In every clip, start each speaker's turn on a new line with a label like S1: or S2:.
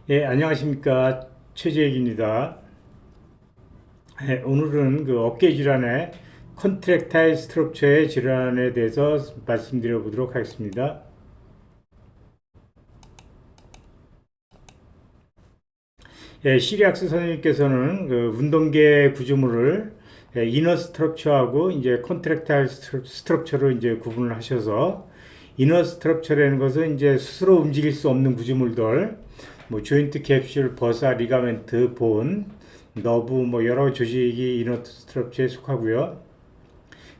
S1: 예, 안녕하십니까. 최재익입니다. 예, 오늘은 그 어깨 질환의 컨트랙타일 스트럭처의 질환에 대해서 말씀드려 보도록 하겠습니다. 예, 시리악스 선생님께서는 그 운동계 구조물을 이너 스트럭처하고 이제 컨트랙타일 스트럭처로 이제 구분을 하셔서 이너 스트럭처라는 것은 이제 스스로 움직일 수 없는 구조물들, 뭐 조인트 캡슐, 버사, 리가멘트, 본, 너브 뭐 여러 조직이 이너 스트럭처에 속하고요.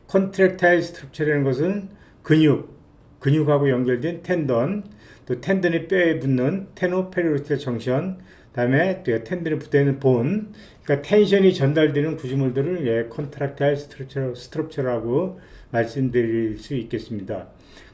S1: 컨트랙타일 스트럭처라는 것은 근육하고 연결된 텐던, 또 텐던이 뼈에 붙는 테노페리오스탈 정션, 다음에 텐던이 붙어있는 본, 그러니까 텐션이 전달되는 구조물들을 컨트랙타일 스트럭처라고 말씀드릴 수 있겠습니다.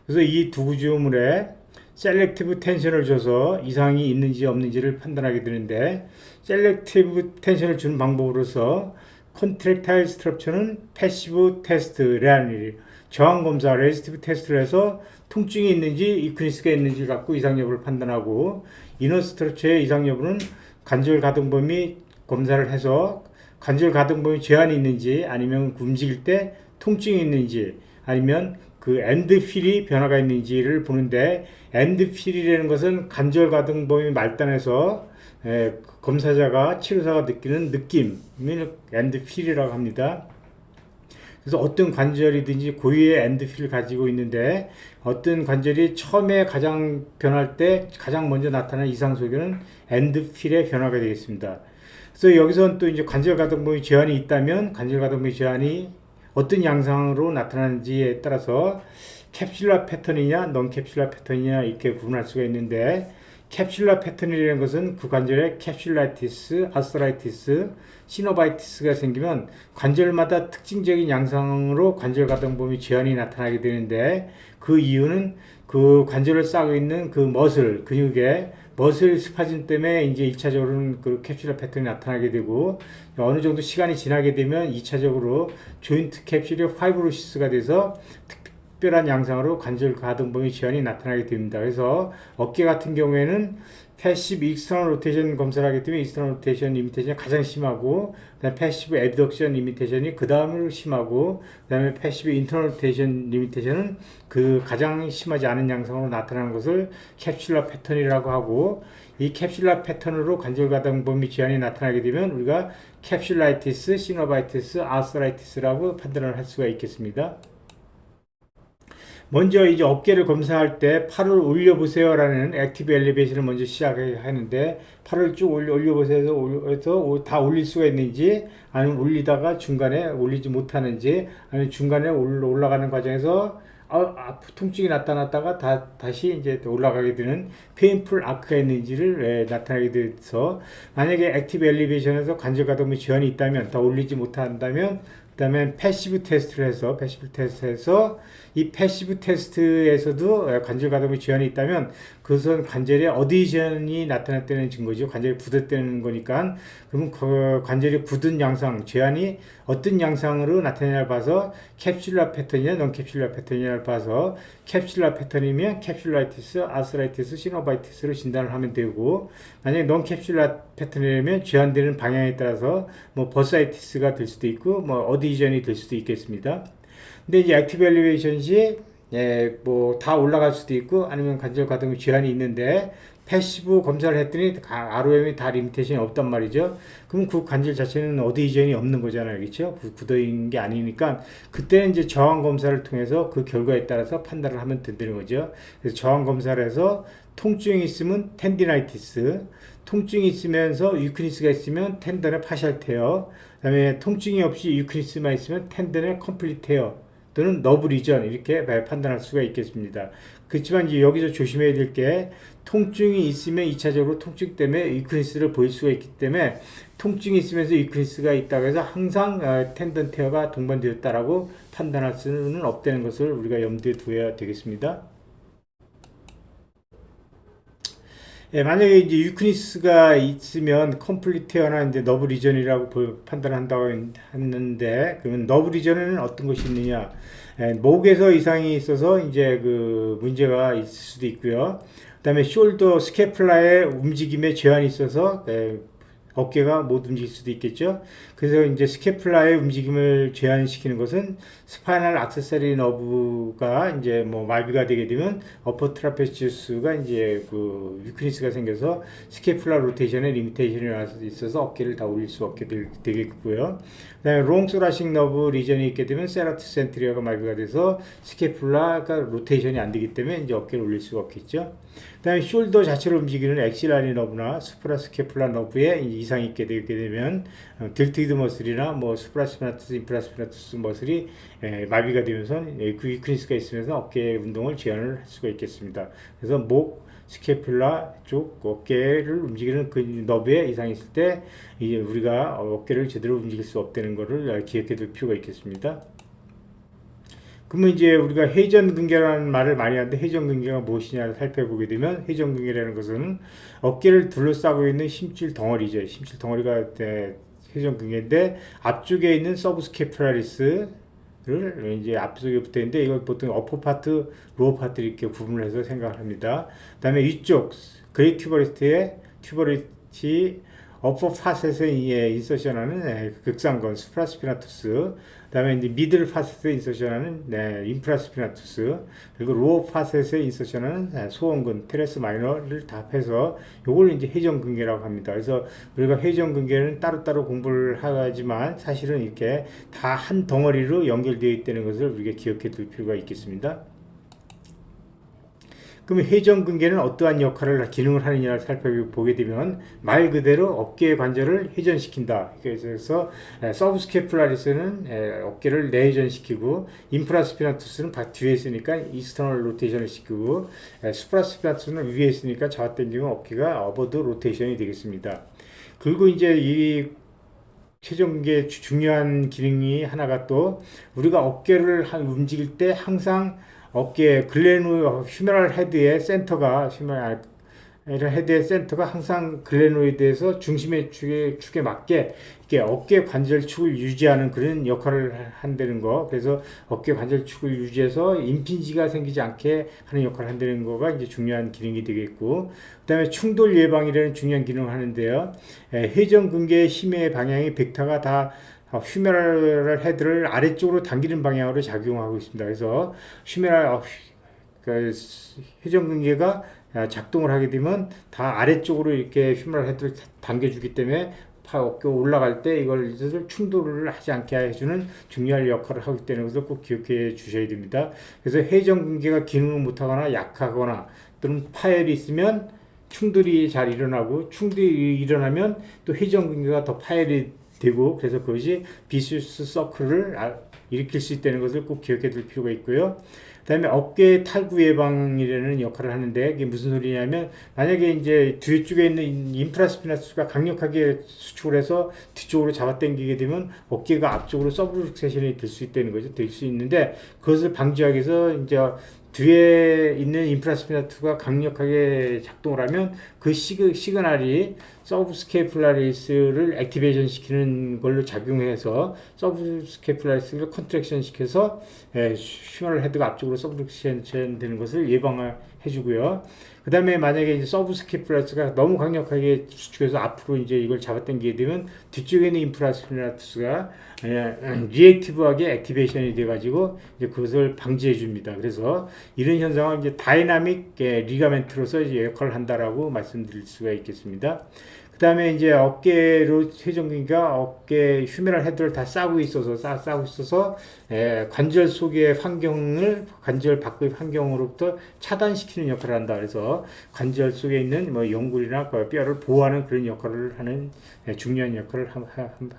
S1: 그래서 이 두 구조물에 셀렉티브 텐션을 줘서 이상이 있는지 없는지를 판단하게 되는데, 셀렉티브 텐션을 주는 방법으로서 컨트랙타일 스트럭처는 패시브 테스트라는 저항 검사 레지스티브 테스트를 해서 통증이 있는지 이크니스가 있는지 갖고 이상 여부를 판단하고, 이너 스트럭처의 이상 여부는 관절 가동 범위 검사를 해서 관절 가동 범위 제한이 있는지, 아니면 움직일 때 통증이 있는지, 아니면 그 엔드 필이 변화가 있는지를 보는데, 엔드 필이라는 것은 관절 가동 범위 말단에서 검사자가 치료사가 느끼는 느낌을 엔드 필이라고 합니다. 그래서 어떤 관절이든지 고유의 엔드필을 가지고 있는데, 어떤 관절이 처음에 가장 변할 때 가장 먼저 나타나는 이상 소견은 엔드필의 변화가 되겠습니다. 그래서 여기서는 또 이제 관절 가동 범위 제한이 있다면 관절 가동 범위 제한이 어떤 양상으로 나타나는지에 따라서 캡슐라 패턴이냐 넌 캡슐라 패턴이냐 이렇게 구분할 수가 있는데, 캡슐라 패턴이라는 것은 그 관절에 캡슐라이티스, 아스라이티스, 시노바이티스가 생기면 관절마다 특징적인 양상으로 관절 가동 범위 제한이 나타나게 되는데, 그 이유는 그 관절을 싸고 있는 그 근육의 머슬 스파즘 때문에 이제 1차적으로는 그 캡슐라 패턴이 나타나게 되고, 어느 정도 시간이 지나게 되면 2차적으로 조인트 캡슐이 파이브로시스가 돼서 특별한 양상으로 관절 가동 범위 제한이 나타나게 됩니다. 그래서 어깨 같은 경우에는 패시브 익스터널 로테이션 검사를 하기 때문에 익스터널 로테이션 리미테이션이 가장 심하고, 그다음에 패시브 애브덕션 리미테이션이 그 다음으로 심하고, 그다음에 패시브 인터널 로테이션 리미테이션은 그 가장 심하지 않은 양상으로 나타나는 것을 캡슐라 패턴이라고 하고, 이 캡슐라 패턴으로 관절 가동 범위 제한이 나타나게 되면 우리가 캡슐라이티스, 시노바이티스, 아스라이티스라고 판단을 할 수가 있겠습니다. 먼저 이제 어깨를 검사할 때 팔을 올려보세요라는 액티브 엘리베이션을 먼저 시작하는데, 팔을 쭉 올려보세요 해서 다 올릴 수가 있는지, 아니면 올리다가 중간에 올리지 못하는지, 아니면 중간에 올라가는 과정에서 통증이 나타났다가 다시 이제 올라가게 되는 페인풀 아크가 있는지를 나타나게 돼서, 만약에 액티브 엘리베이션에서 관절 가동이 제한이 있다면, 더 올리지 못한다면, 그 다음에 패시브 테스트에서 이 패시브 테스트에서도 관절 가동의 제한이 있다면, 그것은 관절에 어디전이 나타났다는 증거죠. 관절이 굳었다는 거니까. 그러면 그 관절이 굳은 양상, 제한이 어떤 양상으로 나타나냐를 봐서 캡슐라 패턴이냐 넌 캡슐라 패턴이냐를 봐서, 캡슐라 패턴이면 캡슐라이티스, 아스라이티스, 시노바이티스로 진단을 하면 되고, 만약에 넌 캡슐라 패턴이라면 제한되는 방향에 따라서 뭐 버사이티스가 될 수도 있고 뭐 어디전이 될 수도 있겠습니다. 근데 이제 액티브 엘리베이션 시 뭐 다 올라갈 수도 있고, 아니면 관절 가동이 제한이 있는데 패시브 검사를 했더니 ROM이 다 리미테이션이 없단 말이죠. 그럼 그 관절 자체는 어디 이전이 없는 거잖아요, 그렇죠? 굳어있는 게 아니니까 그때는 이제 저항 검사를 통해서 그 결과에 따라서 판단을 하면 된다는 거죠. 그래서 저항 검사를 해서 통증이 있으면 텐디나이티스, 통증이 있으면서 유크니스가 있으면 텐던의 파셜 테어, 그다음에 통증이 없이 유크니스만 있으면 텐던의 컴플리트 테어 또는 너브 리전, 이렇게 판단할 수가 있겠습니다. 그렇지만 이제 여기서 조심해야 될 게, 통증이 있으면 2차적으로 통증 때문에 위크니스를 보일 수가 있기 때문에, 통증이 있으면서 위크니스가 있다고 해서 항상 텐던 테어가 동반되었다라고 판단할 수는 없다는 것을 우리가 염두에 두어야 되겠습니다. 만약에 이제 유크니스가 있으면 컴플리트 테어나 이제 너브 리전이라고 판단한다고 했는데, 그러면 너브 리전은 어떤 것이 있느냐? 목에서 이상이 있어서 이제 그 문제가 있을 수도 있고요. 그다음에 숄더 스캐플라의 움직임에 제한이 있어서 어깨가 못 움직일 수도 있겠죠. 그래서 이제 스캐플라의 움직임을 제한시키는 것은 스파이널 액세서리 너브가 이제 뭐 마비가 되게 되면 어퍼 트라페지우스가 이제 그 위크니스가 생겨서 스캐플라 로테이션에 리미테이션이 있어서 어깨를 다 올릴 수 없게 되겠고요. 그다음에 롱 소라식 너브 리전이 있게 되면 세라투 센트리아가 마비가 돼서 스캐플라가 로테이션이 안 되기 때문에 이제 어깨를 올릴 수가 없겠죠. 그다음에 숄더 자체를 움직이는 엑실라리 너브나 수프라스캐플라 너브에 이상이 있게 되면 딜티드 머슬이나 뭐 수프라스피나투스, 인프라스피나투스 머슬이 마비가 되면서 그 위크니스가 있으면서 어깨 운동을 제한을 할 수가 있겠습니다. 그래서 목, 스캐플라 쪽 어깨를 움직이는 그 너브에 이상이 있을 때 이제 우리가 어깨를 제대로 움직일 수 없다는 것을 기억해 둘 필요가 있겠습니다. 그러면 이제 우리가 회전근개라는 말을 많이 하는데 회전근개가 무엇이냐를 살펴보게 되면 회전근개라는 것은 어깨를 둘러싸고 있는 힘줄 덩어리죠. 힘줄 덩어리가 회전근개인데 앞쪽에 있는 서브스캐플라리스를 이제 앞쪽에 붙어 있는데 이걸 보통 어퍼 파트, 로어 파트 이렇게 구분을 해서 생각을 합니다. 그다음에 위쪽 그레이 튜버리스트의 튜버리티 어퍼 파셋에 인서션하는 극상건 수프라스피나투스, 그다음에 이제 미들 파셋에 인서션하는 인프라스피나투스, 그리고 로어 파셋에 인서션하는 소원근 테레스 마이너를 다 합해서 요걸 이제 회전근개라고 합니다. 그래서 우리가 회전근개는 따로따로 공부를 하지만 사실은 이렇게 다 한 덩어리로 연결되어 있다는 것을 우리가 기억해 둘 필요가 있겠습니다. 그럼 회전근개는 어떠한 역할을 기능을 하느냐를 살펴보게 되면 말 그대로 어깨의 관절을 회전시킨다. 그래서 서브스캐플라리스는 어깨를 내회전시키고 인프라스피나투스는 뒤에 있으니까 이스터널 로테이션을 시키고 수프라스피나투스는 위에 있으니까 잡아당기면 어깨가 어버드 로테이션이 되겠습니다. 그리고 이제 이 회전근개의 중요한 기능이 하나가 또 우리가 어깨를 움직일 때 항상 어깨 휴메랄 헤드의 센터가 항상 글레노이드에서 중심의 축에 맞게 이렇게 어깨 관절축을 유지하는 그런 역할을 한다는 거. 그래서 어깨 관절축을 유지해서 임핀지가 생기지 않게 하는 역할을 한다는 거가 이제 중요한 기능이 되겠고, 그다음에 충돌 예방이라는 중요한 기능을 하는데요. 회전근개의 힘의 방향이 벡터가 다 휴메랄 헤드를 아래쪽으로 당기는 방향으로 작용하고 있습니다. 그래서 회전근개가 작동을 하게 되면 다 아래쪽으로 이렇게 휴메랄 헤드를 당겨주기 때문에 어깨 올라갈 때 이걸 충돌을 하지 않게 해주는 중요한 역할을 하기 때문에 것을 꼭 기억해 주셔야 됩니다. 그래서 회전근개가 기능을 못하거나 약하거나 또는 파열이 있으면 충돌이 잘 일어나고, 충돌이 일어나면 또 회전근개가 더 파열이 되고, 그래서 그것이 비시우스 서클을 일으킬 수 있다는 것을 꼭 기억해 둘 필요가 있고요. 그 다음에 어깨 탈구 예방이라는 역할을 하는데 이게 무슨 소리냐면, 만약에 이제 뒤쪽에 있는 인프라스피나투스가 강력하게 수축을 해서 뒤쪽으로 잡아당기게 되면 어깨가 앞쪽으로 서브룩세션이 될 수 있다는 거죠. 될 수 있는데 그것을 방지하기 위해서 이제 뒤에 있는 인프라스피나투가 강력하게 작동을 하면 그 시그널이 서브스캐플라리스를 액티베이션 시키는 걸로 작용해서 서브스캐플라리스를 컨트랙션 시켜서 휴메럴 헤드가 앞쪽으로 서브룩션 되는 것을 예방해 주고요. 그 다음에 만약에 이제 서브스캐플라리스가 너무 강력하게 수축해서 앞으로 이제 이걸 잡아당기게 되면 뒤쪽에 있는 인프라스피나투스가 리액티브하게 액티베이션이 돼가지고 이제 그것을 방지해 줍니다. 그래서 이런 현상을 이제 다이나믹 리가멘트로서 이제 역할을 한다라고 말씀드릴 수가 있겠습니다. 그 다음에 이제 어깨로 회전근개가 어깨 휴메랄 헤드를 다 싸고 있어서 관절 속의 관절 밖의 환경으로부터 차단시키는 역할을 한다. 그래서 관절 속에 있는 뭐 연골이나 뼈를 보호하는 그런 역할을 하는 중요한 역할을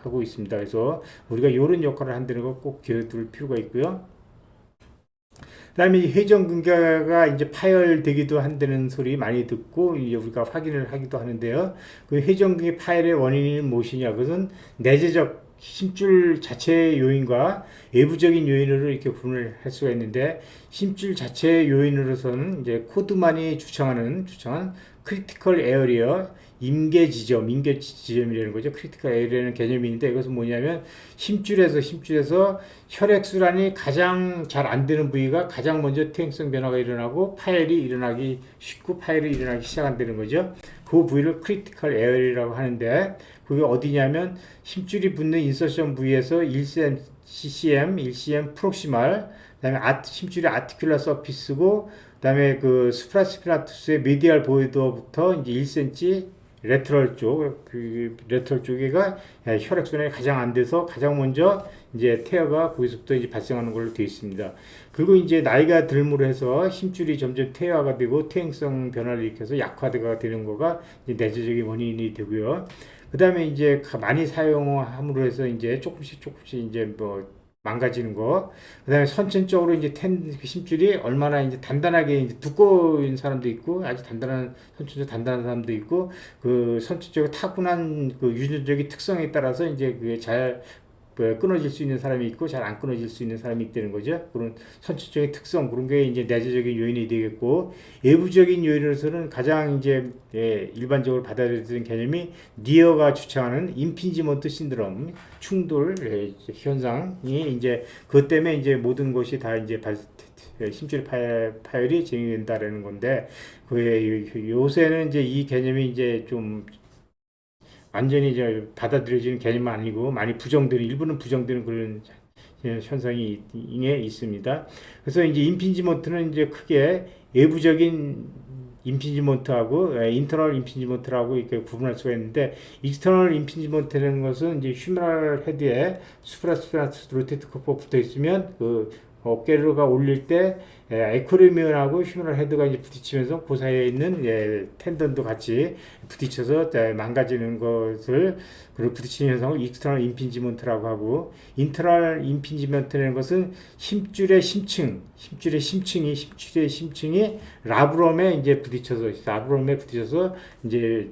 S1: 하고 있습니다. 그래서 우리가 이런 역할을 한다는 거 꼭 기억해 둘 필요가 있고요. 그 다음에 회전근개가 이제 파열되기도 한다는 소리 많이 듣고 이제 우리가 확인을 하기도 하는데요. 그 회전근개 파열의 원인은 무엇이냐? 그것은 내재적 힘줄 자체의 요인과 외부적인 요인으로 이렇게 구분을 할 수가 있는데, 힘줄 자체의 요인으로서는 이제 코드만이 주장한 크리티컬 에어리어 임계 지점이라는 거죠. 크리티컬 에어리라는 개념이 있는데 이것은 뭐냐면 힘줄에서 혈액순환이 가장 잘 안 되는 부위가 가장 먼저 퇴행성 변화가 일어나고 파열이 일어나기 쉽고 파열이 일어나기 시작한다는 거죠. 그 부위를 크리티컬 에어리라고 하는데 그게 어디냐면 힘줄이 붙는 인서션 부위에서 1cm 프록시말, 그다음에 힘줄의 아티큘라 서피스고, 그다음에 그 수프라스피나투스의 미디알 보이더부터 이제 1cm 레터럴 쪽, 그 레터럴 쪽에가 혈액순환이 가장 안 돼서 가장 먼저 이제 태아가 거기서부터 이제 발생하는 걸로 되어 있습니다. 그리고 이제 나이가 들므로 해서 힘줄이 점점 퇴화가 되고 퇴행성 변화를 일으켜서 약화가 되는 거가 이제 내재적인 원인이 되고요. 그 다음에 이제 많이 사용함으로 해서 이제 조금씩 이제 뭐 망가지는 거. 그 다음에 선천적으로 이제 힘줄이 얼마나 이제 단단하게 이제 두꺼운 사람도 있고, 아주 선천적 단단한 사람도 있고, 그 선천적으로 타고난 그 유전적인 특성에 따라서 이제 그게 잘 끊어질 수 있는 사람이 있고 잘 안 끊어질 수 있는 사람이 있다는 거죠. 그런 선천적인 특성, 그런 게 이제 내재적인 요인이 되겠고, 외부적인 요인으로서는 가장 이제 일반적으로 받아들여지는 개념이 니어가 주창하는 임핀지먼트 신드롬, 충돌 현상이 이제 그것 때문에 이제 모든 것이 다 이제 심줄 파열이 진행된다라는 건데, 요새는 이제 이 개념이 이제 좀 완전히 이제 받아들여지는 개념은 아니고 많이 일부는 부정되는 그런 현상이 있습니다. 그래서 이제 임핀지먼트는 이제 크게 외부적인 임핀지먼트하고 인터널 임핀지먼트라고 이렇게 구분할 수가 있는데, 익스터널 임핀지먼트라는 것은 이제 휴메럴 헤드에 수프라스피나투스 로테이트 커프가 붙어 있으면 그 어깨가 올릴 때 에크리미언하고 휴메럴 헤드가 이제 부딪히면서 그 사이에 있는 텐던도 같이 부딪혀서 망가지는 것을, 그리고 부딪히는 현상을 익스터널 임핀지먼트라고 하고, 인터널 임핀지먼트라는 것은 힘줄의 심층이 라브럼에 부딪혀서 이제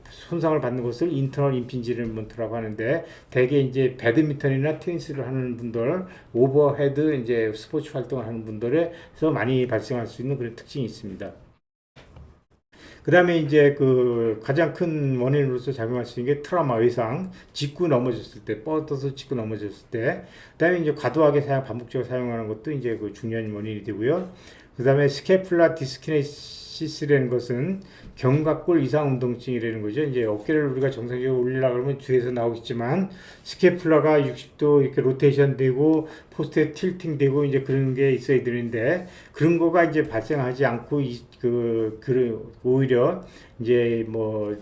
S1: 손상을 받는 것을 인터널 임핀지먼트라고 하는데, 대개 이제 배드민턴이나 테니스를 하는 분들, 오버헤드 이제 스포츠 활동을 하는 분들에서 많이 발생할 수 있는 그런 특징이 있습니다. 그 다음에 이제 그 가장 큰 원인으로서 작용할 수 있는 게 트라우마, 외상, 짚고 넘어졌을 때, 뻗어서 짚고 넘어졌을 때, 그 다음에 이제 과도하게 반복적으로 사용하는 것도 이제 그 중요한 원인이 되고요. 그 다음에 스캐플라 디스키네시스라는 것은 견갑골 이상 운동증이라는 거죠. 이제 어깨를 우리가 정상적으로 올리려고 하면 뒤에서 나오겠지만, 스캐플라가 60도 이렇게 로테이션 되고, 포스트에 틸팅 되고, 이제 그런 게 있어야 되는데, 그런 거가 이제 발생하지 않고, 오히려 이제 뭐,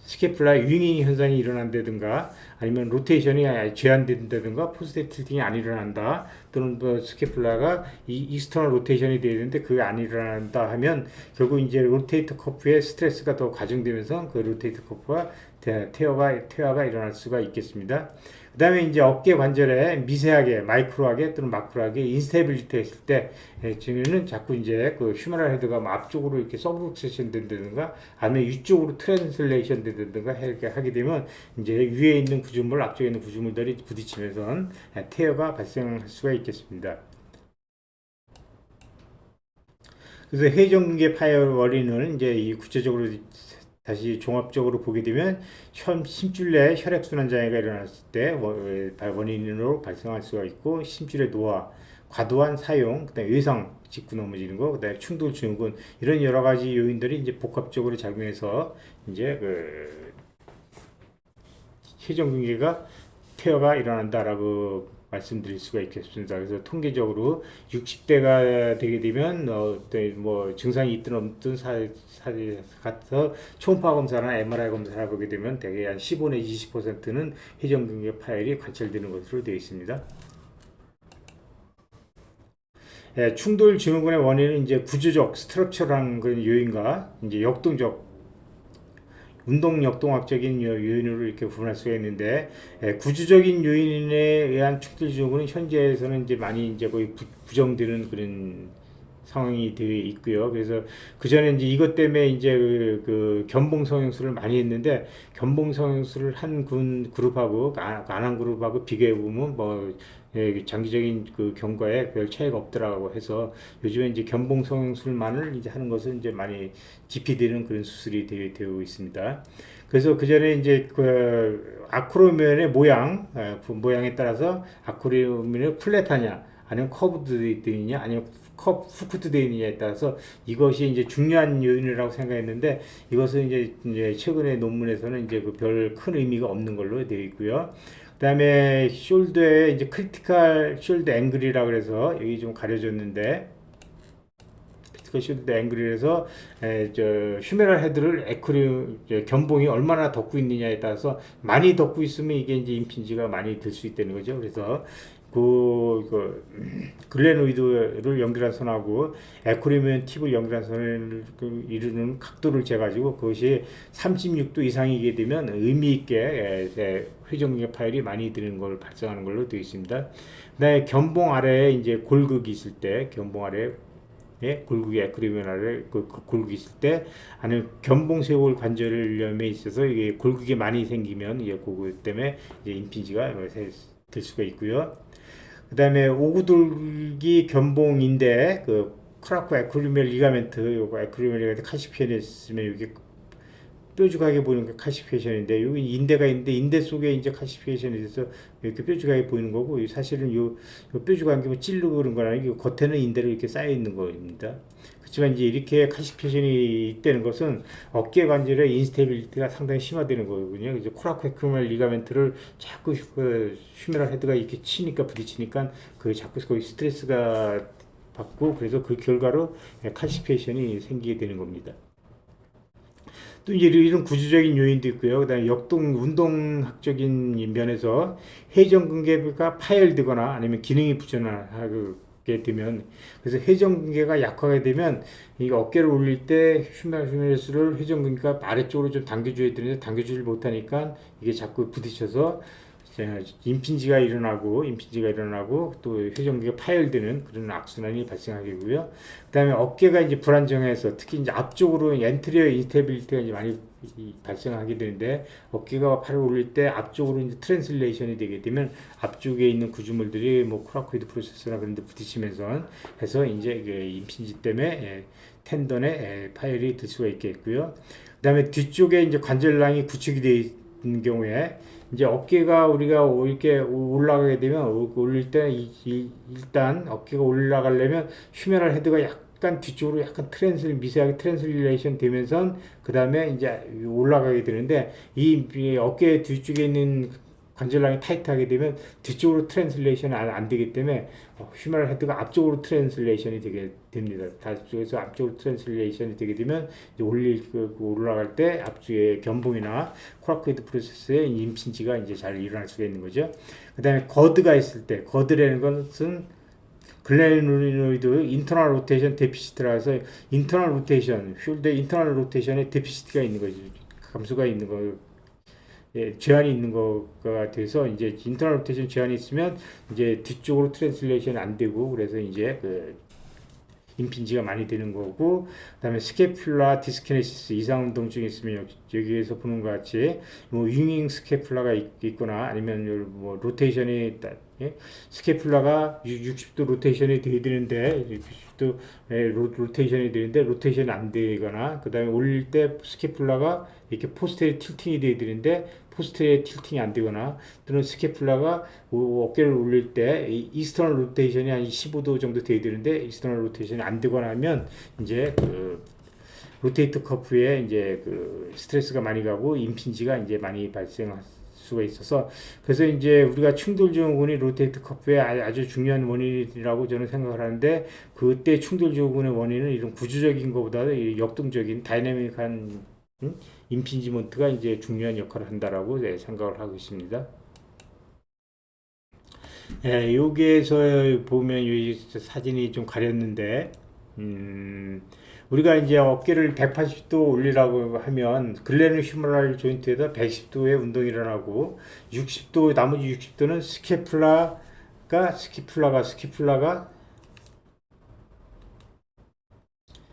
S1: 스캐플라 윙잉 현상이 일어난다든가, 아니면 로테이션이 제한된다든가, 포스트 틸팅이 안 일어난다, 또는 뭐 스캐플라가 이스터널 로테이션이 되야 되는데 그게 안 일어난다 하면, 결국 이제 로테이터 커프에 스트레스가 더 가중되면서 그 로테이터 커프가 퇴화가 일어날 수가 있겠습니다. 그 다음에 이제 어깨 관절에 미세하게, 마이크로하게 또는 마크로하게 인스테빌리티가 있을 때, 지금은 자꾸 이제 그 휴메럴 헤드가 앞쪽으로 이렇게 서브룩세션 된다든가, 아니면 위쪽으로 트랜슬레이션 된다든가 이렇게 하게 되면, 이제 위에 있는 구조물, 앞쪽에 있는 구조물들이 부딪히면서 태어가 발생할 수가 있겠습니다. 그래서 회전근개 파열 원인을 이제 이 구체적으로 다시 종합적으로 보게 되면, 심줄 내 혈액순환 장애가 일어났을 때 원인으로 발생할 수가 있고, 심줄의 노화, 과도한 사용, 그다음에 외상, 짚고 넘어지는 거, 그다음에 충돌 증후군, 이런 여러 가지 요인들이 이제 복합적으로 작용해서 이제 그 회전근개가 퇴화가 일어난다라고 말씀드릴 수가 있겠습니다. 그래서 통계적으로 60대가 되게 되면 뭐 증상이 있든 없든 가서 초음파 검사나 MRI 검사를 해보게 되면 대개 한 15 내지 20%는 회전근개 파열이 관찰되는 것으로 되어 있습니다. 충돌 증후군의 원인은 이제 구조적 스트럭처라는 그런 요인과 이제 운동 역동학적인 요인으로 이렇게 구분할 수가 있는데, 구조적인 요인에 의한 충돌 증후군은 현재에서는 이제 많이 이제 거의 부정되는 그런 상황이 되어 있고요. 그래서 그 전에 이제 이것 때문에 이제 그 견봉 성형술을 많이 했는데 견봉 성형술을 한 그룹하고 안 한 그룹하고 비교해 보면 뭐 장기적인 그 경과에 별 차이가 없더라고 해서 요즘에 이제 견봉 성형술만을 이제 하는 것은 이제 많이 기피되는 그런 수술이 되어 있습니다. 그래서 그 전에 이제 그 아크로면의 모양, 그 모양에 따라서 아크로면이 플랫하냐, 아니면 커브드 되어 있냐, 아니면 후크드 되어 있느냐에 따라서 이것이 이제 중요한 요인이라고 생각했는데 이것은 이제 최근의 논문에서는 이제 그 별 큰 의미가 없는 걸로 되어 있고요. 그다음에 숄더에 이제 크리티컬 숄더 앵글이라고 그래서 여기 좀 가려졌는데 크리티컬 숄더 앵글이라서 저 휴메럴 헤드를 견봉이 얼마나 덮고 있느냐에 따라서 많이 덮고 있으면 이게 이제 임핀지가 많이 들 수 있다는 거죠. 그래서 글레노이드를 연결한 선하고 에크리면 팁을 연결한 선을 이루는 각도를 재가지고 그것이 36도 이상이게 되면 의미 있게 회전근개 파열이 많이 드는 걸 발생하는 걸로 되어 있습니다. 그다음에 견봉 아래에 이제 골극이 있을 때 견봉 아래 골격이 에크리면 아래 골격이 있을 때 아니면 견봉쇄골 관절염에 있어서 이게 골격이 많이 생기면 이게 그것 때문에 이제 임핀지가 될 수가 있고요. 그 다음에 오구돌기 견봉인데 그 크라코 에크리멜 리가멘트 요거 에크리멜 리가멘트 카시피엔에 있으면 이게 뾰족하게 보이는 게 카시피에이션인데 여기 인대가 있는데 인대 속에 이제 카시피에이션이 돼서 이렇게 뾰족하게 보이는 거고 사실은 요 뾰족한 게 뭐 찔르고 그런 건 아니고 겉에는 인대로 이렇게 쌓여 있는 겁니다. 그렇지만 이제 이렇게 카시피에이션이 있다는 것은 어깨 관절의 인스테빌리티가 상당히 심화되는 거거든요. 그래서 코라코에크멜 리가멘트를 자꾸 휴메럴 헤드가 이렇게 치니까 부딪히니까 그 자꾸 거기 스트레스가 받고 그래서 그 결과로 카시피에이션이 생기게 되는 겁니다. 또 이제 이런 구조적인 요인도 있고요. 그다음에 운동학적인 면에서 회전근개가 파열되거나 아니면 기능이 부전하게 되면 그래서 회전근개가 약하게 되면 이 어깨를 올릴 때 휴메러스를 회전근개가 아래쪽으로 좀 당겨줘야 되는데 당겨주지 못하니까 이게 자꾸 부딪혀서 임핀지가 일어나고 또 회전근개가 파열되는 그런 악순환이 발생하게 되고요. 그다음에 어깨가 이제 불안정해서 특히 이제 앞쪽으로 엔트리어 인스테빌리티가 이제 많이 발생하게 되는데 어깨가 팔을 올릴 때 앞쪽으로 이제 트랜슬레이션이 되게 되면 앞쪽에 있는 구조물들이 뭐 코라코이드 프로세서나 그런 데 부딪히면서 해서 이제 임핀지 때문에 텐던에 파열이 될 수가 있겠고요. 그다음에 뒤쪽에 이제 관절낭이 구축이 되어 있는 경우에 이제 어깨가 우리가 이렇게 올라가게 되면 올릴 때 일단 어깨가 올라가려면 휴메럴 헤드가 약간 뒤쪽으로 약간 미세하게 트랜슬레이션 되면서 그 다음에 이제 올라가게 되는데 이 어깨 뒤쪽에 있는 관절랑이 타이트하게 되면 뒤쪽으로 트랜슬레이션이 안 되기 때문에 휴메럴 헤드가 앞쪽으로 트랜슬레이션이 되게 됩니다. 다쪽에서 앞쪽으로 트랜슬레이션이 되게 되면 올라갈 때 앞쪽에 견봉이나 코라코이드 프로세스의 임신지가 이제 잘 일어날 수가 있는 거죠. 그 다음에 거드가 있을 때 거드라는 것은 글레노이드 인터널 로테이션 데피시트라 해서 인터널 로테이션 숄더 인터널 로테이션에 데피시트가 있는 거죠. 감소가 있는 거 제한이 있는 거가 돼서 이제 인터널 로테이션 제한이 있으면 이제 뒤쪽으로 트랜슬레이션이 안 되고 그래서 이제 그 임핀지가 많이 되는 거고 그다음에 스케퓰라 디스키네시스 이상 운동증이 있으면 여기에서 보는 것 같이 뭐 윙잉 스케퓰라가 있거나 아니면 뭐 로테이션이 있다. 예? 스케퓰라가 60도 로테이션이 돼야 되는데 60도 로테이션이 되는데 로테이션이 안 되거나 그다음에 올릴 때 스케퓰라가 이렇게 포스테리 틸팅이 돼야 되는데 포스트에 틸팅이 안 되거나 또는 스케퓰라가 어깨를 올릴 때 이스터널 로테이션이 한 15도 정도 돼야 되는데 이스터널 로테이션이 안 되거나 하면 이제 그 로테이터 커프에 이제 그 스트레스가 많이 가고 임핀지가 이제 많이 발생할 수가 있어서 그래서 이제 우리가 충돌 증후군이 로테이터 커프의 아주 중요한 원인이라고 저는 생각을 하는데 그때 충돌 증후군의 원인은 이런 구조적인 것보다 역동적인 다이내믹한 임핀지먼트가 이제 중요한 역할을 한다라고 생각을 하고 있습니다. 여기에서 보면 이 사진이 좀 가렸는데, 우리가 이제 어깨를 180도 올리라고 하면 글레노 휴머럴 조인트에다 110도의 운동이 일어나고 60도 나머지 60도는 스키플라가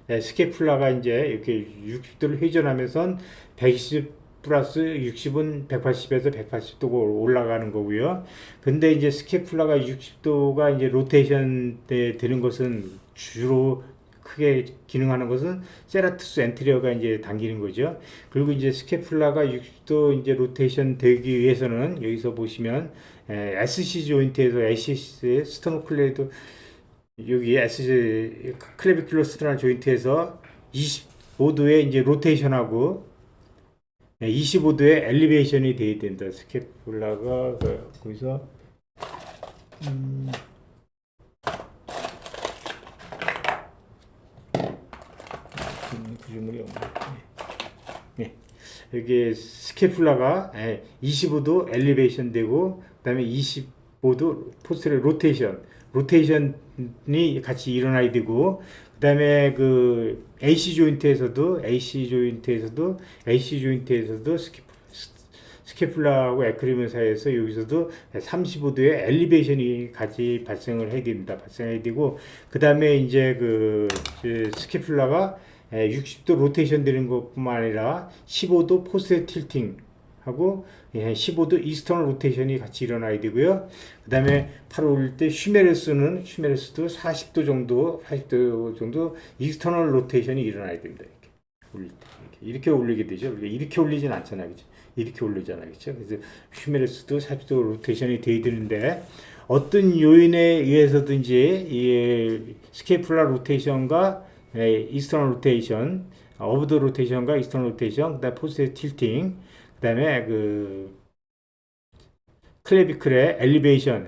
S1: 스케플라가 이제 이렇게 60도를 회전하면서 120 플러스 60은 180에서 180도 올라가는 거고요. 근데 이제 스케플라가 60도가 이제 로테이션 때 되는 것은 주로 크게 기능하는 것은 세라투스 엔트리어가 이제 당기는 거죠. 그리고 이제 스케플라가 60도 이제 로테이션 되기 위해서는 여기서 보시면 SC 조인트에서 ACC 스토노클레이드 여기 SC 클레비큘러 스트라나 조인트에서 25도의 이제 로테이션하고 25도의 엘리베이션이 돼야 된다. 스케플라가 거기서 구조물이 없네. 네. 여기 스케플라가 25도 엘리베이션 되고 그다음에 25도 포스트의 로테이션이 같이 일어나야 되고 그다음에 그 AC 조인트에서도 스케플라하고 에크리먼 사이에서 여기서도 35도의 엘리베이션이 같이 발생을 해야 됩니다. 발생해야 되고 그 다음에 이제 그 스케플라가 60도 로테이션 되는 것뿐만 아니라 15도 포스트 틸팅 하고 15도 이스터널 로테이션이 같이 일어나야 되고요. 그 다음에 팔을 올릴 때 슈메르스도 40도 정도 이스터널 로테이션이 일어나야 됩니다. 이렇게 올릴 때 이렇게 올리게 되죠. 이렇게 올리진 않잖아요, 그죠? 이렇게 올리잖아요, 그죠? 그래서 슈메르스도 40도 로테이션이 돼야 되는데 어떤 요인에 의해서든지 이 스케이플라 로테이션과 이스터널 로테이션, 오브 더 로테이션과 이스터널 로테이션, 그다음 포스트 틸팅, 그다음에 그 클레비클의 엘리베이션,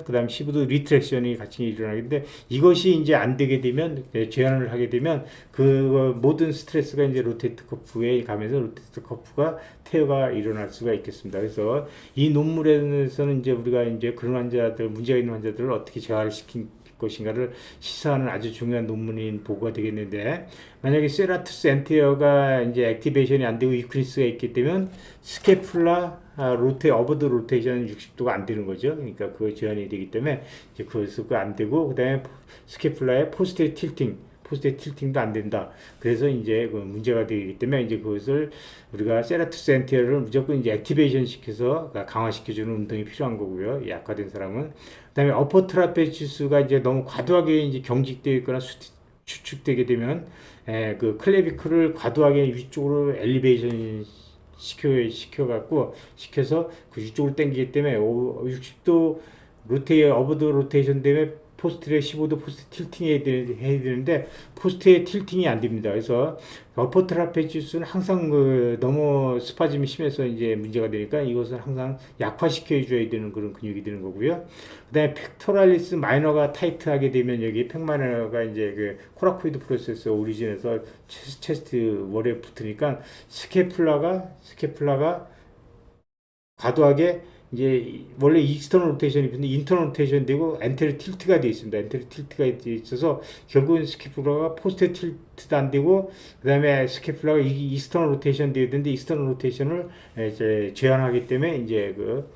S1: 그다음 15도 리트랙션이 같이 일어나는데 이것이 이제 안 되게 되면 제한을 하게 되면 그 모든 스트레스가 이제 로테이트 커프에 가면서 로테이트 커프가 태어가 일어날 수가 있겠습니다. 그래서 이 논문에서는 이제 우리가 이제 그런 환자들 문제가 있는 환자들을 어떻게 재활을 시킨 것인가를 시사하는 아주 중요한 논문인 보고가 되겠는데 만약에 세라투스 엔테어가 이제 액티베이션이 안 되고 이크리스가 있기 때문에 스케플라 오버드 로테이션 60도가 안 되는 거죠. 그러니까 그거 제한이 되기 때문에 이제 그거 안 되고 그다음에 스케플라의 포스트 틸팅도 안 된다. 그래서 이제 그 문제가 되기 때문에 이제 그것을 우리가 세라투스 엔테어를 무조건 이제 액티베이션 시켜서 강화시켜주는 운동이 필요한 거고요. 약화된 사람은. 그다음에 어퍼 트라페치스가 이제 너무 과도하게 이제 경직되어 있거나 추측되게 되면 그 클레비클을 과도하게 위쪽으로 엘리베이션 시켜서 그 위쪽으로 당기기 때문에 60도 오버드 로테이션 때문에 포스트에 15도 포스트 틸팅 해야 되는데 포스트에 틸팅이 안 됩니다. 그래서 어퍼 트라페지스는 항상 그 너무 스파즘이 심해서 이제 문제가 되니까 이것을 항상 약화시켜 줘야 되는 그런 근육이 되는 거고요. 그다음에 펙토랄리스 마이너가 타이트하게 되면 여기 펙마이너가 이제 그 코라코이드 프로세스 오리진에서 체스트 월에 붙으니까 스케플라가 과도하게 이제 원래 익스터널 로테이션이 있는데 인터널 로테이션 되고 엔테리 틸트가 되어 있습니다. 엔테리 틸트가 있어서 결국은 스케플라가 포스트 틸트도 안 되고 그다음에 스케플라가 이스터널 로테이션 되어야 되는데 이스터널 로테이션을 이제 제한하기 때문에 이제 그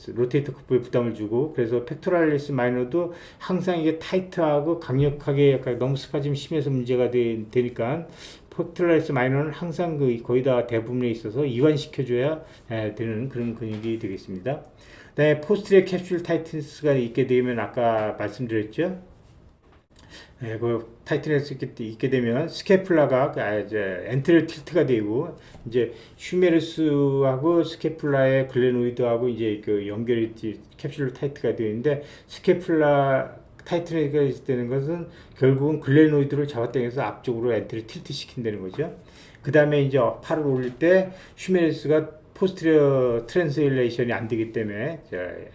S1: 로테이터 커프에 부담을 주고 그래서 펙토랄리스 마이너도 항상 이게 타이트하고 강력하게 약간 너무 스파즘이 심해서 문제가 되니까 펙토랄리스 마이너는 항상 거의 다 대부분에 있어서 이완시켜줘야 되는 그런 근육이 되겠습니다. 그다음에 포스트리어 캡슐 타이트니스가 있게 되면 아까 말씀드렸죠. 그 타이트니스 있게 되면 스케플라가 이제 엔테리어 틸트가 되고 이제 휴메르스하고 스케플라의 글레노이드하고 이제 그 연결이 캡슐 타이트가 되는데 스케플라 타이트가 있는 것은 결국은 글레노이드를 잡아당겨서 앞쪽으로 엔테리어 틸트 시킨다는 거죠. 그 다음에 이제 팔을 올릴 때 휴메르스가 포스트리어 트랜슬레이션이 안 되기 때문에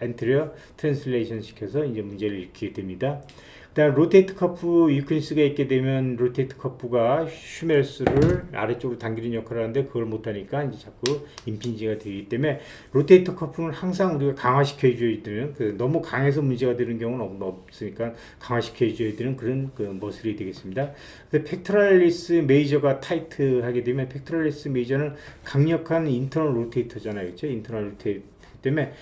S1: 엔테리어 트랜슬레이션 시켜서 이제 문제를 일으키게 됩니다. 그다음 로테이트 커프 유크니스가 있게 되면 로테이트 커프가 휴메르스를 아래쪽으로 당기는 역할을 하는데 그걸 못하니까 이제 자꾸 임핀지가 되기 때문에 로테이트 커프는 항상 우리가 강화시켜 줘야 되는 너무 강해서 문제가 되는 경우는 없으니까 강화시켜 줘야 되는 그런 머슬이 되겠습니다. 펙토랄리스 메이저가 타이트하게 되면 펙토랄리스 메이저는 강력한 인터널 로테이터잖아요, 그렇죠? 인터널 로테이터 때문에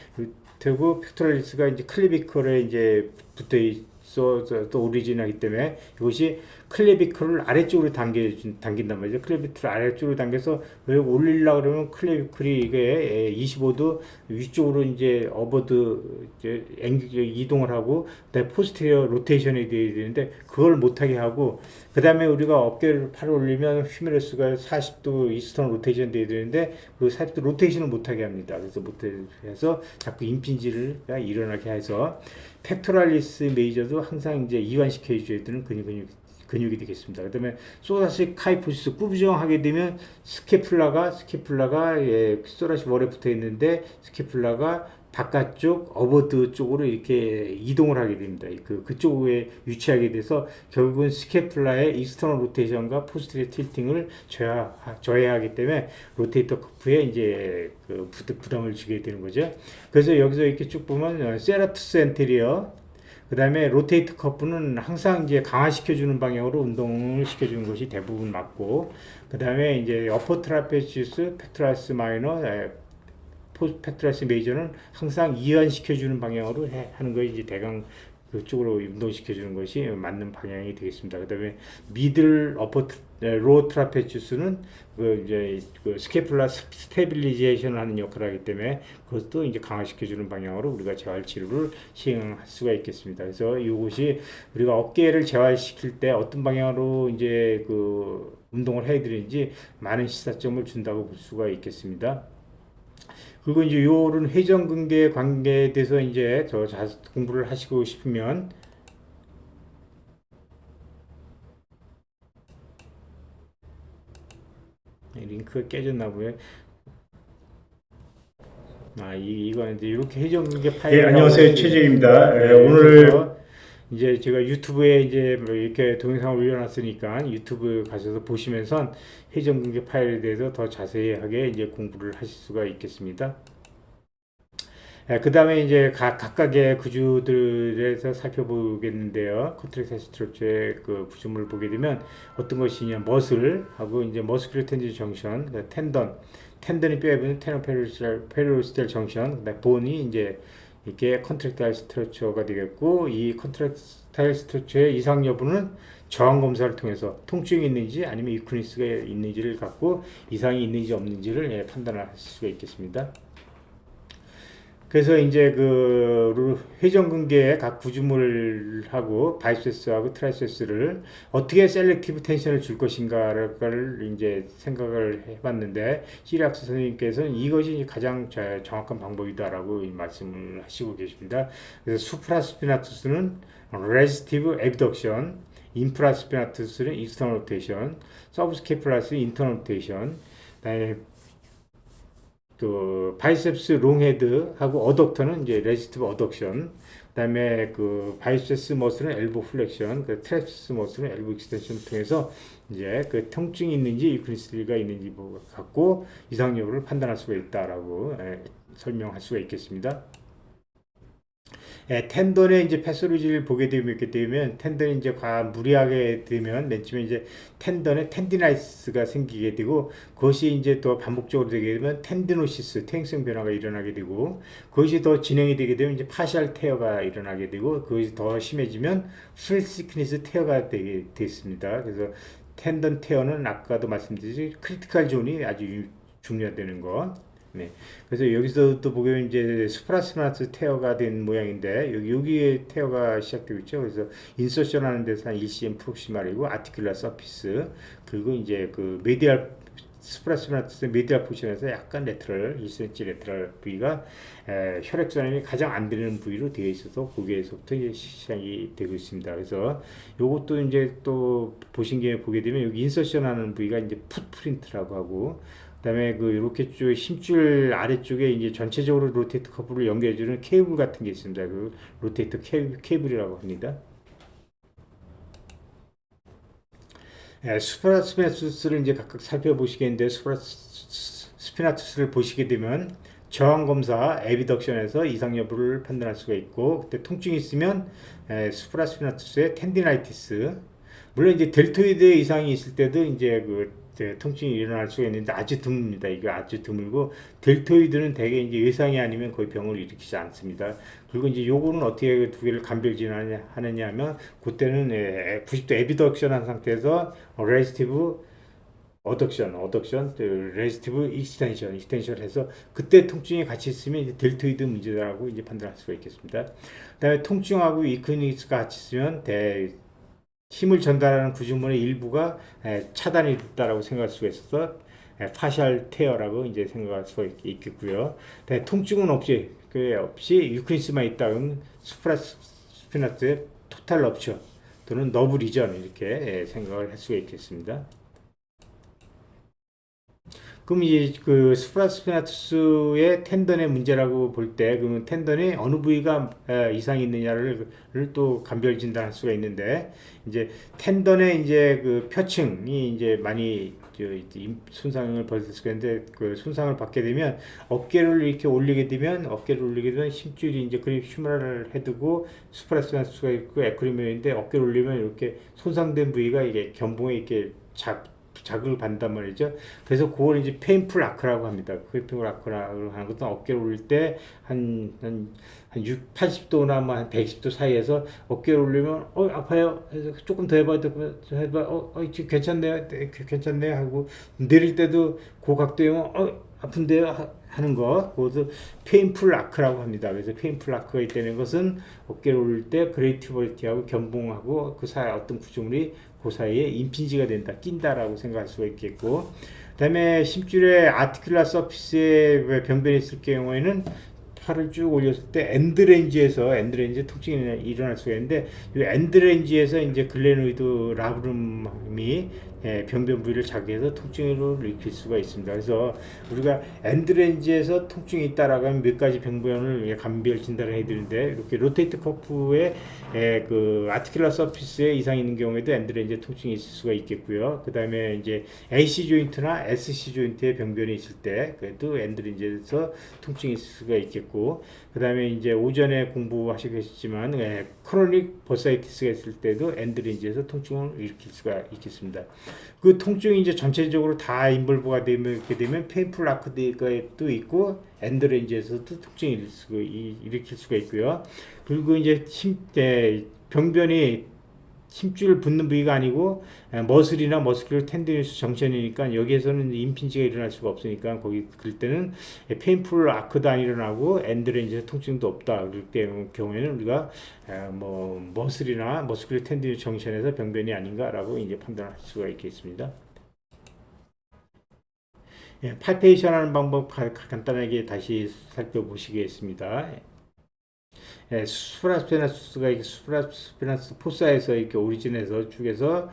S1: 되고 펙토랄리스가 이제 클리비컬에 이제 붙어 또 오리진하기 때문에 이것이 클레비클을 아래쪽으로 당긴단 말이죠. 클레비클을 아래쪽으로 당겨서 왜 올리려고 그러면 클레비클이 이게 25도 위쪽으로 이제 어버드 이제 이동을 하고 그다음에 포스테리어 로테이션이 돼야 되는데 그걸 못하게 하고 그 다음에 우리가 어깨를 팔을 올리면 휴메러스가 40도 이스턴 로테이션 돼야 되는데 그 40도 로테이션을 못하게 합니다. 그래서 못해서 자꾸 임핀지를 일어나게 해서 팩토랄리스 메이저도 항상 이제 이완시켜 줘야 되는 근육이 되겠습니다. 그다음에 소라시 카이포시스 구부정하게 되면 스케플라가 소라시 월에 붙어 있는데 스케플라가 바깥쪽 어버드 쪽으로 이렇게 이동을 하게 됩니다. 그쪽에 위치하게 돼서 결국은 스케플라의 익스터널 로테이션과 포스테리어 틸팅을 저해하기 때문에 로테이터 커프에 이제 부담을 주게 되는 거죠. 그래서 여기서 이렇게 쭉 보면 세라투스 엔테리어 그 다음에 로테이트 커프는 항상 이제 강화시켜주는 방향으로 운동을 시켜주는 것이 대부분 맞고, 그 다음에 이제 어퍼 트라페치우스, 팩토라스 마이너, 팩토라스 메이저는 항상 이완시켜주는 방향으로 하는 것이 이제 대강 그쪽으로 운동시켜주는 것이 맞는 방향이 되겠습니다. 그 다음에 미들 어퍼 로 트라페치우스는 이제 스케플라 스테빌리제이션을 하는 역할을 하기 때문에 그것도 이제 강화시켜주는 방향으로 우리가 재활 치료를 시행할 수가 있겠습니다. 그래서 이것이 우리가 어깨를 재활시킬 때 어떤 방향으로 이제 운동을 해야 되는지 많은 시사점을 준다고 볼 수가 있겠습니다. 그리고 이제 요런 회전근개 관계에 대해서 이제 더 공부를 하시고 싶으면 링크가 깨졌나 보네. 이거는 이제 이렇게 회전근개 파일. 예, 안녕하세요, 최재입니다. 오늘 이제 제가 유튜브에 이제 이렇게 동영상을 올려놨으니까 유튜브 가셔서 보시면서 회전근개 파일에 대해서 더 자세하게 이제 공부를 하실 수가 있겠습니다. 그 다음에 이제 각각의 구조들에서 살펴보겠는데요. 컨트랙타일 스트럭처의 구조물을 보게 되면 어떤 것이냐, 머슬하고 이제 머스큘러 텐진 정션, 텐던이 뼈에 붙는 페로시달 정션, 그다음 본이 이제 이게 컨트랙타일 스트럭처가 되겠고, 이 컨트랙타일 스트럭처의 이상 여부는 저항 검사를 통해서 통증이 있는지 아니면 위크니스가 있는지를 갖고 이상이 있는지 없는지를 판단할 수가 있겠습니다. 그래서 이제 회전근개의 각 구조물하고 바이세스하고 트라이세스를 어떻게 셀렉티브 텐션을 줄 것인가를 이제 생각을 해봤는데, 시리악스 선생님께서는 이것이 가장 정확한 방법이다라고 말씀을 하시고 계십니다. 그래서 수프라스피나투스는 레지스티브 에비덕션, 인프라스피나투스는 익스터널 로테이션, 서브스케플라스는 인터널 로테이션, 그다음에 바이셉스 롱헤드하고 어덕터는 이제 레지스티브 어덕션, 그다음에 바이셉스 머슬은 엘보 플렉션, 트랩스 머슬은 엘보 익스텐션을 통해서 이제 통증이 있는지 위크니스가 있는지 갖고 이상 여부를 판단할 수가 있다라고 설명할 수가 있겠습니다. 텐던의 이제 패스로지를 보게 되면 텐던이 이제 무리하게 되면 맨 처음에 이제 텐던에 텐디나이스가 생기게 되고, 그것이 이제 또 반복적으로 되게 되면 텐디노시스, 퇴행성 변화가 일어나게 되고, 그것이 더 진행이 되게 되면 이제 파셜 테어가 일어나게 되고, 그것이 더 심해지면 풀시크니스 테어가 되게 됐습니다. 그래서 텐던 테어는 아까도 말씀드렸듯이 크리티컬 존이 아주 중요하다는 거. 네. 그래서 여기서 또 보게 되면 이제 수프라스마트 테어가 된 모양인데, 여기에 테어가 시작되고 있죠. 그래서 인서션 하는 데서 한 1cm 프록시말이고, 아티큘라 서피스, 그리고 이제 수프라스마트 메디알 포션에서 약간 레터럴, 1cm 레터럴 부위가 혈액순환이 가장 안 되는 부위로 되어 있어서 거기에서부터 이제 시작이 되고 있습니다. 그래서 요것도 이제 또 보신 게 보게 되면 여기 인서션 하는 부위가 이제 풋프린트라고 하고, 그다음에 이렇게 쭉 힘줄 아래쪽에 이제 전체적으로 로테이터 커브를 연결해주는 케이블 같은 게 있습니다. 로테이터 케이블이라고 합니다. 수프라스피나투스를 이제 각각 살펴보시겠는데, 수프라스피나투스를 보시게 되면 저항 검사 에비덕션에서 이상 여부를 판단할 수가 있고, 그때 통증이 있으면 수프라스피나투스의 텐디나이티스, 물론 이제 델토이드 이상이 있을 때도 이제 통증이 일어날 수가 있는데 아주 드뭅니다. 이거 아주 드물고 델토이드는 대개 이제 외상이 아니면 거의 병을 일으키지 않습니다. 그리고 이제 요거는 어떻게 두 개를 감별진하느냐 하면 그때는 90도 에비덕션 한 상태에서 레지스티브 어덕션, 레지스티브 익스텐션 해서 그때 통증이 같이 있으면 이제 델토이드 문제라고 이제 판단할 수가 있겠습니다. 그다음에 통증하고 위크니스가 같이 있으면 힘을 전달하는 구조물의 일부가 차단이 됐다라고 생각할 수가 있어서 파셜 테어라고 이제 생각할 수가 있겠고요. 통증은 없이 유크니스만 있다 그러면 수프라스피나스의 토탈 럽처 또는 너브 리전 이렇게 생각을 할 수가 있겠습니다. 그럼 이제 그 스프라스피나투스의 텐던의 문제라고 볼 때, 그러면 텐던의 어느 부위가 이상이 있느냐를 또 감별 진단할 수가 있는데, 이제 텐던의 이제 그 표층이 이제 많이 손상을 받을 수가 있는데, 그 손상을 받게 되면 어깨를 이렇게 올리게 되면 힘줄이 이제 그립 휴머럴 헤드고 스프라스피나투스가 있고 에크리면인데 어깨를 올리면 이렇게 손상된 부위가 이게 견봉에 이렇게 자극을 받는단 말이죠. 그래서 그걸 이제 페인풀 아크라고 합니다. 페인풀 아크라고 하는 것은 어깨를 올릴 때 한 80도나 한 120도 사이에서 어깨를 올리면 아파요. 조금 더 해봐. 지금 괜찮네요 하고 내릴 때도 그 각도면 아픈데요 하는 거, 그것을 페인풀 아크라고 합니다. 그래서 페인풀 아크가 있다는 것은 어깨를 올릴 때 그레이티버리티하고 견봉하고 그 사이 어떤 구조물이 그 사이에 임핀지가 된다, 낀다라고 생각할 수가 있겠고, 그 다음에 심줄의 아티큘라 서피스에 병변이 있을 경우에는 팔을 쭉 올렸을 때 엔드레인지에서 통증이 일어날 수가 있는데, 이 엔드레인지에서 이제 글레노이드 라브룸이 병변 부위를 자극해서 통증을 일으킬 수가 있습니다. 그래서 우리가 엔드레인지에서 통증이 있다라고 하면 몇 가지 병변을 감별 진단을 해드리는데, 이렇게 로테이트 커프에 그 아티큘라 서피스에 이상이 있는 경우에도 엔드레인지에 통증이 있을 수가 있겠고요. 그 다음에 이제 AC 조인트나 SC 조인트에 병변이 있을 때 그래도 엔드레인지에서 통증이 있을 수가 있겠고, 그 다음에 이제 오전에 공부하시겠지만 크로닉 버사이티스가 있을 때도 엔드레인지에서 통증을 일으킬 수가 있겠습니다. 그 통증이 이제 전체적으로 다 인볼브가 되면 이렇게 되면 페인풀 아크도 있고 엔드레인지에서도 통증을 일으킬 수가 있고요. 그리고 이제 병변이 힘줄 붙는 부위가 아니고 머슬이나 머스큘러 텐디너스 정션이니까 여기에서는 임핀지가 일어날 수가 없으니까 거기 그럴 때는 페인풀 아크도 안 일어나고 엔드레인지에서 통증도 없다 그럴 경우에는 우리가 머슬이나 머스큘러 텐디너스 정션에서 병변이 아닌가라고 이제 판단할 수가 있겠습니다. 팔페이션 하는 방법 간단하게 다시 살펴보시겠습니다. 수프라스피나스 포사에서 이렇게 오리진에서 쭉에서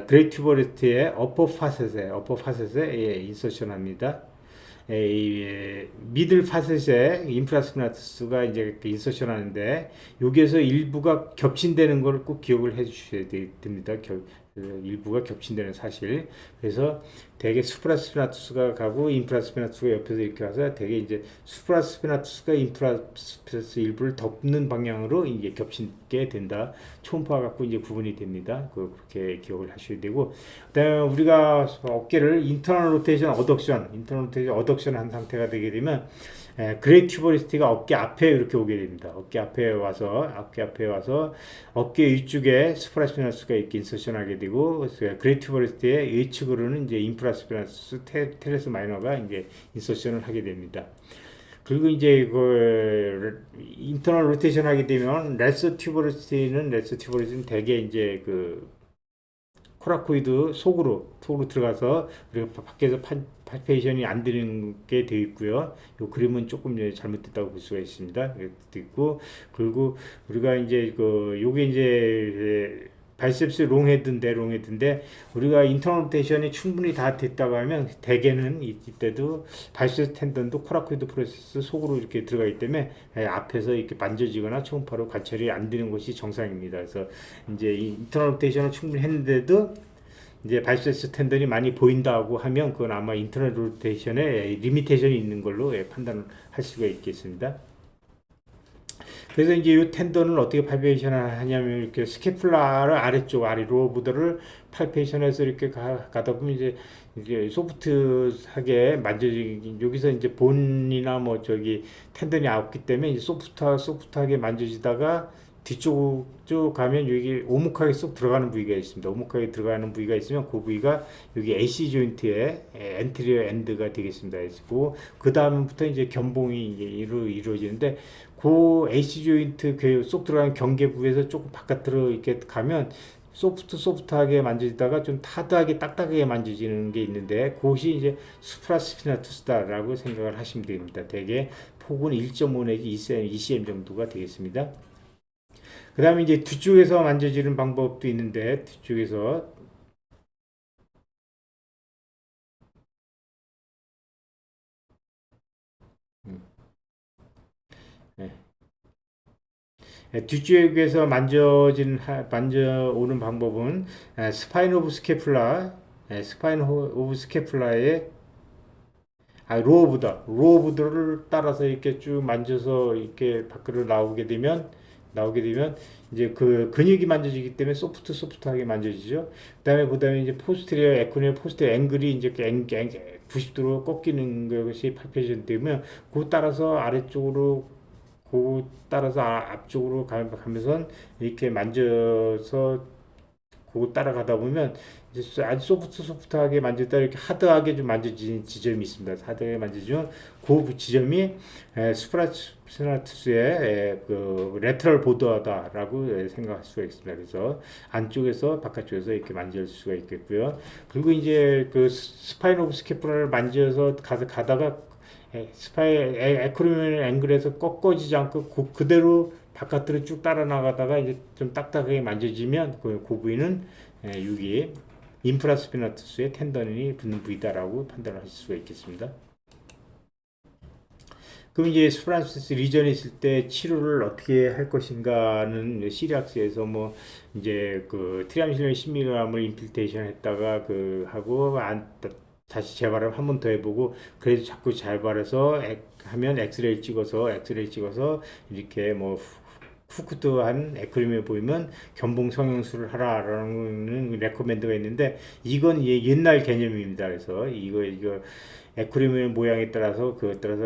S1: 그레이티버리티의 어퍼 파셋에 인서션합니다. 미들 파셋에 인프라스피나스가 이제 인서션하는데 여기에서 일부가 겹친다는 걸 꼭 기억을 해주셔야 됩니다. 일부가 겹친다는 사실. 그래서 대개 수프라스피나투스가 가고 인프라스피나투스가 옆에서 이렇게 와서 대개 이제 수프라스피나투스가 인프라스피나투스 일부를 덮는 방향으로 이제 겹치게 된다. 초음파 갖고 이제 구분이 됩니다. 그렇게 기억을 하셔야 되고, 그다음에 우리가 어깨를 인터널 로테이션 어덕션 한 상태가 되게 되면 그레이티버리티가 어깨 앞에 이렇게 오게 됩니다. 어깨 앞에 와서 어깨 위쪽에 스프라스피나스가 이렇게 인서션하게 되고, 그레이티버리티의 위측으로는 이제 인프라스피나스 테레스 마이너가 이제 인서션을 하게 됩니다. 그리고 이제 그 인터널 로테이션 하게 되면 레서 튜버리티는 대개 이제 그 코라코이드 속으로 들어가서 우리가 밖에서 팔페이션이 안 되는 게 되어 있고요. 이 그림은 조금 잘못됐다고 볼 수가 있습니다. 있고, 그리고 우리가 이제 요게 이제 바이셉스 롱헤드인데 우리가 인터널 로테이션이 충분히 다 됐다고 하면 대개는 이때도 바이셉스 텐던도 코라코이드 프로세스 속으로 이렇게 들어가기 때문에 앞에서 이렇게 만져지거나 초음파로 관찰이 안 되는 것이 정상입니다. 그래서 이제 인터널 로테이션을 충분히 했는데도 이제 바이셉스 텐던이 많이 보인다고 하면 그건 아마 인터널 로테이션에 리미테이션이 있는 걸로 판단을 할 수가 있겠습니다. 그래서 이제 이 텐던을 어떻게 팔페이션을 하냐면 이렇게 스캐플라를 아래쪽 아래로 부들을 팔페이션해서 이렇게 가다 보면 이제 소프트하게 만져지 여기서 이제 본이나 뭐 저기 텐던이 없기 때문에 이제 소프트하게 만져지다가 뒤쪽 쭉 가면 여기 오목하게 쏙 들어가는 부위가 있습니다. 오목하게 들어가는 부위가 있으면 그 부위가 여기 AC 조인트의 엔트리어 엔드가 되겠습니다. 그 다음부터 이제 견봉이 이제 이루어지는데 그 AC 조인트 쏙 들어가는 경계 부위에서 조금 바깥으로 이렇게 가면 소프트하게 만져지다가 좀 타드하게 딱딱하게 만져지는 게 있는데 그것이 이제 수프라스피나투스다라고 생각을 하시면 됩니다. 대개 폭은 1.5 내지 2cm 정도가 되겠습니다. 그 다음에 이제 뒤쪽에서 만져지는 방법도 있는데 뒤쪽에서 네. 뒤쪽에서 만져오는 방법은 스파인 오브 스케플라의 로어부더를 따라서 이렇게 쭉 만져서 이렇게 밖으로 나오게 되면 이제 그 근육이 만져지기 때문에 소프트하게 만져지죠. 그다음에 이제 포스테리어 앵글이 이제 90도로 꺾이는 것이 팔페이션 되면 그 따라서 앞쪽으로 가면서 이렇게 만져서 그거 따라가다 보면 이제 아주 소프트하게 만졌다 이렇게 하드하게 좀 만져지는 지점이 있습니다. 하드하게 만져지면 그 지점이 스프라투스의 그 레터럴 보더다라고 생각할 수가 있습니다. 그래서 안쪽에서 바깥쪽에서 이렇게 만질 수가 있겠고요. 그리고 이제 그 스파인 오브 스캐프라를 만져서 가다가 에크로미언 앵글에서 꺾어지지 않고 그대로 바깥으로 쭉 따라 나가다가 이제 좀 딱딱하게 만져지면 그 부위는 여기 인프라스피나투스의 텐던이 붙는 부위다라고 판단을 하실 수가 있겠습니다. 그럼 이제 스프란시스 리전에 있을 때 치료를 어떻게 할 것인가는 시리악스에서 뭐 이제 그 트리암실린 10mg을 인필테이션 했다가 그 하고 다시 재발을 한 번 더 해보고 그래도 자꾸 재발해서 하면 엑스레이 찍어서 이렇게 뭐 후크트한 에크림에 보이면 견봉 성형술을 하라라는 레코멘드가 있는데 이건 옛날 개념입니다. 그래서 이거 에크림의 모양에 따라서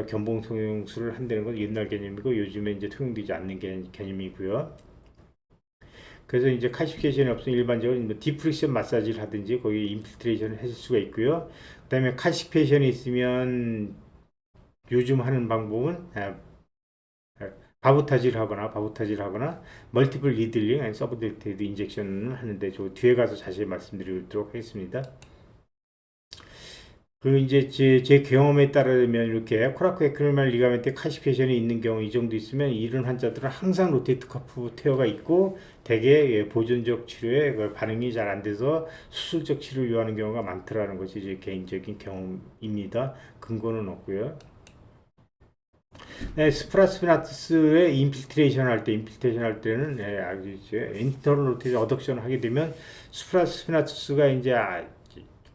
S1: 견봉 성형술을 한다는 건 옛날 개념이고 요즘에 이제 통용되지 않는 개념이고요. 그래서 이제 칼시피케이션이 없으면 일반적으로 뭐 디프렉션 마사지를 하든지 거기 인필트레이션을 해줄 수가 있고요. 그다음에 칼시피케이션이 있으면 요즘 하는 방법은 바보타지를 하거나 멀티플 리들링 아니 서브딜테이드 인젝션을 하는데 저 뒤에 가서 자세히 말씀드리도록 하겠습니다. 그리고 이제 제 경험에 따르면 이렇게 코라코 에크리말 리가멘트 카시피케이션이 있는 경우 이 정도 있으면 이런 환자들은 항상 로테이트 커프 테어가 있고 대개 보존적 치료에 반응이 잘 안 돼서 수술적 치료를 요하는 경우가 많더라는 것이 제 개인적인 경험입니다. 근거는 없고요. 네, 스프라스피나투스의 인필트레이션 할 때는 인터널 로테이션 어덕션 하게 되면 스프라스피나투스가 이제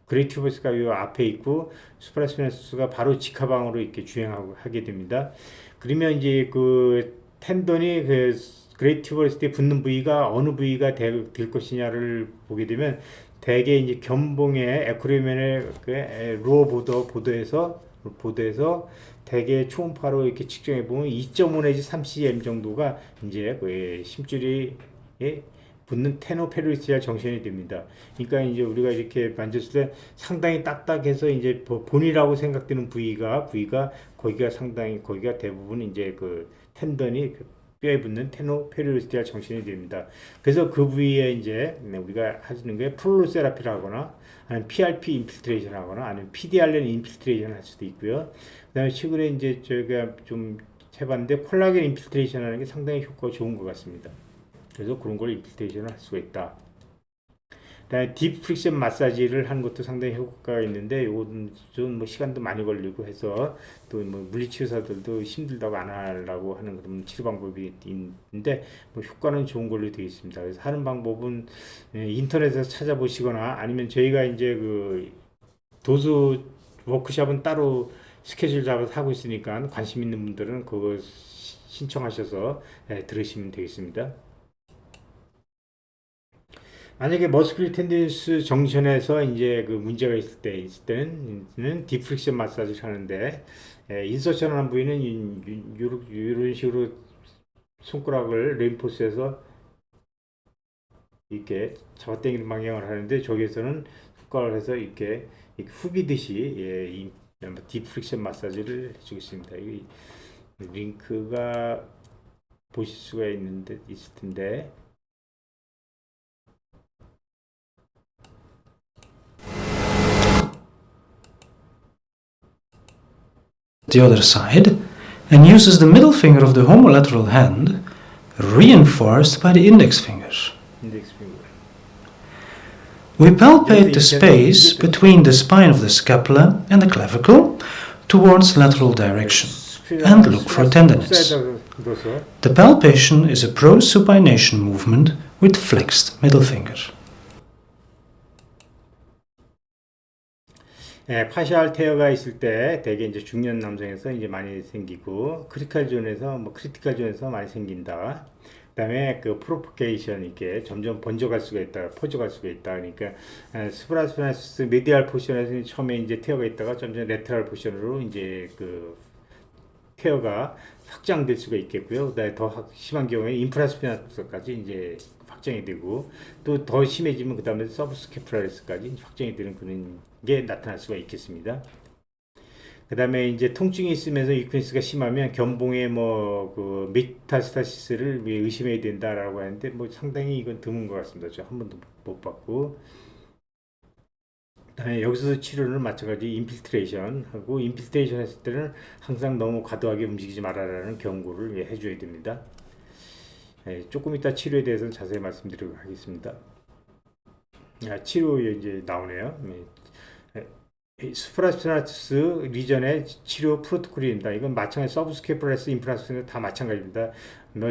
S1: 그레이티버스가 이 앞에 있고 스프라스피나투스가 바로 직하방으로 이렇게 주행하고 하게 됩니다. 그러면 이제 그 텐던이 그 그레이티버스에 붙는 부위가 어느 부위가 될 것이냐를 보게 되면 대개 이제 견봉의 에크리멘의 그 로어 보드에서 대개 초음파로 이렇게 측정해 보면 2.5 내지 3cm 정도가 이제 그 심줄이 붙는 테노페르시아 정션이 됩니다. 그러니까 이제 우리가 이렇게 만졌을 때 상당히 딱딱해서 이제 본이라고 생각되는 부위가 거기가 대부분 이제 그 텐던이 뼈에 붙는 테노페르시아 정션이 됩니다. 그래서 그 부위에 이제 우리가 하시는 게 플로세라피를 하거나 아니면 PRP 인필트레이션 하거나 아니면 PDRN 인필트레이션 할 수도 있고요. 그다음에 최근에 이제 저희가 좀 해봤는데 콜라겐 인필트레이션 하는 게 상당히 효과가 좋은 것 같습니다. 그래서 그런 걸 인필트레이션을 할 수가 있다. 그다음에 딥 프릭션 마사지를 하는 것도 상당히 효과가 있는데 이건 좀 뭐 시간도 많이 걸리고 해서 또 뭐 물리치료사들도 힘들다고 안 하려고 하는 그런 치료 방법이 있는데 뭐 효과는 좋은 걸로 되어 있습니다. 그래서 하는 방법은 인터넷에서 찾아보시거나 아니면 저희가 이제 그 도수 워크숍은 따로 스케줄 잡아서 하고 있으니까 관심 있는 분들은 그거 신청하셔서 들으시면 되겠습니다. 만약에 머스큘러 텐디너스 정션에서 이제 그 문제가 있을 때는 디프렉션 마사지를 하는데, 인서션 하는 부위는 이런 식으로 손가락을 레인포스에서 이렇게 잡아당기는 방향을 하는데, 저기에서는 손가락을 해서 이렇게 후비듯이 디프렉션 마사지를 해주고 있습니다. 이 링크가 보실 수가 있을 텐데,
S2: the other side and uses the middle finger of the homolateral hand reinforced by the index finger. We palpate the space between the spine of the scapula and the clavicle towards lateral direction and look for tenderness. The palpation is a prosupination movement with flexed middle finger.
S1: 파셜 테어가 있을 때 대개 이제 중년 남성에서 이제 많이 생기고 크리티컬 존에서 많이 생긴다. 그다음에 그 프로포게이션 이렇게 점점 번져갈 수가 있다, 퍼져갈 수가 있다. 그러니까 스프라스파나투스 메디알 포션에서 처음에 이제 테어가 있다가 점점 레터럴 포션으로 이제 그 테어가 확장될 수가 있겠고요. 그다음에 더 심한 경우에 인프라스피나투스까지 이제 확장이 되고, 또 더 심해지면 그 다음에 서브스케프라리스까지 확장이 되는 그런 게 나타날 수가 있겠습니다. 그 다음에 이제 통증이 있으면서 위크니스가 심하면 견봉에 그 메타스타시스를 의심해야 된다라고 하는데, 뭐 상당히 이건 드문 것 같습니다. 저 한 번도 못 봤고. 그다음에 여기서 치료는 마찬가지 인필트레이션 하고, 인필트레이션 했을 때는 항상 너무 과도하게 움직이지 말아라는 경고를 해줘야 됩니다. 조금 이따 치료에 대해서는 자세히 말씀드리도록 하겠습니다. 치료에 이제 나오네요. 스프라스피나투스 리전의 치료 프로토콜입니다. 이건 마찬가지 서브스케프라리스 인프라스피나 다 마찬가지입니다.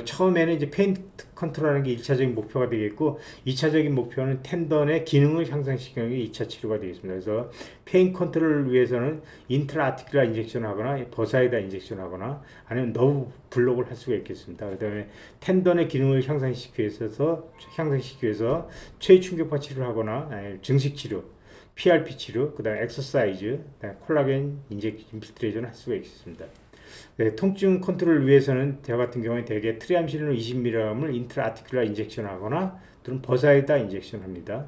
S1: 처음에는 이제 페인 컨트롤하는 게 1차적인 목표가 되겠고, 2차적인 목표는 텐던의 기능을 향상시키는 게 2차 치료가 되겠습니다. 그래서 페인 컨트롤을 위해서는 인트라아티큘라 인젝션을 하거나 버사이다 인젝션을 하거나 아니면 너브 블록을 할 수가 있겠습니다. 그 다음에 텐던의 기능을 향상시키기 위해서 최충격파 치료를 하거나 증식 치료, PRP 치료, 그 다음에 엑서사이즈, 콜라겐 인필트레이션을 할 수가 있습니다. 통증 컨트롤을 위해서는 저 같은 경우에 대개 트리암시린을 20mg을 인트라아티큘라 인젝션 하거나 또는 버사이다 인젝션 합니다.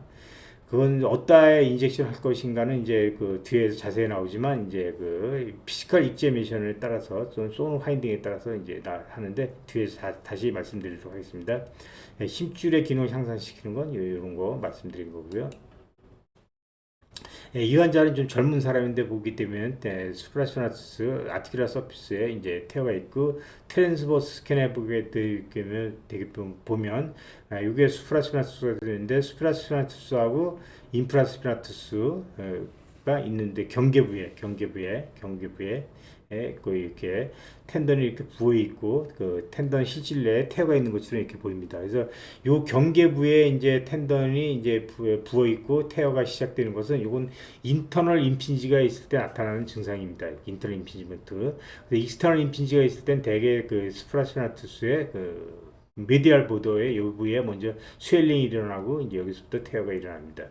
S1: 그건 어디에 인젝션 할 것인가는 이제 그 뒤에서 자세히 나오지만, 이제 그 피지컬 익제미션에 따라서 또는 소노 파인딩에 따라서 이제 하는데, 뒤에서 다시 말씀드리도록 하겠습니다. 심줄의 기능을 향상시키는 건 이런 거 말씀드린 거고요. 이 환자는 좀 젊은 사람인데 보기 때문에 스프라스피나투스 아티큘라 서피스에 이제 테어가 있고, 트랜스버스 스캔해 보게 보면 이게 스프라스피나투스가 되는데, 스프라스피나투스하고 인프라스피나투스가 있는데 경계부에 이렇게 텐던이 이렇게 부어 있고, 그 텐던 실질 내에 테어가 있는 것처럼 이렇게 보입니다. 그래서 요 경계부에 이제 텐던이 이제 부어 있고 테어가 시작되는 것은, 이건 인터널 임핀지가 있을 때 나타나는 증상입니다. 인터널 임핀지먼트. 익스터널 임핀지가 있을 땐 대개 그 스프라스피나투스의 그 메디알 보더의 요 부위에 먼저 스웰링이 일어나고, 이제 여기서부터 테어가 일어납니다.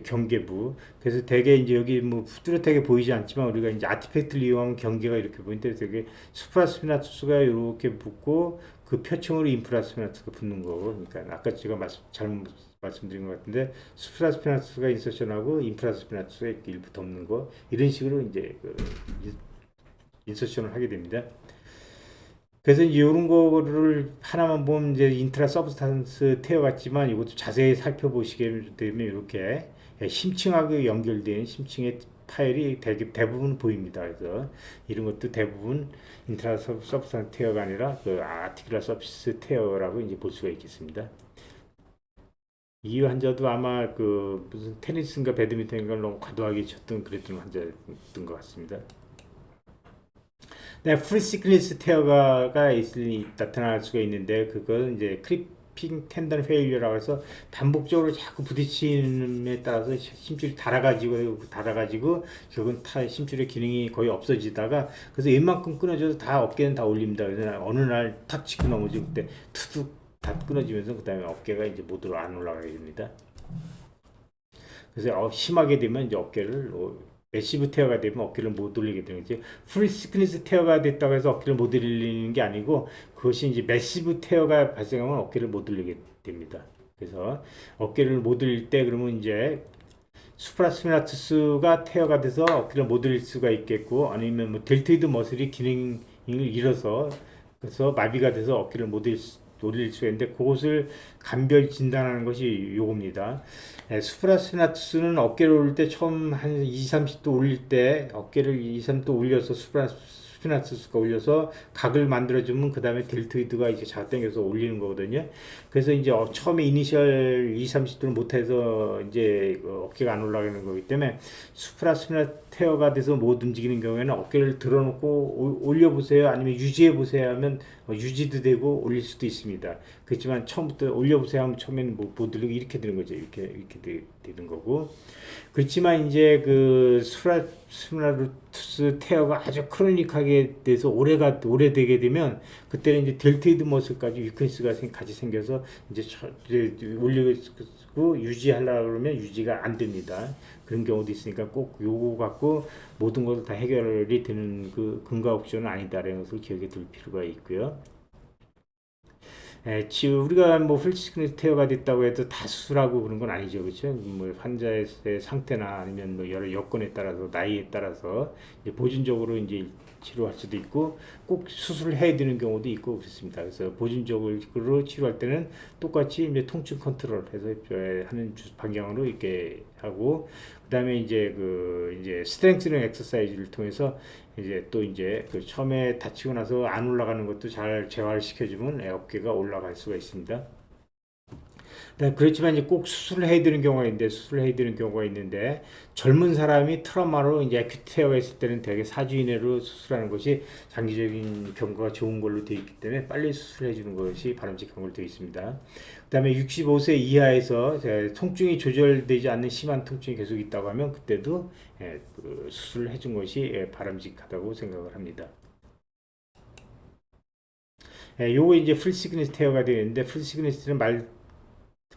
S1: 경계부. 그래서 대개 이제 여기 뭐 뚜렷하게 보이지 않지만, 우리가 이제 아티팩트를 이용하면 경계가 이렇게 보이는데, 되게 스프라스피나투스가 이렇게 붙고 그 표층으로 인프라스피나투스가 붙는 거고, 그러니까 아까 제가 잘못 말씀드린 것 같은데, 스프라스피나투스가 인서션하고 인프라스피나투스가 이렇게 일부 덮는 거, 이런 식으로 이제 그 인서션을 하게 됩니다. 그래서 이제 이런 거를 하나만 보면 이제 인트라 서브스탄스 테어 같지만, 이것도 자세히 살펴보시게 되면 이렇게 심층하고 연결된 심층의 파일이 대부분 보입니다. 그래서 이런 것도 대부분 인트라 서브스탄스 테어가 아니라 그 아티큘라 서피스 테어라고 이제 볼 수가 있겠습니다. 이 환자도 아마 그 무슨 테니스인가 배드민턴인가 너무 과도하게 쳤던 그랬던 환자였던 것 같습니다. 프리시클리스 테어가 나타날 수가 있는데, 그건 이제 핑 텐던 페일리어라고 해서 반복적으로 자꾸 부딪힘에 따라서 심줄이 닳아가지고 결국은 심줄의 기능이 거의 없어지다가 그래서 웬만큼 끊어져도 다 어깨는 다 올립니다. 그래서 어느 날 탁 치고 넘어지고 그때 투둑 다 끊어지면서 그 다음에 어깨가 이제 못으로 안 올라가게 됩니다. 그래서 심하게 되면 이제 어깨를 매시브 테어가 되면 어깨를 못 올리게 되는 거지. 풀 시크니스 테어가 됐다고 해서 어깨를 못 올리는 게 아니고 그것이 이제 매시브 테어가 발생하면 어깨를 못 올리게 됩니다. 그래서 어깨를 못 올릴 때 그러면 이제 수프라스피나투스가 테어가 돼서 어깨를 못 올릴 수가 있겠고 아니면 뭐 델토이드 머슬이 기능을 잃어서 그래서 마비가 돼서 어깨를 못 올릴 수가 있는데 그것을 간별히 진단하는 것이 요겁니다. 수프라스피나투스는 어깨를 올릴 때 처음 한 20-30도 올릴 때 어깨를 2-3도 올려서 스피나투스가 올려서 각을 만들어주면 그 다음에 델토이드가 이제 잡아당겨서 올리는 거거든요. 그래서 이제 처음에 이니셜 20-30도를 못해서 이제 어깨가 안 올라가는 거기 때문에 수프라스피나 테어가 돼서 못 움직이는 경우에는 어깨를 들어놓고 올려보세요 아니면 유지해보세요 하면 유지도 되고 올릴 수도 있습니다. 그렇지만 처음부터 올려보세요 하면 처음에는 못 들리고 이렇게 되는 거죠. 이렇게 되는 거고. 그렇지만 이제 그 수프라스피나투스 테어가 아주 크로닉하게 돼서 오래되게 되면 그때는 이제 델토이드 머슬까지 위크니스가 같이 생겨서 이제 올리고 유지하려고 그러면 유지가 안 됩니다. 그런 경우도 있으니까 꼭 요거 갖고 모든 것을 다 해결이 되는 그 근거 옵션은 아니다라는 것을 기억해 둘 필요가 있고요. 우리가 뭐 풀시크니스 테어가 됐다고 해도 다 수술하고 그런 건 아니죠, 그렇죠? 뭐 환자의 상태나 아니면 뭐 여러 여건에 따라서 나이에 따라서 이제 보존적으로 이제 치료할 수도 있고 꼭 수술을 해야 되는 경우도 있고 그렇습니다. 그래서 보존적으로 치료할 때는 똑같이 이제 통증 컨트롤해서 하는 방향으로 이렇게 하고 그다음에 이제 이제 스트렝스닝 엑서사이즈를 통해서 이제 또 이제 그 처음에 다치고 나서 안 올라가는 것도 잘 재활 시켜주면 어깨가 올라갈 수가 있습니다. 그렇지만 이제 꼭 수술을 해야 되는 경우가 있는데 젊은 사람이 트라우마로 이제 에큐트 테어가 있을 때는 대개 4주 이내로 수술하는 것이 장기적인 경과가 좋은 걸로 되어 있기 때문에 빨리 수술해 주는 것이 바람직한 걸로 되어 있습니다. 그다음에 65세 이하에서 통증이 조절되지 않는 심한 통증이 계속 있다고 하면 그때도 수술을 해준 것이 바람직하다고 생각을 합니다. 요거 이제 풀시그니스 테어가 되는데 풀시그니스는 말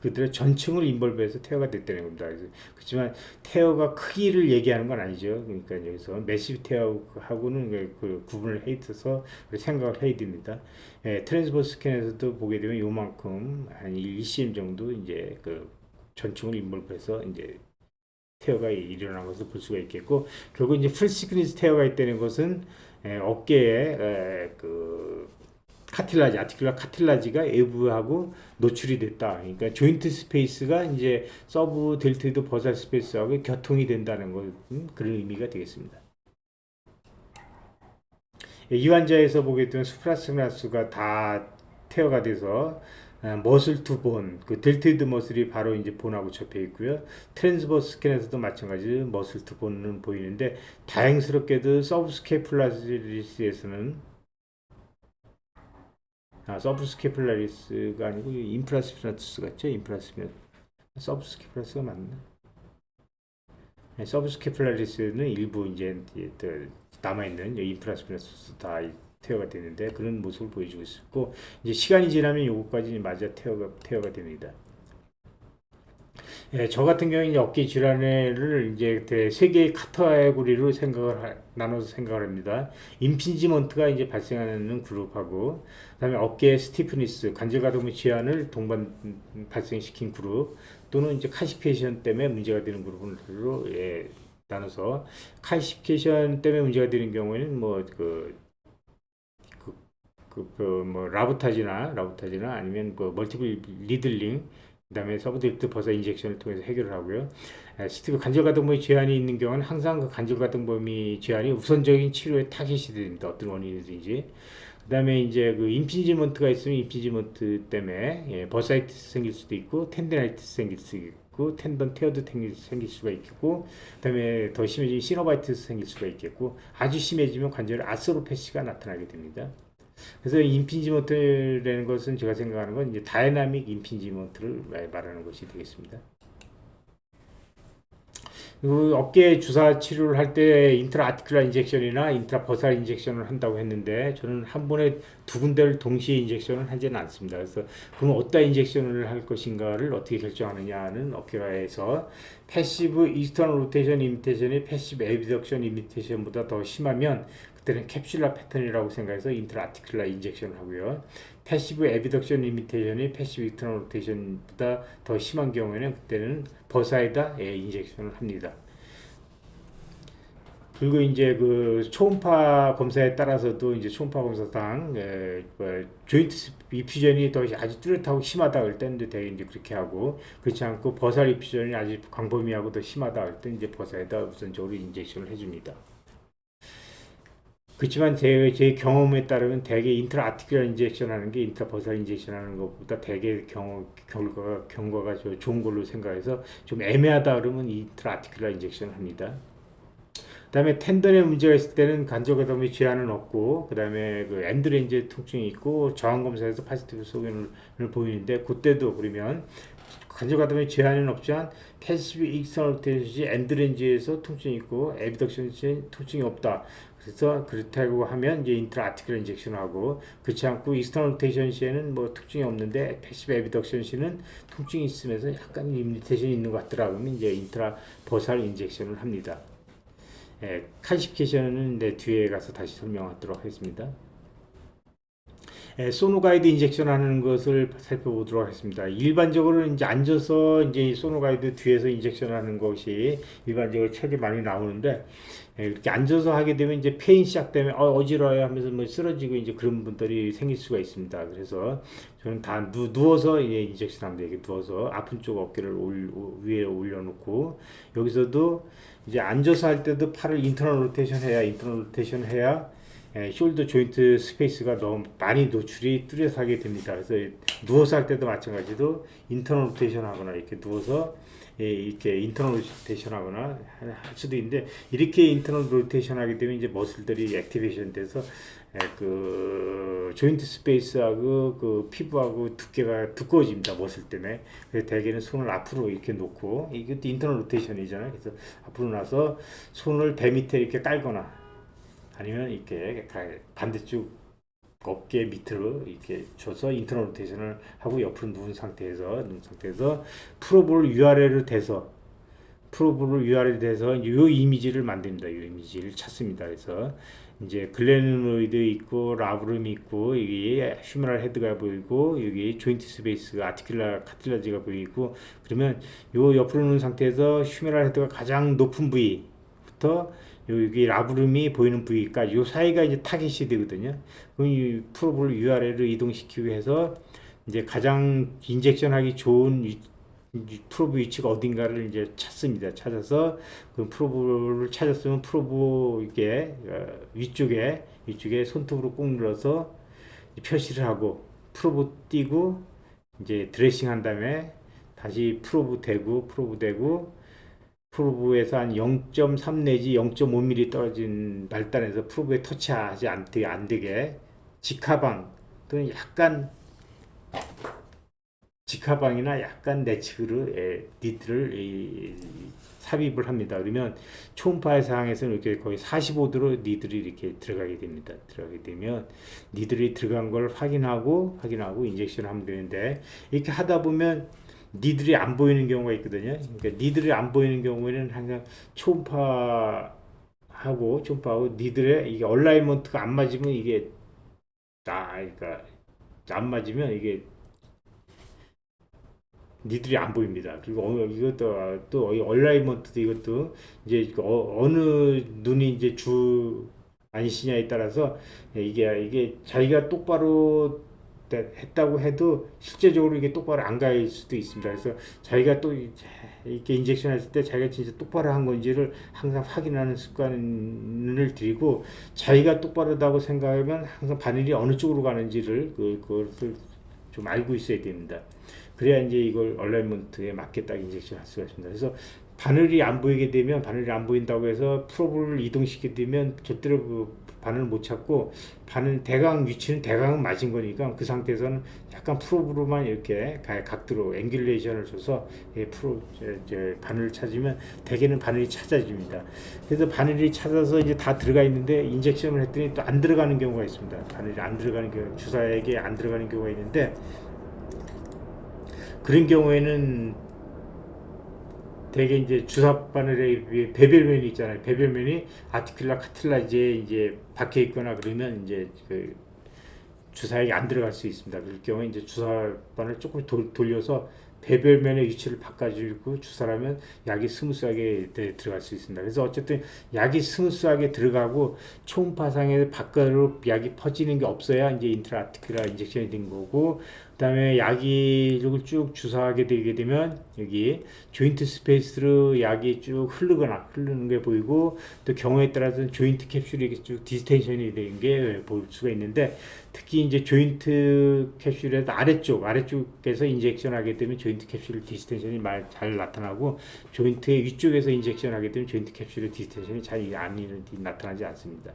S1: 그대로 전층을 인볼브해서 테어가 됐다는 겁니다. 그렇지만 테어가 크기를 얘기하는 건 아니죠. 그러니까 여기서 매시브 테어하고는 그 구분을 해 있어서 생각을 해야 됩니다. 트랜스버스 스캔에서도 보게 되면 요만큼 한 1cm 정도 이제 그 전층을 인볼브해서 이제 테어가 일어난 것을 볼 수가 있겠고 결국 이제 풀시그니스 테어가 있다는 것은 어깨에 그 카틸라지, 아티큘라 카틸라지가 외부하고 노출이 됐다. 그러니까 조인트 스페이스가 이제 서브 델토이드 버살 스페이스하고 교통이 된다는 것은 그런 의미가 되겠습니다. 이 환자에서 보게 되면 수프라스피나투스가 다 테어가 돼서 머슬 투 본, 그 델토이드 머슬이 바로 이제 본하고 접해 있고요. 트랜스버스 스캔에서도 마찬가지로 머슬 투 본은 보이는데 다행스럽게도 서브스케플라리스에서는 서브스케플라리스가 아니고 인프라스피나투스 같죠? 서브스케플라리스가 맞나? 서브스케플라리스는 일부 이제 남아있는 인프라스피나투스 다 테어가 되는데 그런 모습을 보여주고 있고 이제 시간이 지나면 요거까지 맞아 테어가 됩니다. 저 같은 경우에 이제 어깨 질환을 이제 세 개의 카테고리로 나눠서 생각을 합니다. 임핀지먼트가 이제 발생하는 그룹하고, 그다음에 어깨 스티프니스, 관절가동 제한을 발생시킨 그룹, 또는 이제 칼시피케이션 때문에 문제가 되는 그룹으로 나눠서 칼시피케이션 때문에 문제가 되는 경우에는 뭐 라부타지나 아니면 그 멀티플 리들링 그다음에 서브델트 버사 인젝션을 통해서 해결을 하고요. 스티브 관절가동범위 제한이 있는 경우는 항상 그 관절가동범위 제한이 우선적인 치료에 타깃이 됩니다. 어떤 원인이든지. 그다음에 이제 그 임피지먼트가 있으면 임피지먼트 때문에 버사이티스 생길 수도 있고 텐디나이티스 생길 수도 있고 텐던 테어도 생길 수가 있겠고 그다음에 더 심해지면 시노바이티스 생길 수가 있겠고 아주 심해지면 관절 아스로페시가 나타나게 됩니다. 그래서 임피지먼트라는 것은 제가 생각하는 건 이제 다이나믹 임피지먼트를 말하는 것이 되겠습니다. 그 어깨 주사 치료를 할 때 인트라아티큘라 인젝션이나 인트라버살 인젝션을 한다고 했는데 저는 한 번에 두 군데를 동시에 인젝션을 하지는 않습니다. 그래서 그럼 어디다 인젝션을 할 것인가를 어떻게 결정하느냐는 어깨가에서 패시브 이스터널 로테이션 이미테이션이 패시브 에비덕션 이미테이션보다 더 심하면 그때는 캡슐라 패턴이라고 생각해서 인트라아티큘라 인젝션을 하고요. 패시브 에비덕션 이미테이션이 패시브 이스터널 로테이션보다 더 심한 경우에는 그때는 버사에다 인젝션을 합니다. 그리고 이제 그 초음파 검사에 따라서도 이제 초음파 검사상 조인트 이퓨전이 더 아주 뚜렷하고 심하다 할 때는 되게 이제 그렇게 하고, 그렇지 않고 버살 이퓨전이 아주 광범위하고 더 심하다 할 때 이제 버사에다 우선적으로 인젝션을 해줍니다. 그렇지만 제 경험에 따르면 대개 인트라아티큘라 인젝션 하는 게 인트라버살 인젝션 하는 것보다 대개 경과가 좋은 걸로 생각해서 좀 애매하다 그러면 인트라아티큘라 인젝션을 합니다. 그 다음에 텐던에 문제가 있을 때는 간접과담의 제한은 없고, 그 다음에 그 엔드레인지 통증이 있고 저항검사에서 파지티브 소견을 보이는데, 그때도 그러면 간접과담의 제한은 없지만 패시브 익스터널 로테이션이 엔드레인지에서 통증이 있고 에비덕션 통증이 없다. 그래서 그렇다고 하면 이제 인트라아티큘라 인젝션을 하고, 그렇지 않고 익스터널 로테이션 시에는 뭐 통증이 없는데 패시브 에비덕션 시는 통증이 있으면서 약간 리미테이션이 있는 것 같더라 그러면 이제 인트라버살 인젝션을 합니다. 칼시피케이션은 뒤에 가서 다시 설명하도록 하겠습니다. 소노가이드 인젝션 하는 것을 살펴보도록 하겠습니다. 일반적으로 이제 앉아서 이제 소노가이드 뒤에서 인젝션 하는 것이 일반적으로 책에 많이 나오는데, 이렇게 앉아서 하게 되면 이제 페인 시작되면 어지러워요 하면서 뭐 쓰러지고 이제 그런 분들이 생길 수가 있습니다. 그래서 저는 다 누워서 이제 인젝션 합니다. 이렇게 누워서 아픈 쪽 어깨를 위에 올려놓고, 여기서도 이제 앉아서 할 때도 팔을 인터널 로테이션 해야 숄더 조인트 스페이스가 너무 많이 노출이 뚜렷하게 됩니다. 그래서 누워서 할 때도 마찬가지로 인터널 로테이션 하거나 이렇게 누워서 이렇게 인터널 로테이션 하거나 할 수도 있는데, 이렇게 인터널 로테이션 하게 되면 이제 머슬들이 액티베이션 돼서 그 조인트 스페이스하고 그 피부하고 두께가 두꺼워집니다. 머슬 때문에. 그래서 대개는 손을 앞으로 이렇게 놓고, 이것도 인터널 로테이션이잖아요. 그래서 앞으로 나서 손을 배 밑에 이렇게 깔거나 아니면 이렇게 반대쪽 어깨 밑으로 이렇게 줘서 인터널 로테이션을 하고 옆으로 누운 상태에서 프로볼을 위아래로 대서 이 이미지를 만듭니다. 이 이미지를 찾습니다. 그래서 이제 글레노이드 있고 라브룸이 있고, 여기 휴메랄 헤드가 보이고, 여기 조인트 스페이스가 아티큘라 카틸라지가 보이고, 그러면 요 옆으로 놓은 상태에서 휴메랄 헤드가 가장 높은 부위부터 여기 라브룸이 보이는 부위까지 요 사이가 이제 타겟이 되거든요. 그럼 이 프로볼을 위아래로 이동시키기 위해서 이제 가장 인젝션하기 좋은 프로브 위치가 어딘가를 이제 찾습니다. 찾아서 그 프로브를 찾았으면 프로브 이게 위쪽에 손톱으로 꾹 눌러서 표시를 하고, 프로브 띄고 이제 드레싱 한 다음에 다시 프로브 대고 프로브에서 한 0.3 내지 0.5mm 떨어진 말단에서 프로브에 터치하지 안 되게 직하방 또는 약간 직하방이나 약간 내측으로 니드를 삽입을 합니다. 그러면 초음파의 상황에서는 이렇게 거의 45도로 니들이 이렇게 들어가게 됩니다. 들어가게 되면 니들이 들어간 걸 확인하고 인젝션을 하면 되는데, 이렇게 하다 보면 니들이 안 보이는 경우가 있거든요. 그러니까 니들이 안 보이는 경우에는 항상 초음파하고 니들의 이게 얼라이먼트가 안 맞으면 이게 그러니까 안 맞으면 이게 니들이 안 보입니다. 그리고 이것도 또 얼라이먼트도 이것도 이제 어느 눈이 이제 주 아니시냐에 따라서 이게 자기가 똑바로 했다고 해도 실제적으로 이게 똑바로 안 갈 수도 있습니다. 그래서 자기가 또 이렇게 인젝션 했을 때 자기가 진짜 똑바로 한 건지를 항상 확인하는 습관을 들이고, 자기가 똑바르다고 생각하면 항상 바늘이 어느 쪽으로 가는지를 그것을 좀 알고 있어야 됩니다. 그래야 이제 이걸 얼라이먼트에 맞게 딱 인젝션 할 수가 있습니다. 그래서 바늘이 안 보인다고 해서 프로브를 이동시키게 되면 절대로 바늘 못 찾고 바늘 대강 위치는 대강은 맞은 거니까 그 상태에서는 약간 프로브로만 이렇게 각도로 앵귤레이션을 줘서 바늘을 찾으면 대개는 바늘이 찾아집니다. 그래서 바늘이 찾아서 이제 다 들어가 있는데 인젝션을 했더니 또 안 들어가는 경우가 있습니다. 바늘이 안 들어가는 경우, 주사액에 안 들어가는 경우가 있는데 그런 경우에는 대개 이제 주사 바늘의 배별면이 있잖아요. 배별면이 아티클라 카틸라지에 이제 박혀 있거나 그러면 이제 그 주사액이 안 들어갈 수 있습니다. 그럴 경우에 이제 주사 바늘 조금 돌려서 배별면의 위치를 바꿔주고 주사하면 약이 스무스하게 들어갈 수 있습니다. 그래서 어쨌든 약이 스무스하게 들어가고 초음파상에 바깥으로 약이 퍼지는 게 없어야 이제 인트라아티큘라 인젝션이 된 거고, 그 다음에 약이 쭉 주사하게 되게 되면 여기 조인트 스페이스로 약이 쭉 흐르는 게 보이고, 또 경우에 따라서는 조인트 캡슐이 쭉 디스텐션이 되는 게 볼 수가 있는데, 특히 이제 조인트 캡슐의 아래쪽에서 인젝션 하게 되면 조인트 캡슐 디스텐션이 잘 나타나고, 조인트의 위쪽에서 인젝션 하게 되면 조인트 캡슐의 디스텐션이 잘 나타나지 않습니다.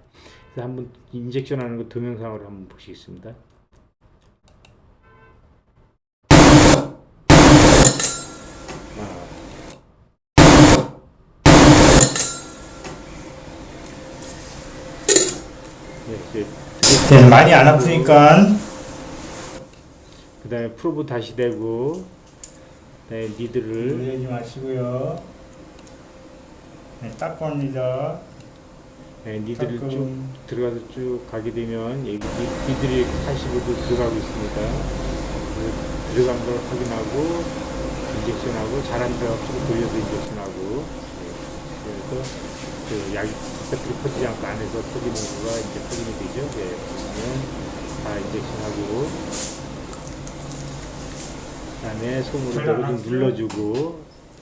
S1: 그래서 한번 인젝션 하는 거 동영상으로 한번 보시겠습니다.
S3: 많이 안 아프니까
S1: 그 다음에 프로브 다시 대고, 니들을
S3: 놀라지 마시고요. 딱 겁니다.
S1: 니들을 쭉 들어가서 쭉 가게 되면 여기 니들이 85도 들어가고 있습니다. 들어간 걸 확인하고 인젝션하고, 잘 안 들어가고 조금 돌려서 인젝션하고, 그래서 그 약이 바깥으로 퍼지지 않고 안에서 퍼지는 거가 이제 확인이 되죠. 그러면 다 인젝션하고, 그 다음에 손으로 좀 눌러주고,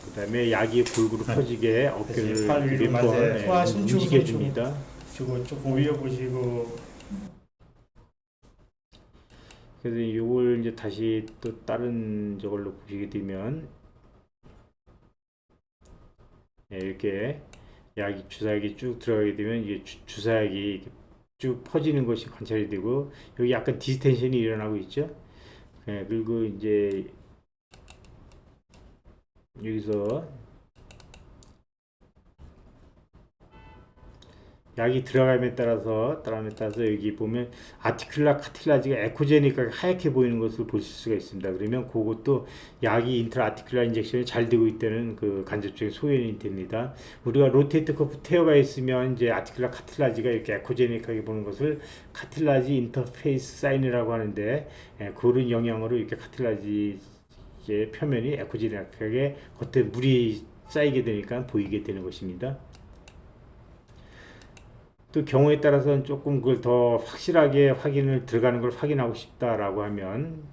S1: 그 다음에 약이 골고루 퍼지게 어깨를 움직여줍니다.
S3: 주고 조금 올려보시고.
S1: 그래서 이걸 이제 다시 또 다른 저걸로 보시게 되면 이렇게 주사약이 쭉 들어가게 되면 이게 주사약이 쭉 퍼지는 것이 관찰이 되고, 여기 약간 디스텐션이 일어나고 있죠. 그리고 이제 여기서 약이 들어감에 따라서 여기 보면 아티큘라 카틸라지가 에코제닉하게 하얗게 보이는 것을 보실 수가 있습니다. 그러면 그것도 약이 인트라아티큘라 인젝션이 잘 되고 있다는 그 간접적인 소견이 됩니다. 우리가 로테이트 커프 테어가 있으면 이제 아티큘라 카틸라지가 이렇게 에코제닉하게 보는 것을 카틸라지 인터페이스 사인이라고 하는데, 그런 영향으로 이렇게 카틸라지 표면이 에코제닉하게 겉에 물이 쌓이게 되니까 보이게 되는 것입니다. 또 경우에 따라서는 조금 그걸 더 확실하게 들어가는 걸 확인하고 싶다라고 하면,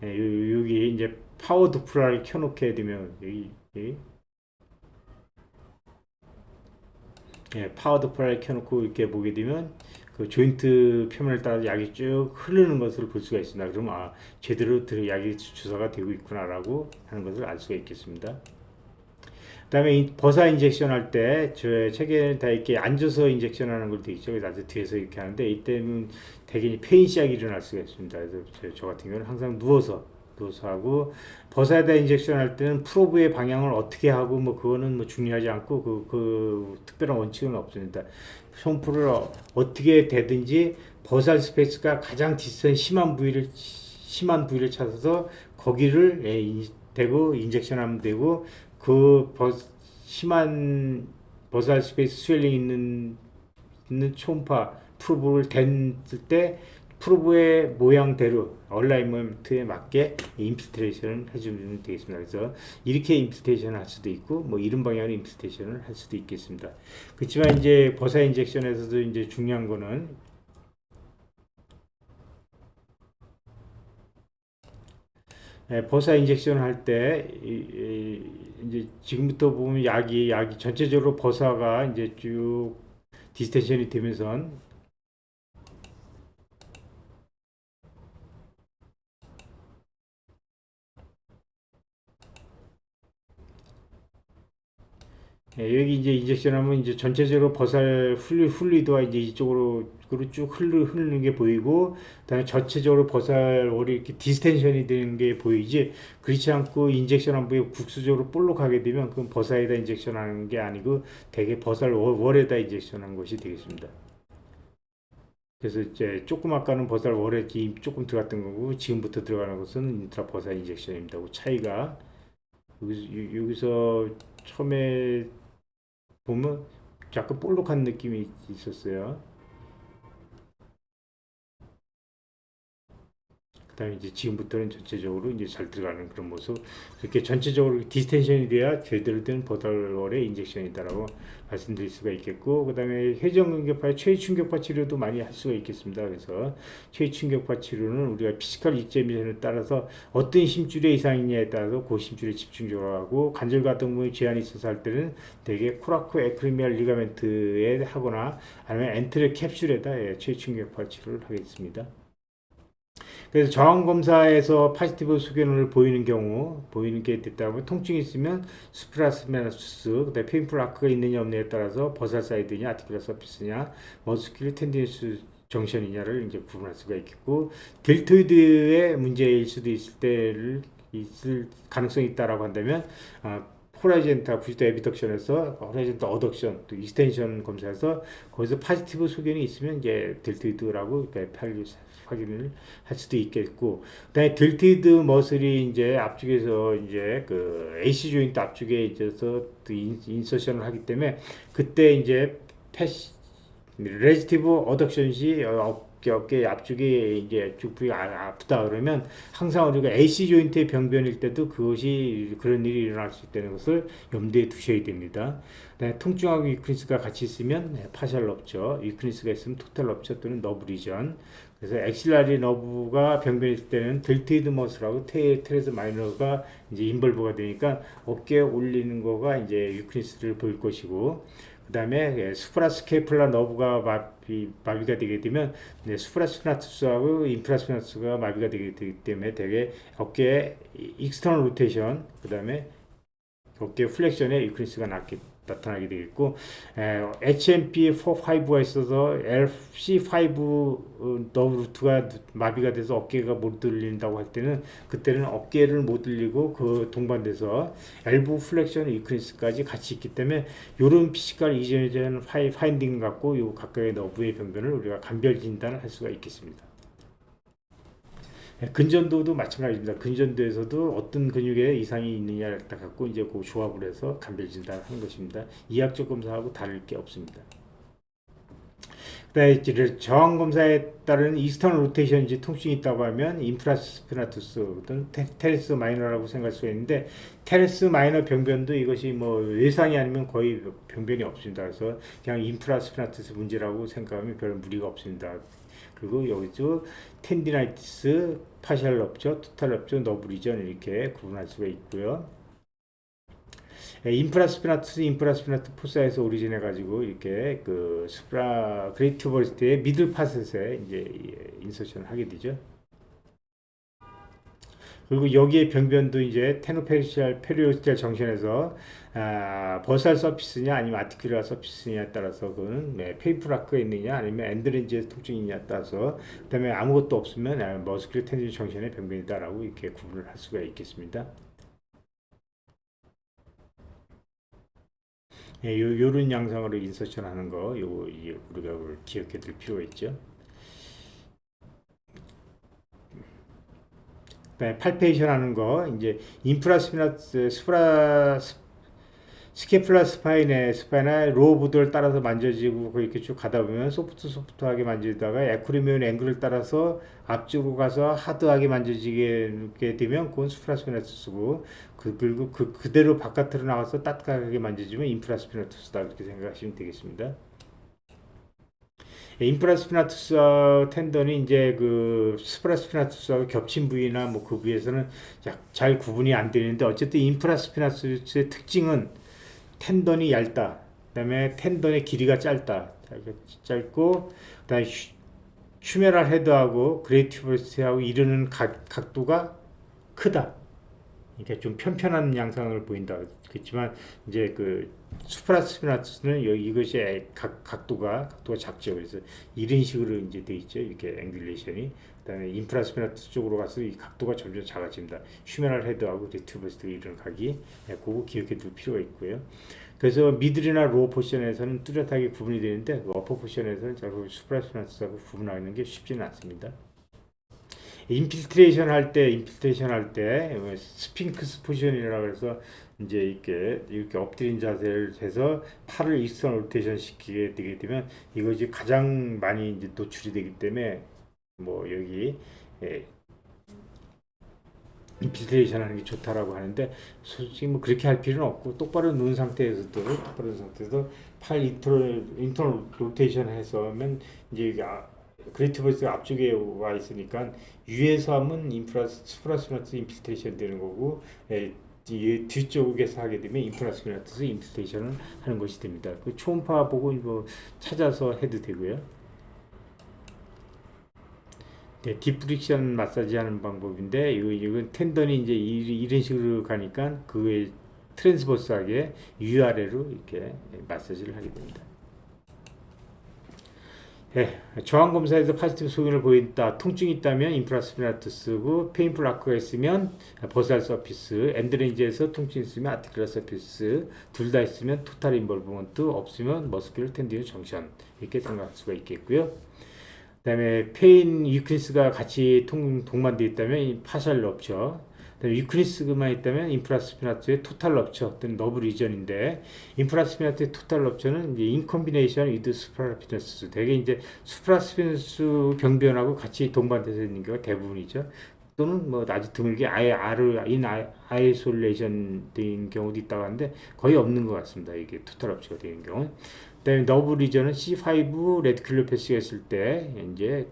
S1: 여기 이제 파워 도플러를 켜놓게 되면 여기 파워 도플러를 켜놓고 이렇게 보게 되면 그 조인트 표면을 따라서 약이 쭉 흐르는 것을 볼 수가 있습니다. 그럼 제대로 약이 주사가 되고 있구나라고 하는 것을 알 수가 있겠습니다. 그 다음에 버사 인젝션 할 때, 저 책에는 다 이렇게 앉아서 인젝션 하는 걸 되어 있죠. 그래서 뒤에서 이렇게 하는데, 이때는 대개 페인 시약이 일어날 수가 있습니다. 그래서 저 같은 경우는 항상 누워서 하고, 버사에다 인젝션 할 때는 프로브의 방향을 어떻게 하고, 그거는 중요하지 않고, 그 특별한 원칙은 없습니다. 손풀을 어떻게 되든지, 버사 스페이스가 가장 디스턴 심한 부위를 찾아서, 거기를 대고 인젝션 하면 되고, 그 심한 버살 스페이스 스웰링 있는 초음파 프로브를 댔을 때 프로브의 모양대로 얼라이먼트에 맞게 인필트레이션을 해주면 되겠습니다. 그래서 이렇게 인필트레이션을 할 수도 있고, 이런 방향으로 인필트레이션을 할 수도 있겠습니다. 그렇지만 이제 버사 인젝션에서도 이제 중요한 거는 버사 인젝션 할 때 이제 지금부터 보면 약이 전체적으로 버사가 이제 쭉 디스텐션이 되면서 여기 이제 인젝션하면 이제 전체적으로 버살 플루이드가 이제 이쪽으로 쭉 흐르는 게 보이고, 그다음에 전체적으로 버살월이 이렇게 디스텐션이 되는 게 보이지, 그렇지 않고 인젝션 한 부에 국수적으로 볼록하게 되면 그건 버사에다 인젝션하는 게 아니고 대개 버살월에다 인젝션한 것이 되겠습니다. 그래서 이제 조금 아까는 버살월에 조금 들어갔던 거고 지금부터 들어가는 것은 인트라 버살 인젝션입니다. 그 차이가 여기서 처음에 보면 약간 볼록한 느낌이 있었어요. 그다음에 이제 지금부터는 전체적으로 이제 잘 들어가는 그런 모습. 이렇게 전체적으로 디스텐션이 돼야 제대로 된 버달월의 인젝션이다라고 말씀드릴 수가 있겠고, 그다음에 회전근개파의 최위 충격파 치료도 많이 할 수가 있겠습니다. 그래서 최위 충격파 치료는 우리가 피지컬 익제미션에 따라서 어떤 힘줄의 이상이냐에 따라서 그 힘줄에 집중적으로 하고, 관절과 등부에 제한이 있어서 할 때는 대개 코라코 에크리미알 리가멘트에 하거나 아니면 엔트레 캡슐에다 최위 충격파 치료를 하겠습니다. 그래서 저항 검사에서 파지티브 소견을 보이는 게 됐다면, 통증이 있으면 스프라스메나투스, 그다음에 페인풀 아크가 있느냐 없느냐에 따라서 버살 사이드냐 아티큘러 서피스냐 머스큘러 텐디너스 정션이냐를 이제 구분할 수가 있겠고, 델토이드의 문제일 수도 있을 가능성이 있다라고 한다면, 호라이젠탈 부시터 에비덕션에서 호라이젠탈 어덕션 또 익스텐션 검사에서 거기서 파지티브 소견이 있으면 이제 델토이드라고 확인을 할 수도 있겠고, 그다음에 델토이드 머슬이 이제 앞쪽에서 이제 그 AC 조인트 앞쪽에 있어서 인서션을 하기 때문에 그때 이제 레지티브 어덕션 시 어깨 앞쪽에 이제 쭉 부위가 아프다 그러면 항상 우리가 AC 조인트의 병변일 때도 그것이 그런 일이 일어날 수 있다는 것을 염두에 두셔야 됩니다. 통증하고 위크니스가 같이 있으면 파셜 럽처, 위크니스가 있으면 토탈 럽처 또는 너브 리전. 그래서 엑실라리 너브가 병변일 때는 델토이드 머슬하고 테레스 마이너가 이제 인벌브가 되니까 어깨에 올리는 거가 이제 위크니스를 보일 것이고, 그 다음에 수프라스케이플라 너브가 마비가 되게 되면 수프라스피나투스하고 인프라스피나투스가 마비가 되기 때문에 되게 어깨에 익스터널 로테이션, 그 다음에 어깨 플렉션에 위크니스가 나타나게 되겠고, HMP4-5가 있어서 LC5 너브 루트가 마비가 돼서 어깨가 못 들린다고 할 때는 그때는 어깨를 못 들리고 그 동반돼서 엘보 플렉션 위크니스까지 같이 있기 때문에 이런 피지컬 이전 파인딩 갖고 요 각각의 너브의 병변을 우리가 간별 진단을 할 수가 있겠습니다. 근전도도 마찬가지입니다. 근전도에서도 어떤 근육에 이상이 있느냐를 갖고 이제 그 조합을 해서 간별 진단을 하는 것입니다. 이학적 검사하고 다를 게 없습니다. 그다음에 이제 저항 검사에 따른 이스턴 로테이션인지 통증이 있다고 하면 인프라스피나투스 어떤 테레스 마이너라고 생각할 수가 있는데, 테레스 마이너 병변도 이것이 뭐 외상이 아니면 거의 병변이 없습니다. 그래서 그냥 인프라스피나투스 문제라고 생각하면 별 무리가 없습니다. 그리고 여기서 텐디나이티스, 파셜 럽처, 토탈 럽처, 너브 리전 이렇게 구분할 수가 있고요. 인프라스피나투스, 인프라스피나투 포사에서 오리진해 가지고 이렇게 그 그레이트 버스트의 미들 파셋에 이제 인서션을 하게 되죠. 그리고 여기에 병변도 이제 테노페리시알 페리오스텔 정션에서 버살 서피스냐 아니면 아티큘라 서피스냐에 따라서 그는 페이프 라크가 있느냐 아니면 엔드렌지의 통증이 있냐에 따라서, 그다음에 아무것도 없으면 머스큘러 텐디너 정션의 병변이다라고 이렇게 구분을 할 수가 있겠습니다. 요런 양상으로 인서션 하는 거 요거 우리가 기억해 둘 필요가 있죠. 팔페이션 하는 거, 이제 인프라스피나스 스케플라 스파인의 로우 보드를 따라서 만져지고 이렇게 쭉 가다 보면 소프트하게 만지다가 에쿠리미온 앵글을 따라서 앞쪽으로 가서 하드하게 만져지게 되면 그건 수프라스피나투스고, 그리고 그대로 바깥으로 나와서 따뜻하게 만져지면 인프라스피나투스다, 그렇게 생각하시면 되겠습니다. 인프라스피나투스 텐던이 이제 그 스프라스피나투스하고 겹친 부위나 뭐 그 부위에서는 잘 구분이 안 되는데, 어쨌든 인프라스피나투스의 특징은 텐던이 얇다, 그다음에 텐던의 길이가 짧고, 그다음에 휴메랄 헤드하고 그레이티브스하고 이르는 각도가 크다. 이렇게 좀 편편한 양상을 보인다. 그렇지만 이제 그 수프라스피나투스는 여기 이것이 각도가 작죠. 그래서 이런 식으로 이제 돼 있죠. 이렇게 앵귤레이션이. 그다음에 인프라스피나투스 쪽으로 가서 이 각도가 점점 작아집니다. 휴메랄 헤드하고 레티브러스 이런 각이 그거 기억해 둘 필요가 있고요. 그래서 미들이나 로어 포션에서는 뚜렷하게 구분이 되는데 어퍼 포션에서는 자꾸 수프라스피나투스하고 구분하는 게 쉽지는 않습니다. 인필트레이션 할 때 스핑크스 포지션이라고 해서 이제 이렇게 엎드린 자세를 해서 팔을 익스턴 로테이션 시키게 되게 되면 이것이 가장 많이 이제 노출이 되기 때문에 뭐 여기 인필트레이션 하는 게 좋다라고 하는데 솔직히 뭐 그렇게 할 필요는 없고 똑바로 누운 상태에서도 팔 인터널 로테이션 해서 하면 이제 그레이티버스 앞쪽에 와 있으니까 위에서 하면 수프라스피나투스 인필트레이션 되는 거고 이 뒤쪽에서 하게 되면 인프라스피나투스 인필트레이션을 하는 것이 됩니다. 그 초음파 보고 뭐 찾아서 해도 되고요. 네, 딥프릭션 마사지 하는 방법인데 이건 텐던이 이제 이런 식으로 가니까 그에 트랜스버스하게 위아래로 이렇게 마사지를 하게 됩니다. 네, 저항 검사에서 파지티브 소견을 보인다. 통증이 있다면 인프라스피나투스고 페인풀 아크가 있으면 버살 서피스, 엔드레인지에서 통증이 있으면 아티클러 서피스, 둘 다 있으면 토탈 인볼브먼트, 없으면 머스큘러 텐디너 정션 이렇게 생각할 수가 있겠고요. 그다음에 페인 위크니스가 같이 동반되어 있다면 파셜 럽처, 그다음에 위크니스만 있다면 인프라스피나투의 토탈 럽처 또는 너브 리전인데 인프라스피나투의 토탈 럽처는 이제 인컴비네이션 위드 수프라스피너스 되게 이제 수프라스피너스 병변하고 같이 동반돼서 있는 경우가 대부분이죠. 또는 뭐 아주 드물게 아예 아이솔레이션 된 경우도 있다고 하는데 거의 없는 것 같습니다. 이게 토탈 럽처가 되는 경우. 그다음에 너브 리전은 C5 레디큘러 패시가 있을 때 이제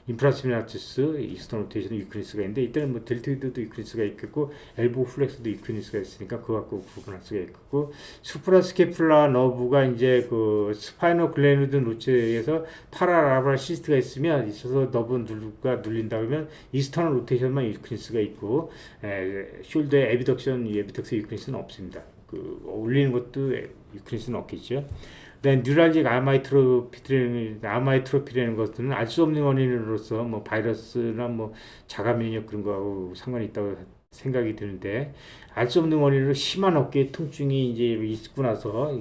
S1: 인프라스피나투스 익스턴 로테이션 위크니스가 있는데 이때는 뭐 델토이드도 위크니스가 있겠고 엘보 플렉스도 위크니스가 있으니까 그거 갖고 구분할 수가 있겠고 수프라스케플라 너브가 이제 스파이너 글레누드 노츠에서 파라라발 시스트가 있어서 너브가 눌린다 그러면 익스턴 로테이션만 위크니스가 있고 숄더의 에비덕스 위크니스는 없습니다. 올리는 것도 위크니스는 없겠죠. 뉴랄직 아마이트로피라는 것들은 알 수 없는 원인으로서 뭐 바이러스나 뭐 자가 면역 그런 거하고 상관이 있다고 생각이 드는데 알 수 없는 원인으로 심한 어깨 통증이 이제 있고 나서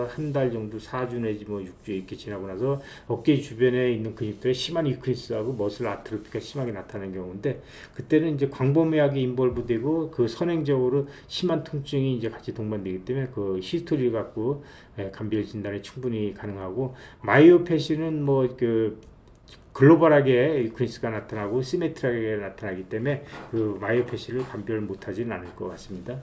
S1: 한 달 정도 4주 내지 뭐 6주 이렇게 지나고 나서 어깨 주변에 있는 근육들에 심한 위크니스하고 머슬 아트로피가 심하게 나타나는 경우인데 그때는 이제 광범위하게 인볼브되고 선행적으로 심한 통증이 이제 같이 동반되기 때문에 히스토리를 갖고 감별 진단이 충분히 가능하고 마이오패시는 글로벌하게 위크니스가 나타나고 시메트리하게 나타나기 때문에 마이오패시를 감별 못하지는 않을 것 같습니다.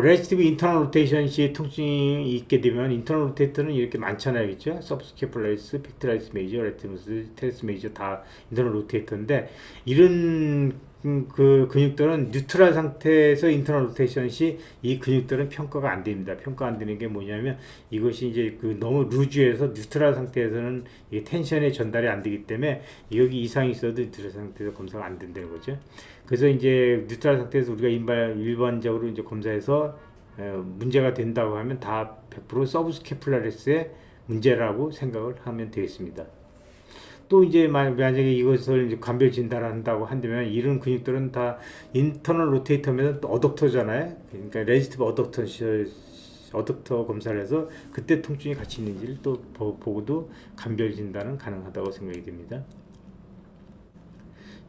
S1: 레지티브 인터널 로테이션 시에 통증이 있게 되면 인터널 로테이터는 이렇게 많잖아요, 그렇죠? 서브스케플라리스, 팩트라리스 메이저, 레티무스, 테레스 메이저 다 인터널 로테이터인데 이런 근육들은 뉴트럴 상태에서 인터널 로테이션 시 이 근육들은 평가가 안 됩니다. 평가 안 되는 게 뭐냐면 이것이 이제 너무 루즈해서 뉴트럴 상태에서는 이 텐션의 전달이 안 되기 때문에 여기 이상이 있어도 뉴트럴 상태에서 검사가 안 된다는 거죠. 그래서 이제 뉴트럴 상태에서 우리가 일반적으로 이제 검사해서 문제가 된다고 하면 다 100% 서브스케플라리스의 문제라고 생각을 하면 되겠습니다. 또 이제 만약에 이것을 이제 감별 진단을 한다고 한다면 이런 근육들은 다 인터널 로테이터면 또 어덕터잖아요. 그러니까 레지티브 어덕터 검사를 해서 그때 통증이 같이 있는지를 또 보고도 감별 진단은 가능하다고 생각이 됩니다.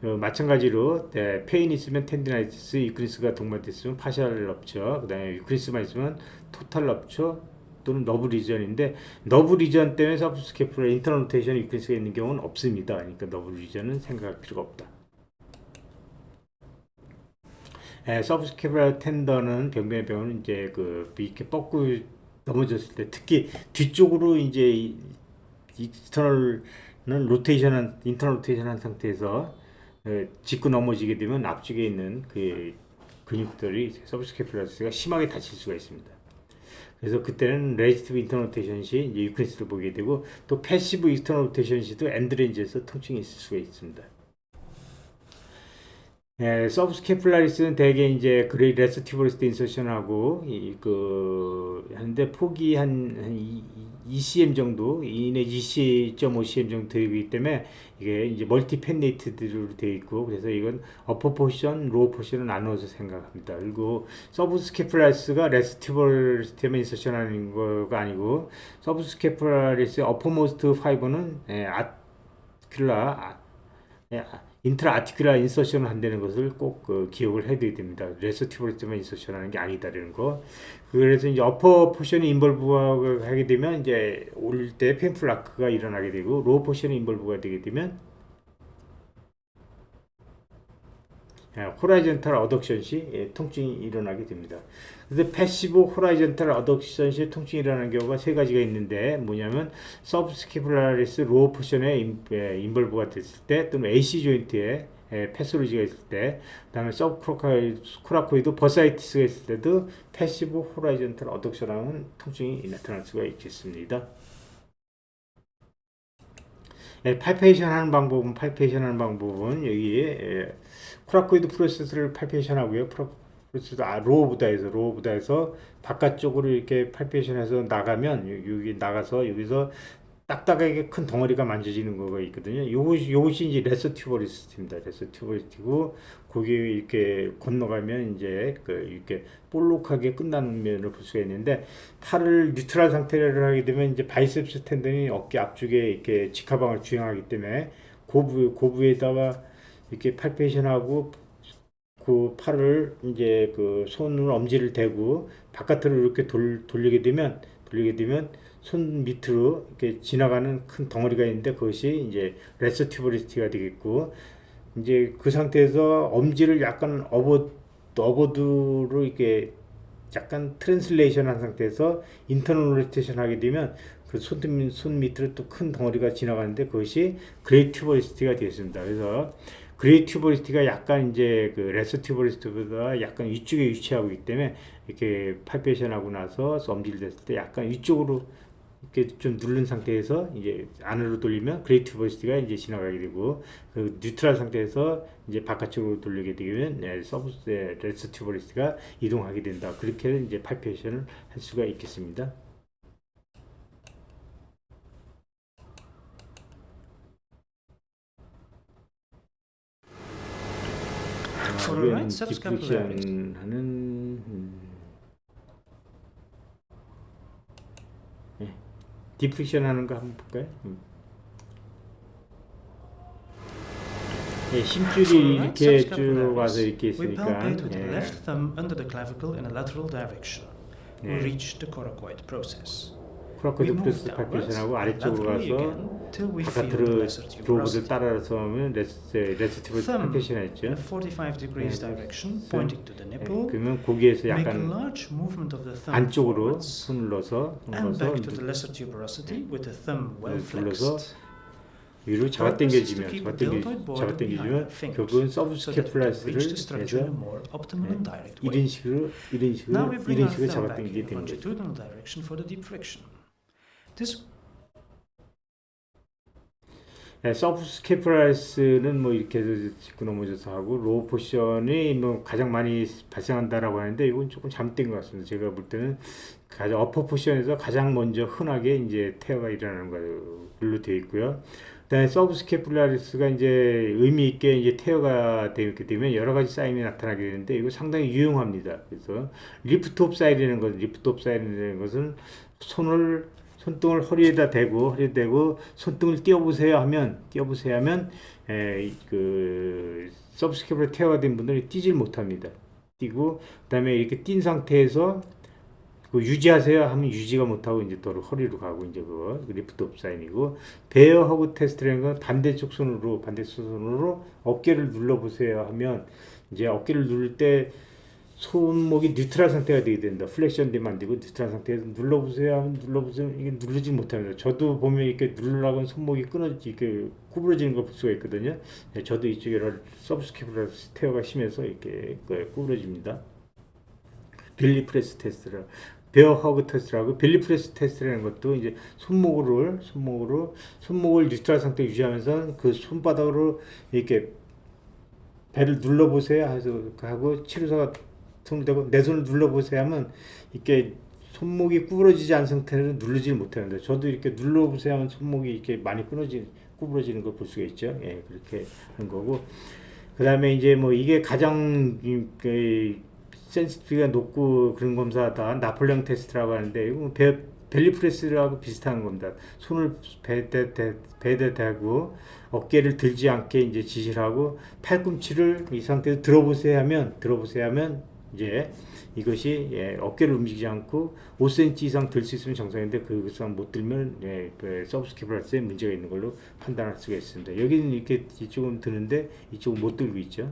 S1: 마찬가지로 페인 있으면 텐디나이티스, 위크니스가 동반됐으면 파셜 럽처, 그 다음에 위크니스만 있으면 토탈 럽처 또는 너브 리전인데 너브 리전 때문에 서브스케플라 인터널 로테이션 위크니스가 있는 경우는 없습니다. 그러니까 너브 리전은 생각할 필요가 없다. 서브스케플라 텐더는 병변은 이제 이렇게 뻗고 넘어졌을 때 특히 뒤쪽으로 이제 인터널 로테이션한 상태에서 짚고 넘어지게 되면 앞쪽에 있는 근육들이 서브스케플라스가 심하게 다칠 수가 있습니다. 그래서 그때는 레지티브 인터널 로테이션 시 이제 위크니스를 보게 되고 또 패시브 인터널 로테이션 시도 엔드레인지에서 통증이 있을 수가 있습니다. 서브스케플라리스는 대개 이제 그레이 레스티브리스트 인서션하고 하는데 폭이 한 2cm 정도, 2 내지 2.5cm 정도 되기 때문에 이게 이제 멀티 펜네이트드로 되어 있고, 그래서 이건 어퍼 포션, 로우 포션을 나누어서 생각합니다. 그리고 서브스케플라리스가 레스티브리스트에만 인서션하는 거가 아니고, 서브스케플라리스의 어퍼모스트 파이버는 인트라 아티큘라 인서션을 한다는 것을 꼭 기억을 해둬야 됩니다. 레서티브리스트만 인서션하는 게 아니다라는 거. 그래서 이제 어퍼 포션이 인볼브가 하게 되면 이제 올릴 때 펜플라크가 일어나게 되고, 로우 포션이 인볼브가 되게 되면 호라이전탈 어덕션 시 통증이 일어나게 됩니다. 그래서 패시브 호라이전탈 어덕션 시 통증이 일어나는 경우가 세 가지가 있는데, 뭐냐면 서브스케플라리스 로우 포션에 인볼브가 됐을 때, 또는 AC 조인트에 패스로지가 있을 때, 그다음에 서브코라코이드 버사이티스가 있을 때도 패시브 호라이전탈 어덕션하는 통증이 나타날 수가 있겠습니다. 팔페이션 하는 방법은 여기 코라코이드 프로세스를 팔페이션 하고요. 프로세스 로우보다 해서 바깥쪽으로 이렇게 팔페이션해서 나가면, 여기 나가서 여기서 딱딱하게 큰 덩어리가 만져지는 거가 있거든요. 요것이 이제 레서튜버리스트입니다. 레서튜버리스트고, 거기 이렇게 건너가면 이제 이렇게 볼록하게 끝나는 면을 볼 수가 있는데, 팔을 뉴트럴 상태를 하게 되면 이제 바이셉스 텐던이 어깨 앞쪽에 이렇게 직하방을 주행하기 때문에 고부에다가 이렇게 팔페이션하고, 그 팔을 이제 손을 엄지를 대고 바깥으로 이렇게 돌리게 되면 손 밑으로 이렇게 지나가는 큰 덩어리가 있는데, 그것이 이제 레서튜버리스트가 되겠고, 이제 그 상태에서 엄지를 약간 어버드로 이렇게 약간 트랜슬레이션 한 상태에서 인터널 로테이션 하게 되면 그 손 밑으로 또 큰 덩어리가 지나가는데, 그것이 그레이 튜버리스트가 되겠습니다. 그래서 그레이 튜버리스트가 약간 이제 레서튜버리스트보다 약간 위쪽에 위치하고 있기 때문에, 이렇게 팔페이션 하고 나서 엄지를 댔을 때 약간 위쪽으로 이렇게 좀 누른 상태에서 이제 안으로 돌리면 그레이 튜버리스트가 이제 지나가게 되고, 그 뉴트럴 상태에서 이제 바깥쪽으로 돌리게 되면 레서튜버리스트가 이동하게 된다. 그렇게 이제 팔페이션을 할 수가 있겠습니다.
S2: For a right subscapularis,
S1: 디프렉션 하는 거 한번 볼까요? 힘줄이 이렇게 쭉 와서 이렇게
S2: we
S1: 있으니까,
S2: palpate with the left thumb under the clavicle in a lateral direction. We reach the coracoid process. We
S1: 코라코이드
S2: move
S1: 프레스
S2: downwards
S1: 팔페이션하고 아래쪽으로
S2: laterally
S1: 가서
S2: again till we feel the
S1: 바깥으로
S2: lesser
S1: 로브를
S2: tuberosity.
S1: 따라서 하면 레스티브
S2: Thumb
S1: 팔페이션
S2: in
S1: 했죠.
S2: a 45 degrees direction, pointing to the nipple.
S1: 그러면 거기에서
S2: Make a
S1: 약간
S2: large movement of the thumb
S1: 안쪽으로
S2: forwards
S1: 손을 넣어서
S2: and back to the lesser tuberosity with the thumb well
S1: 눌러서
S2: flexed.
S1: 위로 잡아당겨주면 결국은
S2: So that we can reach the structure in a
S1: 서브스케플라스를
S2: more optimal and direct way.
S1: 이런 식으로
S2: Now we bring our thumb back
S1: 잡아당기게
S2: in a
S1: 되는 거죠.
S2: longitudinal direction for the deep friction. This
S1: 서브스케플라스는 뭐 이렇게 해서 짚고 넘어져서 하고, 로우 포션이 뭐 가장 많이 발생한다라고 하는데, 이건 조금 잘못된 것 같습니다. 제가 볼 때는 가장 어퍼 포션에서 가장 먼저 흔하게 이제 태어가 일어나는 걸로 되어 있고요. 그다음에 서브스케플라리스가 이제 의미 있게 이제 태어가 되게 되면 여러 가지 사인이 나타나게 되는데, 이거 상당히 유용합니다. 그래서 리프트 옵 사인이라는 것은 손등을 허리에다 대고 손등을 띄워보세요 하면 그 서브스케플라 태어가 된 분들이 뛰질 못합니다. 뛰고, 그다음에 이렇게 뛴 상태에서 유지하세요 하면 유지가 못하고 이제 또 허리로 가고, 이제 그거 리프트 업 사인이고, 베어 허그 테스트라는 건 반대쪽 손으로 어깨를 눌러보세요 하면, 이제 어깨를 누를 때 손목이 뉴트럴 상태가 되게 된다. 플렉션 되면 안 되고 뉴트럴 상태에서 눌러보세요 하면 이게 누르지 못합니다. 저도 보면 이렇게 누르려고 하면 손목이 이렇게 구부러지는 걸 볼 수가 있거든요. 저도 이쪽에 서브스케플라 스테어가 심해서 이렇게 구부러집니다. 벨리 프레스 테스트라, 베어 허그 테스트라고, 벨리 프레스 테스트라는 것도 이제 손목을 뉴트럴 상태 유지하면서 그 손바닥으로 이렇게 배를 눌러보세요 하고 치료사가 손을 대고 내 손을 눌러보세요 하면 이렇게 손목이 구부러지지 않은 상태로 누르지를 못하는데 저도 이렇게 눌러보세요 하면 손목이 이렇게 많이 구부러지는 걸 볼 수가 있죠. 예, 그렇게 하는 거고 그 다음에 이제 뭐 이게 가장 센시티비가 높고 그런 검사다 나폴레옹 테스트라고 하는데 이거 벨리 프레스하고 비슷한 겁니다. 손을 배에 대고 어깨를 들지 않게 이제 지시를 하고 팔꿈치를 이 상태에서 들어보세요 하면 이제 이것이 어깨를 움직이지 않고 5cm 이상 들 수 있으면 정상인데 그 이상 못 들면 서브스케프라스에 문제가 있는 걸로 판단할 수가 있습니다. 여기는 이렇게 이쪽은 드는데 이쪽은 못 들고 있죠.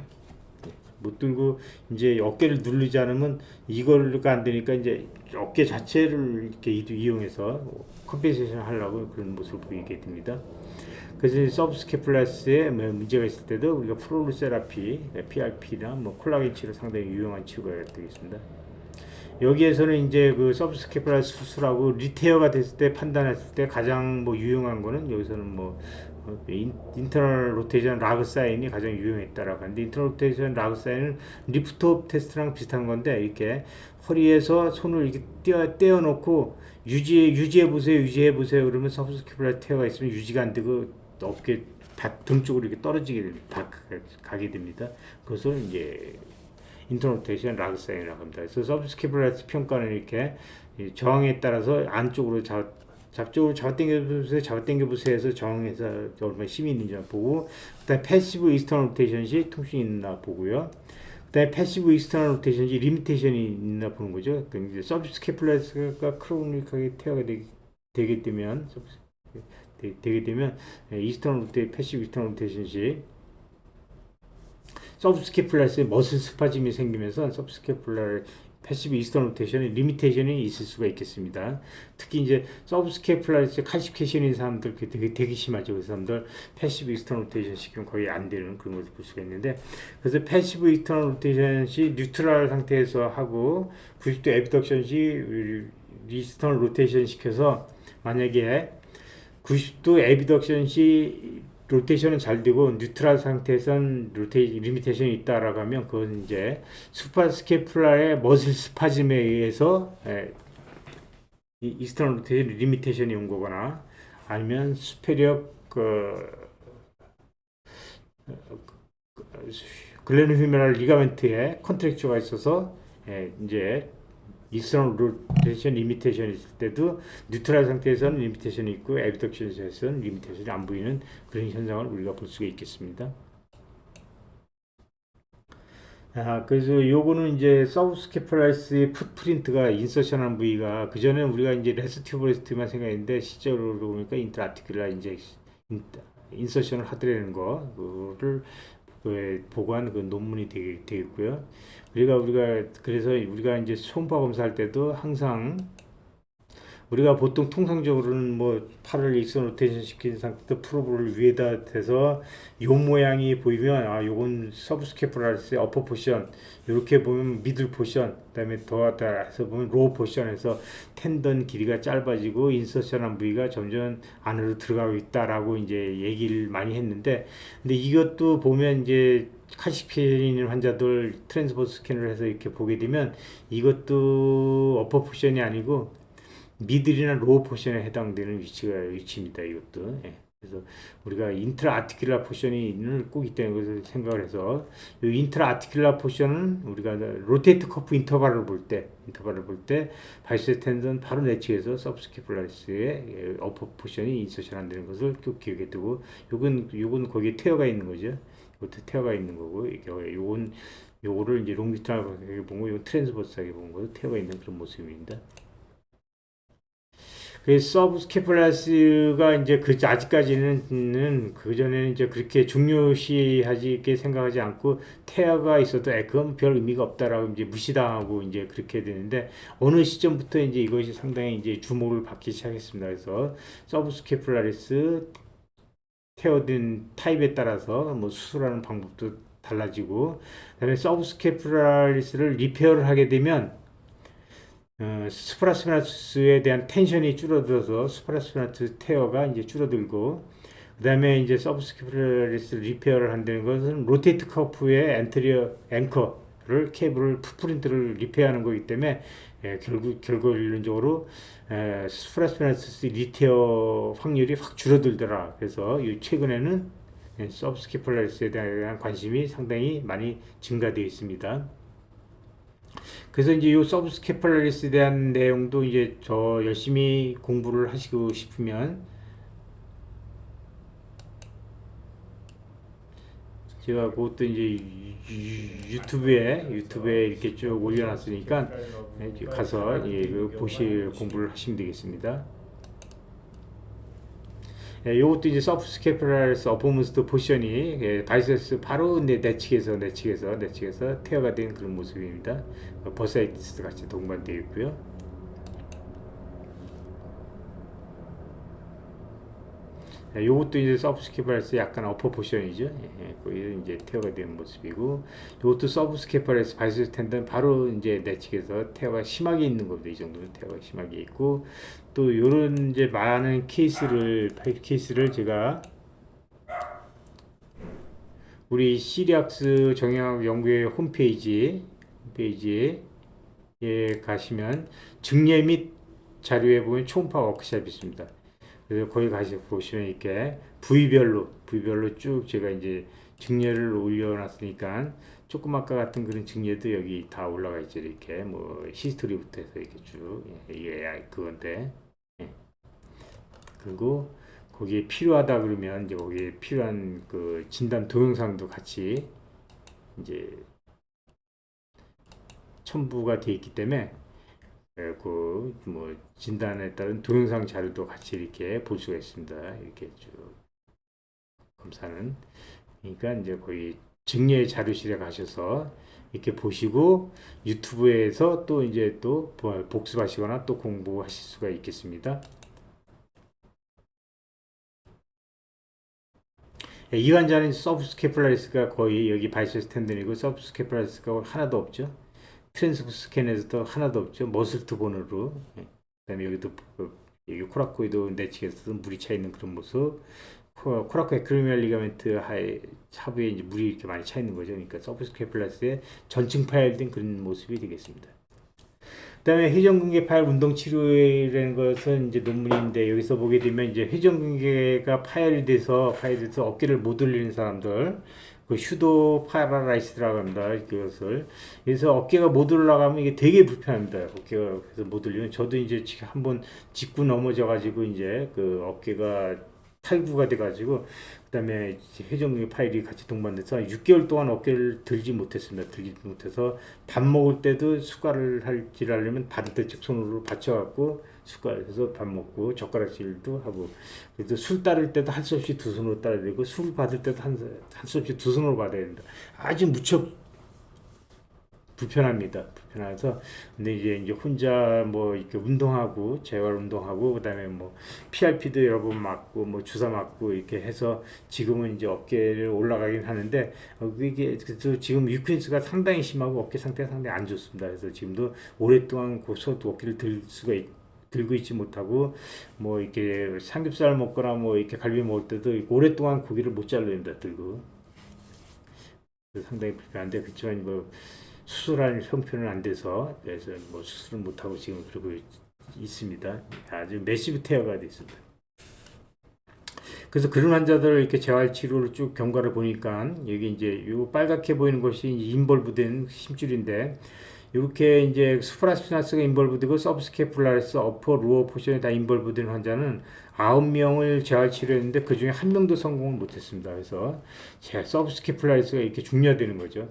S1: 못 들고 이제 어깨를 누르지 않으면 이걸가 안 되니까 이제 어깨 자체를 이렇게 이용해서 컴pen세이션 하려고 그런 모습을 보이게 됩니다. 그래서 서브스케플라스에 문제가 있을 때도 우리가 프로루 세라피, PRP나 뭐 콜라겐 치료 상당히 유용한 치료가 되겠습니다. 여기에서는 이제 그 서브스케플라스 수술하고 리테어가 됐을 때 판단했을 때 가장 뭐 유용한 거는 여기서는 뭐 인터널 로테이션 라그 사인이 가장 유용했다라고 하는데 인터널 로테이션 라그 사인은 리프트업 테스트랑 비슷한 건데 이렇게 허리에서 손을 이렇게 떼어놓고 유지해 보세요 그러면 서브스케플라스 테어가 있으면 유지가 안 되고 어깨 등 쪽으로 이렇게 가게 됩니다. 그것을 이제 인터널 로테이션 라그 사인이라고 합니다. 그래서 서브스케플라스 평가는 이렇게 저항에 따라서 안쪽으로 잡쪽으로 잡아당겨보세요 해서 저항해서 얼마나 힘이 있는지 보고 그다음에 패시브 이스터널 로테이션 시 통증이 있나 보고요. 그다음에 패시브 이스터널 로테이션 시 리미테이션이 있나 보는 거죠. 그러니까 서브스케플라스가 크로닉하게 태어가 되게 되면 이스터널 로테이션 패시브 이스터널 로테이션 시 서브스케플라스에 머슬 스파즘이 생기면서 서브스케플라 패시브 이스터널 로테이션에 리미테이션이 있을 수가 있겠습니다. 특히 이제 서브스케플라스 칼시피케이션인 사람들 되게 심하죠. 그 사람들 패시브 이스터널 로테이션 시키면 거의 안 되는 그런 것을 볼 수가 있는데 그래서 패시브 이스터널 로테이션 시 뉴트럴 상태에서 하고 90도 에비덕션 시 이스터널 로테이션 시켜서 만약에 90도 에비덕션 시 로테이션은 잘 되고 뉴트럴 상태에선 리미테이션이 있다라고 하면 그건 이제 수파스케플라의 머슬 스파즘에 의해서 이스터널 로테이션 리미테이션이 온 거거나 아니면 수페리어 글레노휴메랄 리가멘트에 컨트랙처가 있어서 이제 이스터널 로테이션 리미테이션이 있을 때도 뉴트럴 상태에서는 리미테이션이 있고 에비덕션에서는 리미테이션이 안 보이는 그런 현상을 우리가 볼 수가 있겠습니다. 그래서 요거는 이제 서브스케플라스의 풋프린트가 인서션한 부위가 그 전에 우리가 이제 레스튜브레스트만 생각했는데 실제로 보니까 인트라티큘라 이제 인서션을 하더라는 거를 보고한 그 논문이 되겠고요. 그래서 우리가 이제 초음파 검사할 때도 항상 우리가 보통 통상적으로는 뭐 팔을 익선 로테이션 시킨 상태에서 프로브를 위에다 대서 요 모양이 보이면 요건 서브스케프라스의 어퍼 포션 이렇게 보면 미들 포션 그다음에 더 따라서 보면 로우 포션에서 텐던 길이가 짧아지고 인서션한 부위가 점점 안으로 들어가고 있다라고 이제 얘기를 많이 했는데 근데 이것도 보면 이제 칼시피인 환자들 트랜스버스 스캔을 해서 이렇게 보게 되면 이것도 어퍼 포션이 아니고 미들이나 로우 포션에 해당되는 위치입니다. 이것도. 그래서 우리가 인트라 아티큘라 포션이 꼭 있다는 것을 생각을 해서 이 인트라 아티큘라 포션은 우리가 로테이트 커프 인터벌을 볼 때 바이셉 텐던 바로 내측에서 서브스케플라스의 어퍼 포션이 인서션 안 되는 것을 꼭 기억해 두고 요건 거기에 테어가 있는 거죠. 이것도 테어가 있는 거고 요거를 이제 롱기트럴하게 본 거, 이거 트랜스버스하게 본 거, 테어가 있는 그런 모습입니다. 그래서 서브스케플라스가 이제 아직까지는 그 전에는 이제 그렇게 중요시하게 생각하지 않고 태아가 있어도 그건 별 의미가 없다라고 이제 무시당하고 이제 그렇게 되는데 어느 시점부터 이제 이것이 상당히 이제 주목을 받기 시작했습니다. 그래서 서브스케플라리스 태어든 타입에 따라서 뭐 수술하는 방법도 달라지고 그다음에 서브스케플라리스를 리페어를 하게 되면 스프라스피나투스에 대한 텐션이 줄어들어서 스프라스피나투스 테어가 이제 줄어들고 그다음에 이제 서브스캐플라리스 리페어를 한다는 것은 로테이트 커프의 엔테리어 앵커를 케이블을 풋프린트를 리페어하는 거기 때문에 결과론적으로 스프라스페나스 리테어 확률이 확 줄어들더라. 그래서 최근에는 서브스캐플라리스에 대한 관심이 상당히 많이 증가되어 있습니다. 그래서 이제 이 서브스캐플라리스에 대한 내용도 이제 더 열심히 공부를 하시고 싶으면 제가 그것도 이제 유튜브에 이렇게 쭉 올려놨으니까 가서 보시 공부를 하시면 되겠습니다. 요것도 이제 서브스캐플라리스 어퍼먼스트 포션이 바이세스 바로 내측에서 태어가 된 그런 모습입니다. 버사이티스 같이 동반되어 있고요. 요것도 이제 서브스캐플라리스 약간 어퍼 포션이죠. 거기 이제 태어가 된 모습이고, 요것도 서브스캐플라리스 바이세스 텐던 바로 이제 내측에서 태어가 심하게 있는 겁니다. 이 정도는 태어가 심하게 있고, 또 요런 이제 많은 케이스를 제가 우리 시리악스 정형학 연구회 홈페이지에 가시면 증례 및 자료에 보면 초음파 워크샵이 있습니다. 그래서 거기 가서 보시면 이렇게 부위별로 쭉 제가 이제 증례를 올려놨으니까 조금 아까 같은 그런 증례도 여기 다 올라가 있죠. 이렇게 뭐 히스토리부터 해서 이렇게 쭉 이게 그건데, 그리고 거기에 필요하다 그러면 이제 거기에 필요한 그 진단 동영상도 같이 이제 첨부가 되어 있기 때문에 그 뭐 진단에 따른 동영상 자료도 같이 이렇게 볼 수가 있습니다. 이렇게 쭉 검사는, 그러니까 이제 거기 증례 자료실에 가셔서 이렇게 보시고 유튜브에서 또 이제 또 복습하시거나 또 공부하실 수가 있겠습니다. 이 환자는 서브스캐플라리스가 거의 여기 바이세스 텐던이고 서브스캐플라리스가 하나도 없죠. 트랜스 스캔에서도 하나도 없죠. 머슬트 본으로. 그다음에 여기도 여기 코라코이드 내측에서도 물이 차 있는 그런 모습. 코라코의 크리미얼 리가멘트 하부에 이제 물이 이렇게 많이 차 있는 거죠. 그러니까 서브스캐플라리스의 전층 파열된 그런 모습이 되겠습니다. 그다음에 회전근개 파열 운동 치료라는 것은 이제 논문인데, 여기서 보게 되면 이제 회전근개가 파열이 돼서 어깨를 못 올리는 사람들, 그 슈도 파라라이스라고 합니다. 그것을. 그래서 어깨가 못 올라가면 이게 되게 불편합니다. 어깨가 그래서 못 올리면, 저도 이제 한번 짚고 넘어져 가지고 이제 그 어깨가 탈구가 돼 가지고 그다음에 회전근개 파열이 같이 동반돼서 6개월 동안 어깨를 들지 못했습니다. 들지 못해서 밥 먹을 때도 숟갈을 하려면 반대쪽 손으로 받쳐갖고 숟갈에서 밥 먹고 젓가락질도 하고, 그래서 술 따를 때도 할 수 없이 두 손으로 따야 되고, 술 받을 때도 할 수 없이 두 손으로 받아야 된다. 아주 무척 불편해서. 근데 이제 혼자 뭐 이렇게 운동하고 재활 운동하고 그다음에 뭐 PRP도 여러 번 맞고 뭐 주사 맞고 이렇게 해서 지금은 이제 어깨를 올라가긴 하는데, 이게 그래서 지금 위크니스가 상당히 심하고 어깨 상태가 상당히 안 좋습니다. 그래서 지금도 오랫동안 고소도 어깨를 들고 있지 못하고, 뭐 이렇게 삼겹살 먹거나 뭐 이렇게 갈비 먹을 때도 오랫동안 고기를 못 자릅니다. 들고 상당히 불편한데, 그렇지만 뭐 수술할 형편은 안 돼서, 그래서 뭐 수술을 못 하고 지금 그러고 있습니다. 아주 매시브 테어가 돼 있습니다. 그래서 그런 환자들을 이렇게 재활 치료를 쭉 경과를 보니까, 여기 이제 요 빨갛게 보이는 것이 인볼브된 힘줄인데, 이렇게 이제 스프라스피나스가 인볼브되고 서브스캐플라리스 어퍼 로어 포션에 다 인볼브된 환자는 9명을 재활 치료했는데 그 중에 1명도 성공을 못했습니다. 그래서 서브스캐플라리스가 이렇게 중요하다는 거죠.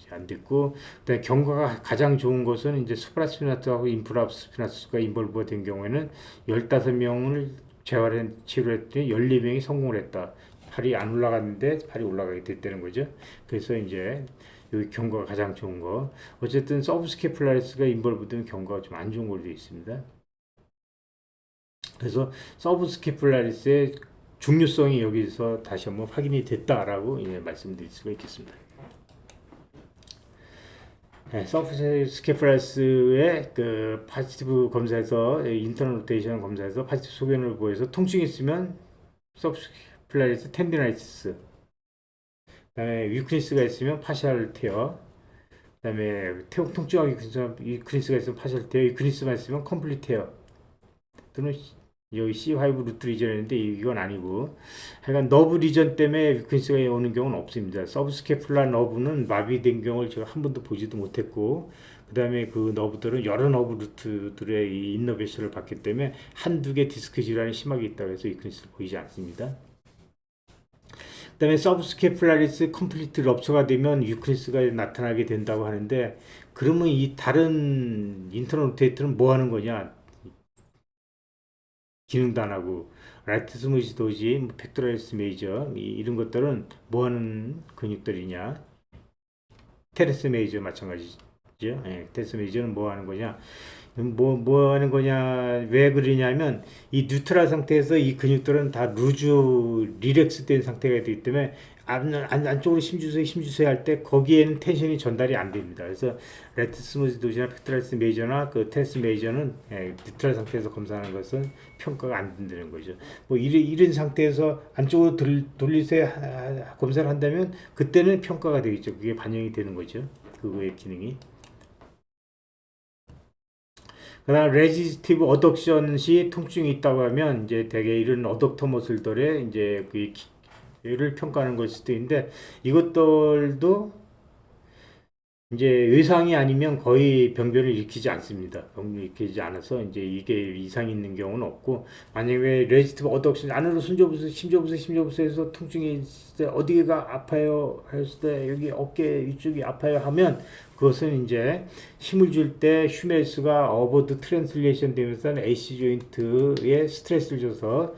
S1: 안 됐고, 그다음에 경과가 가장 좋은 것은 이제 스프라스피나스하고 인프라스피나스가 인볼브가 된 경우에는 15명을 재활 치료했더니 14명이 성공을 했다. 팔이 안 올라갔는데 팔이 올라가게 됐다는 거죠. 그래서 이제 여기 경과가 가장 좋은 거. 어쨌든 서브스캐플라리스가 인볼브되면 경과가 좀 안 좋은 걸로 되어 있습니다. 그래서 서브스캐플라리스의 중요성이 여기서 다시 한번 확인이 됐다라고 말씀드릴 수가 있겠습니다. 서브스캐플라리스의 그 파지티브 검사에서 인터널 로테이션 검사에서 파지티브 소견을 보여서 통증이 있으면 플라리스 텐디나이티스, 그다음에 위크니스가 있으면 파셜 테어, 그다음에 통증하기 위크니스가 있으면 파셜 테어, 위크니스만 있으면 컴플리트 테어 또는 여기 C5 루트 리전인데 이건 아니고, 하여간 너브 리전 때문에 위크니스가 오는 경우는 없습니다. 서브스케플라 너브는 마비된 경우를 제가 한 번도 보지도 못했고, 그 다음에 그 너브들은 여러 너브 루트들의 이 인너베이션을 받기 때문에 한두 개 디스크 질환이 심하게 있다고 해서 위크니스를 보이지 않습니다. 그 다음에 서브스케플라리스 컴플리트 럽처가 되면 위크니스가 나타나게 된다고 하는데, 그러면 이 다른 인터널 로테이터는 뭐 하는 거냐? 기능도 안 하고, 라이트 스무지 도지, 팩토라리스 메이저 이런 것들은 뭐 하는 근육들이냐? 테레스 메이저 마찬가지죠. 예, 테레스 메이저는 뭐 하는 거냐? 뭐 하는 거냐? 왜 그러냐면 이 뉴트럴 상태에서 이 근육들은 다 루즈 리렉스 된 상태가 되기 때문에 안쪽으로 힘 주세요 할 때 거기에는 텐션이 전달이 안 됩니다. 그래서 레트 스무지 도지나 팩토라리스 메이저나 그 테레스 메이저는 뉴트럴 상태에서 검사하는 것은 평가가 안 된다는 거죠. 뭐 이런 상태에서 안쪽으로 돌리세요 검사를 한다면 그때는 평가가 되겠죠. 그게 반영이 되는 거죠. 그거의 기능이. 그다음 레지스티브 어덕션 시 통증이 있다고 하면 이제 대개 이런 어덕터 머슬들의 이제 그를 평가하는 걸 수도 있는데, 이것들도 이제 의상이 아니면 거의 병변을 일으키지 않습니다. 병변을 일으키지 않아서 이제 이게 이상이 있는 경우는 없고, 만약에 레지스티브 어덕션 안으로 심저부세에서 통증이 있을 때 어디가 아파요 했을 때 여기 어깨 위쪽이 아파요 하면 그것은 이제 힘을 줄 때 휴메스가 어버드 트랜슬레이션 되면서 AC 조인트에 스트레스를 줘서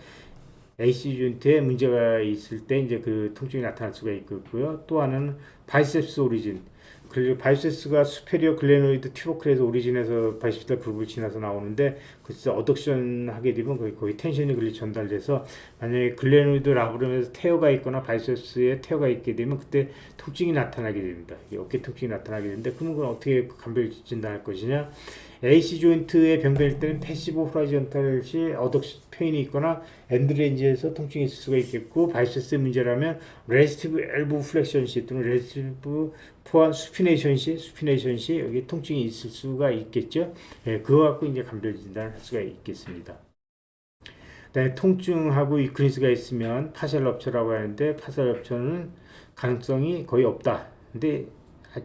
S1: AC 조인트에 문제가 있을 때 이제 그 통증이 나타날 수가 있고요. 또 하나는 바이셉스 오리진. 그리고 바이셉스가 수페리어 글레노이드 튜버클에서 오리진에서 바이셉스 그룹을 지나서 나오는데, 그래서 어덕션 하게 되면 거의 텐션이 글리 전달돼서 만약에 글레노이드 라브름에서 테어가 있거나 바이셉스에 테어가 있게 되면 그때 통증이 나타나게 됩니다. 어깨 통증이 나타나게 되는데, 그러면 그건 어떻게 감별 진단할 것이냐? AC 조인트의 병변일 때는 패시브 호라이전탈 시 어덕션 페인이 있거나 엔드레인지에서 통증이 있을 수가 있겠고, 바이셉스 문제라면 레지스티브 엘보 플렉션 시 또는 레지스티브 포함 수피네이션 시 여기 통증이 있을 수가 있겠죠. 예, 그거 갖고 이제 감별 진단을 할 수가 있겠습니다. 그다음에 통증하고 위크니스가 있으면 파셜 럽처라고 하는데, 파셜 럽처는 가능성이 거의 없다. 근데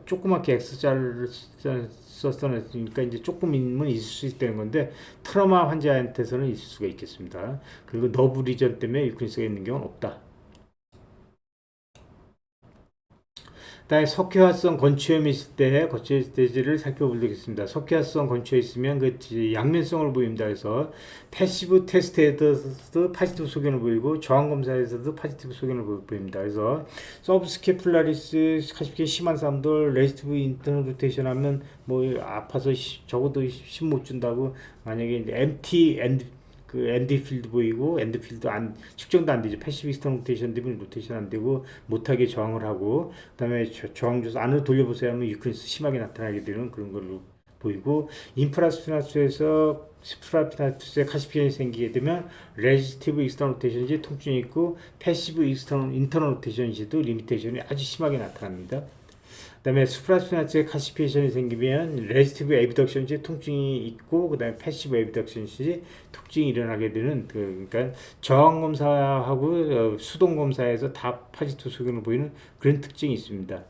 S1: 조그맣게 X자를 썼으니까 이제 조금은 있을 수 있다는 건데, 트라우마 환자한테서는 있을 수가 있겠습니다. 그리고 너브 리전 때문에 위크니스가 있는 경우는 없다. 그다음에 석회화성 건초염이 있을 때 건초염 스테이지를 살펴보겠습니다. 석회화성 건초염이 있으면 그 양면성을 보입니다. 그래서 패시브 테스트에서도 파지티브 소견을 보이고 저항 검사에서도 파지티브 소견을 보입니다. 그래서 서브스케플라리스 가십게 심한 사람들 레지스티브 인터널 로테이션 하면 뭐 아파서 적어도 힘 못 준다고, 만약에 MT 그 엔드 필드 보이고 엔드 필드 측정도 안 되죠. 패시브 익스턴 로테이션 되면 로테이션 안 되고 못하게 저항을 하고, 그다음에 저항 줘서 안으로 돌려보세요 하면 위크니스 심하게 나타나게 되는 그런 걸로 보이고, 인프라스피나스에서 스프라피나스의 카시피션이 생기게 되면 레지스티브 익스턴 로테이션시 통증이 있고, 패시브 익스턴 인터널 로테이션시도 리미테이션이 아주 심하게 나타납니다. 그 다음에 수프라스피나스의 카시피에이션이 생기면 레지스티브 에비덕션 시 통증이 있고, 그 다음에 패시브 에비덕션 시 통증이 일어나게 되는 그러니까 저항 검사하고 수동 검사에서 다 파지티브 소견을 보이는 그런 특징이 있습니다.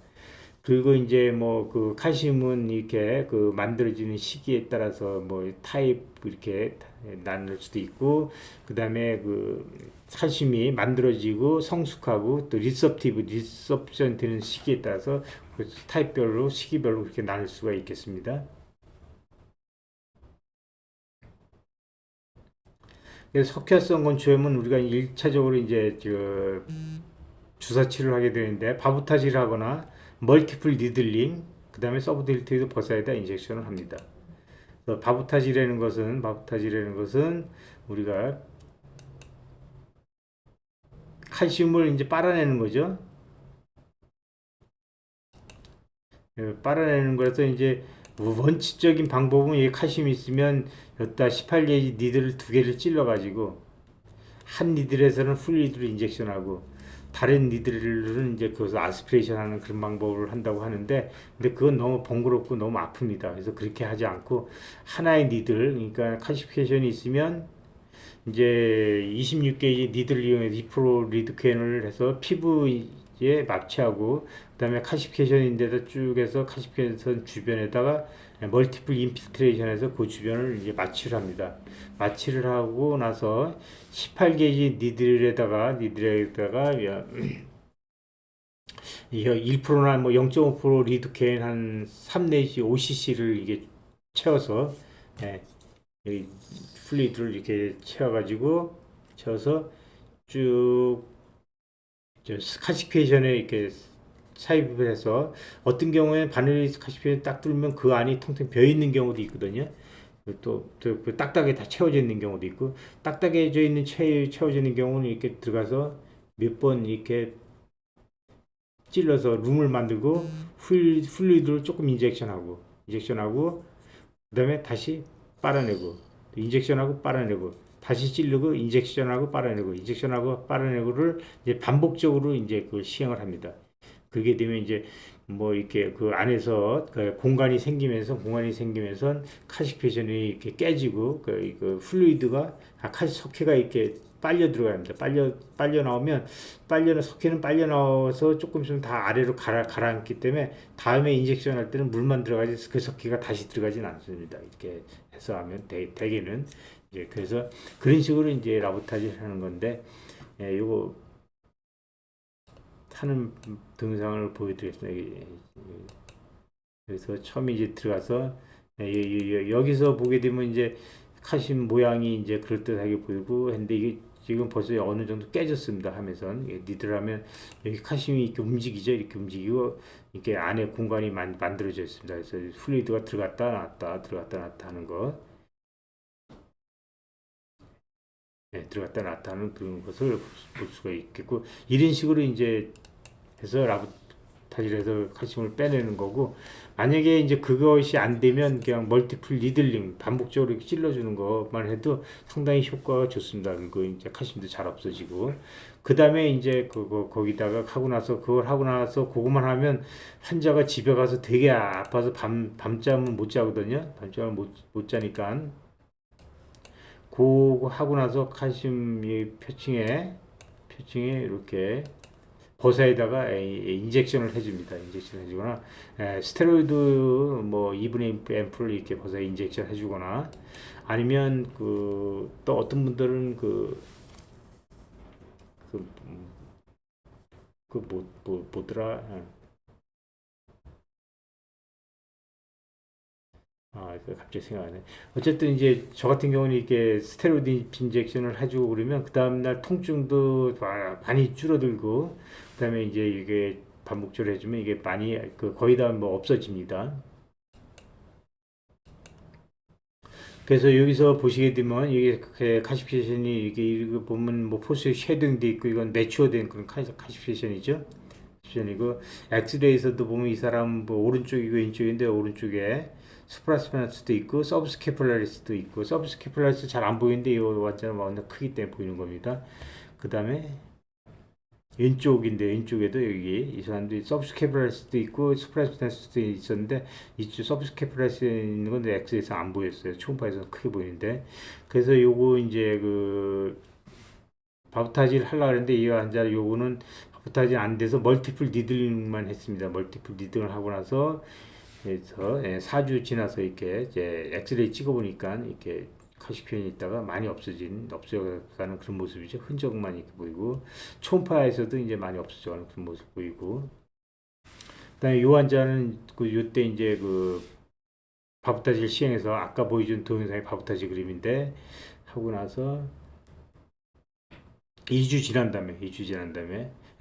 S1: 그리고 이제 뭐 그 칼슘은 이렇게 그 만들어지는 시기에 따라서 뭐 타입 이렇게 나눌 수도 있고, 그 다음에 그 칼슘이 만들어지고 성숙하고 또 리섭션 되는 시기에 따라서 타입별로 시기별로 그렇게 나눌 수가 있겠습니다. 그래서 석회성 건초염은 우리가 1차적으로 이제 주사 치료를 하게 되는데, 바부타질 하거나 멀티플 니들링, 그 다음에 서브딜토이드 버사이다 인젝션을 합니다. 바부타질이라는 것은 우리가 칼슘을 이제 빨아내는 거죠. 빨아내는 거라서 이제 원칙적인 방법은 이 칼슘이 있으면 여기다 18게이지 니들을 2개를 찔러 가지고 한 니들에서는 풀리드로 인젝션하고 다른 니들은 이제 그것을 아스피레이션 하는 그런 방법을 한다고 하는데, 근데 그건 너무 번거롭고 너무 아픕니다. 그래서 그렇게 하지 않고 하나의 니들, 그러니까 칼시피케이션이 있으면 이제 26게이지 니들을 이용해서 2% 리드캔을 해서 피부에 마취하고, 그다음에 칼시피케이션인데도 쭉 해서 칼시피케이션 주변에다가 멀티플 인필트레이션해서 그 주변을 이제 마취를 합니다. 마취를 하고 나서 18게이지 니들에다가 1%나 뭐 0.5% 리드캔 한 3 내지 5cc를 이게 채워서, 예, 여기 플루이드를 이렇게 채워서 쭉 스카시피케이션에 이렇게 삽입을 해서, 어떤 경우에는 바늘 스카시피케이션 딱 뚫으면 그 안이 텅텅 비어 있는 경우도 있거든요. 또 딱딱하게 다 채워져 있는 경우도 있고, 딱딱해져 있는 채워져 있는 경우는 이렇게 들어가서 몇 번 이렇게 찔러서 룸을 만들고 플루이드를 조금 인젝션하고 그다음에 다시 빨아내고, 인젝션하고 빨아내고, 다시 찌르고 인젝션하고 빨아내고를 이제 반복적으로 이제 그걸 시행을 합니다. 그게 되면 이제 뭐 이렇게 그 안에서 그 공간이 생기면서 칼시피케이션이 이렇게 깨지고 그 플루이드가 석회가 이렇게 빨려 들어가야 합니다. 빨려 나오면 석회는 빨려 나와서 조금 있으면 다 아래로 가라앉기 때문에 다음에 인젝션 할 때는 물만 들어가지 그 석회가 다시 들어가진 않습니다. 이렇게 해서 하면 대개는 이제 그래서 그런 식으로 이제 라보타지를 하는 건데, 예, 요거 하는 동영상을 보여드리겠습니다. 그래서 처음에 이제 들어가서, 여기서 보게 되면 이제 칼슘 모양이 이제 그럴듯하게 보이고 했는데, 이게 지금 벌써 어느 정도 깨졌습니다 하면서, 니들 하면 여기 칼슘이 이렇게 움직이죠. 이렇게 움직이고 이렇게 안에 공간이 만들어져 있습니다. 그래서 플루이드가 들어갔다 나왔다 하는 거, 들어갔다 나왔다 하는 그런 것을 볼 수가 있겠고, 이런 식으로 이제 해서 라보타지에서 칼슘을 빼내는 거고, 만약에 이제 그것이 안 되면 그냥 멀티플 니들링 반복적으로 이렇게 찔러주는 것만 해도 상당히 효과가 좋습니다. 그리고 이제 칼슘도 잘 없어지고, 그 다음에 이제 거기다가 그걸 하고 나서 그것만 하면 환자가 집에 가서 되게 아파서 밤잠을 못 자거든요. 밤잠을 못 자니까 그거 하고 나서 칼슘 표층에 이렇게 버사에다가 인젝션을 해줍니다. 인젝션 해주거나, 스테로이드 뭐 2분의 1 앰플을 이렇게 버사에 인젝션 해주거나, 아니면 또 어떤 분들은 뭐더라, 갑자기 생각 안 해. 어쨌든 이제 저 같은 경우는 이렇게 스테로이드 인젝션을 해주고 그러면 그 다음날 통증도 많이 줄어들고, 그 다음에 이제 이게 반복적으로 해주면 이게 많이 거의 다 뭐 없어집니다. 그래서 여기서 보시게 되면 이게 카시피케이션이 이게 보면 뭐 포스 쉐딩도 있고, 이건 매추어된 그런 카시피케이션이죠. 이고, 엑스레이에서도 보면 이 사람 뭐 오른쪽이고 왼쪽인데, 오른쪽에 수프라스피너스도 있고 서브스케플라리스도 있고, 서브스케플라리스 잘 안 보이는데 이 완전 완전 크기 때문에 보이는 겁니다. 그 다음에 왼쪽에도 여기 이 사람들이 서브스케플라리스도 있고 수프라스피너스도 있었는데, 이쪽 서브스케플라리스 있는 건데 엑스에서 안 보였어요. 초음파에서 크게 보이는데, 그래서 요거 이제 바브타지를 하려고 했는데 이 환자 요거는 바브타지 안 돼서 멀티플 니들링만 했습니다. 멀티플 니들링을 하고 나서, 그래서 4주 지나서 이렇게 이제 엑스레이 찍어보니까 이렇게 칼시피온이 있다가 많이 없어져가는 그런 모습이죠. 흔적만 이렇게 보이고, 초음파에서도 이제 많이 없어져가는 그런 모습 보이고, 그다음에 이 환자는 요때 이제 바브타지를 시행해서 아까 보여준 동영상의 바브타지 그림인데, 하고 나서 2주 지난 다음에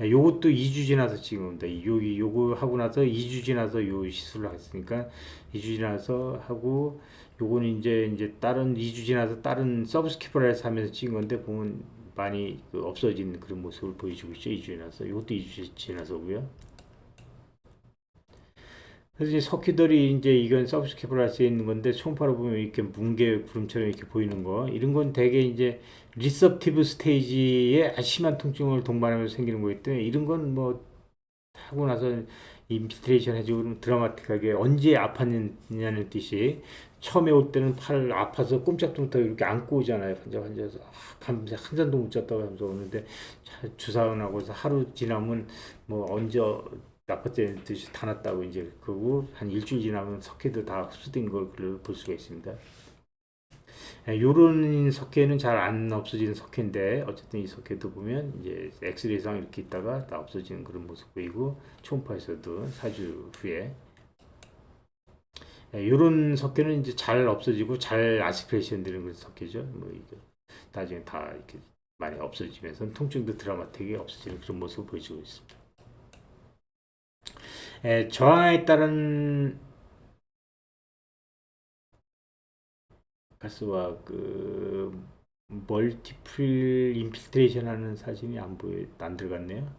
S1: 요것도 2주 지나서 찍은 겁니다. 요거 하고 나서 2주 지나서 요 시술을 했으니까 2주 지나서 하고, 요거는 이제 다른 2주 지나서 다른 서브스키퍼라에서 하면서 찍은 건데, 보면 많이 없어진 그런 모습을 보여주고 있죠. 2주 지나서. 요것도 2주 지나서고요. 그래서 이제 석회들이 이제 이건 서브스케플라스에 있는 건데 초음파로 보면 이렇게 뭉게 구름처럼 이렇게 보이는 거 이런 건 대개 이제 리섭티브 스테이지에 심한 통증을 동반하면서 생기는 거기 때문에 이런 건 뭐 하고 나서 인필트레이션 해주고 그러면 드라마틱하게 언제 아팠느냐는 뜻이 처음에 올 때는 팔 아파서 꼼짝도 못하고 이렇게 안고 오잖아요. 환자에서 밤새 한 잔도 못 잤다고 하면서 오는데 주사 나고서 하루 지나면 뭐 언제 나빴다는 뜻이 다 났다고 이제 그러고 한 일주일 지나면 석회도 다 흡수된 걸 볼 수가 있습니다. 요런 석회는 잘 안 없어지는 석회인데 어쨌든 이 석회도 보면 이제 엑스레이상 이렇게 있다가 다 없어지는 그런 모습 보이고 초음파에서도 4주 후에 요런 석회는 이제 잘 없어지고 잘 아스피레이션 되는 그런 석회죠. 뭐 이게 나중에 다 이렇게 많이 없어지면서 통증도 드라마틱하게 없어지는 그런 모습을 보여주고 있습니다. 저항에 따른 가스와 그 멀티플 인필트레이션 하는 사진이 안 들어갔네요.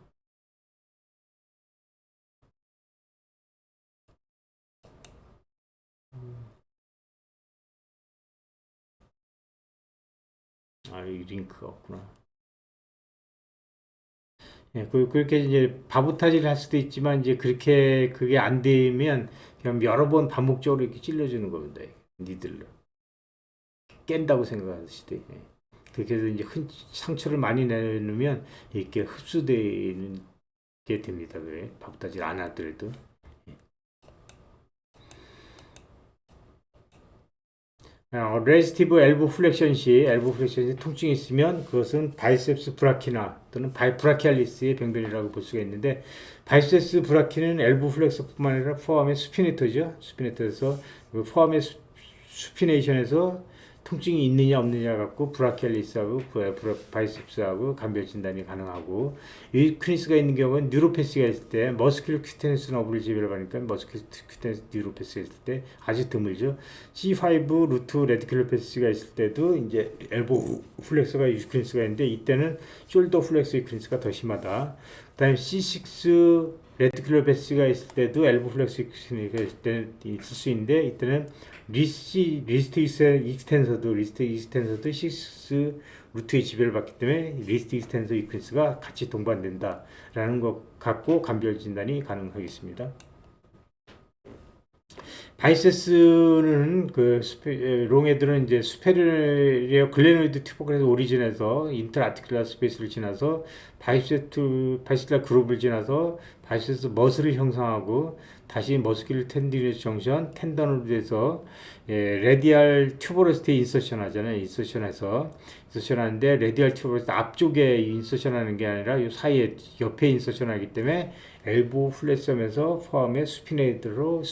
S1: 이 링크가 없구나. 그렇게 이제 바보타지를 할 수도 있지만 이제 그렇게 그게 안 되면 그냥 여러 번 반복적으로 이렇게 찔러주는 겁니다. 니들로 깬다고 생각하시되 그렇게 해서 이제 상처를 많이 내놓으면 이렇게 흡수되는 게 됩니다. 그래 바보타지 안 하더라도. 레지스티브 엘보 플렉션 시 통증이 있으면 그것은 바이셉스 브라키나 또는 브라키알리스의 병변이라고 볼 수가 있는데 바이셉스 브라키는 엘보 플렉서뿐만 아니라 포함의 수피네터죠. 수피네터에서 그 포함의 수피네이션에서 통증이 있느냐 없느냐 갖고 브라키알리스하고 바이셉스하고 감별 진단이 가능하고 위크니스가 있는 경우는 뉴로패시가 있을 때 머스큘러 큐테너스 너브를 지배를 받으니까 머스큘러 큐테너스 뉴로패시가 있을 때 아주 드물죠. C5 루트 레디큘러 패시가 있을 때도 이제 엘보 플렉서가 위크니스가 있는데 이때는 숄더 플렉서 위크니스가 더 심하다. 그다음에 C6 레디큘러 패시가 있을 때도 엘보 플렉서 위크니스가 있을 때 있을 수 있는데 이때는 리스트 익스텐서도 6 루트의 지배를 받기 때문에 리스트 익스텐서 위크니스가 같이 동반된다라는 것 갖고 감별 진단이 가능하겠습니다. 바이세스는 롱헤드는 이제 수페리어 글레노이드 튜버클에서 오리진에서 인터아티큘라 스페이스를 지나서 바이세틀라 그룹을 지나서 바이세스 머슬을 형성하고 다시 머스큘러 텐디너스 정션 텐던으로 돼서 레디알 튜버로스트에 인서션 하잖아요. 인서션해서 인서션하는데 레디알 튜버로스트 앞쪽에 인서션하는 게 아니라 이 사이에 옆에 인서션하기 때문에 엘보 플랫섬에서 포함의 수피네이트로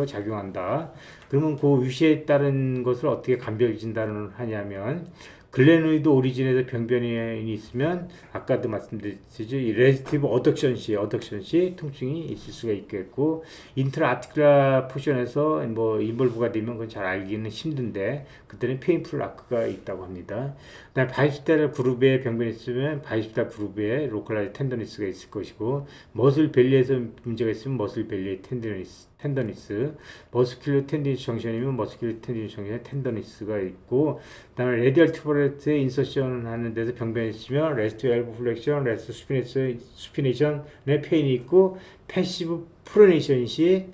S1: 작용한다. 그러면 그 위시에 따른 것을 어떻게 감별 진단을 하냐면 글레노이드 오리진에서 병변이 있으면 아까도 말씀드렸죠. 이 레지스티브 어덕션 시 통증이 있을 수가 있겠고 인트라아티큘라 포션에서 뭐 인볼브가 되면 그건 잘 알기는 힘든데 그때는 페인풀 아크가 있다고 합니다. 그다음에 바이스탈 그룹에 병변이 있으면 바이스탈 그룹에 로컬라이즈 텐더니스가 있을 것이고 머슬 벨리에서 문제가 있으면 머슬 벨리의 텐더니스, 머스큘러 텐디니스 정션이면 머스큘러 텐디니스 정션에 텐더니스가 있고, 그다음에 레디얼 튜버레트에 인서션 하는 데서 병변이 있으면 레스트 엘보 플렉션, 레스트 수피네이션에 페인이 있고, 패시브 프로네이션 시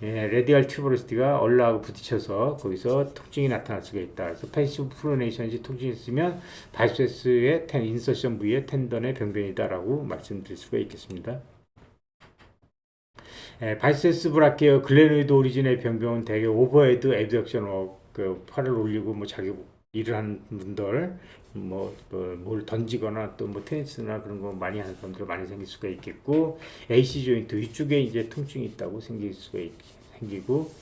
S1: 레디얼 튜버레스티가 얼라하고 부딪혀서 거기서 통증이 나타날 수가 있다. 그래서 패시브 프로네이션 시 통증이 있으면 바이세스의 인서션 부위의 텐던의 병변이다라고 말씀드릴 수가 있겠습니다. 바이세스 브라키어 글레노이드 오리진의 병변은 대개 오버헤드 애브덕션 그 팔을 올리고 뭐 자기 일을 하는 분들 뭘 던지거나 또 뭐 테니스나 그런 거 많이 하는 사람들 많이 생길 수가 있겠고 AC 조인트 위쪽에 이제 통증이 있다고 생기고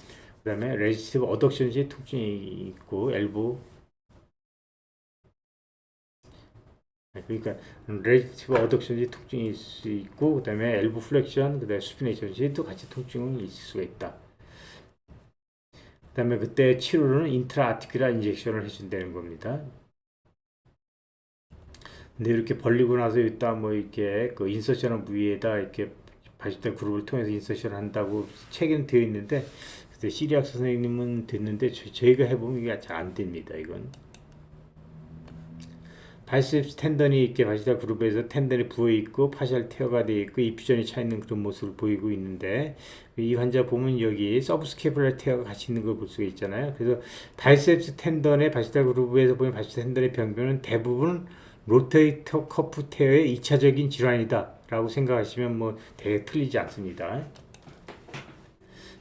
S1: 그다음에 레지스티브 어덕션 시 통증이 있고 엘보 그러니까 레지스티브 어덕션이 통증이 있을 수 있고 그 다음에 엘보 플렉션 그 다음에 수피네이션 시도 같이 통증이 있을 수가 있다. 그 다음에 그때 치료로는 인트라아티큘라 인젝션을 해준다는 겁니다. 근데 이렇게 벌리고 나서 일단 뭐 이렇게 그 인서션한 부위에다 이렇게 바시탈 그룹을 통해서 인서션 한다고 책에는 되어 있는데 그때 시리학 선생님은 됐는데 저희가 해보면 이게 잘 안 됩니다. 이건 바이셉스 텐던이 이렇게 바시탈 그룹에서 텐던이 부어 있고 파셜 테어가 되어 있고 이퓨전이 차 있는 그런 모습을 보이고 있는데 이 환자 보면 여기 서브스케플라 테어가 같이 있는 걸 볼 수가 있잖아요. 그래서 바이셉스 텐던의 바시탈 그룹에서 보이는 바이셉스 텐던의 병변은 대부분 로테이터 커프 테어의 2차적인 질환이다 라고 생각하시면 뭐 되게 틀리지 않습니다.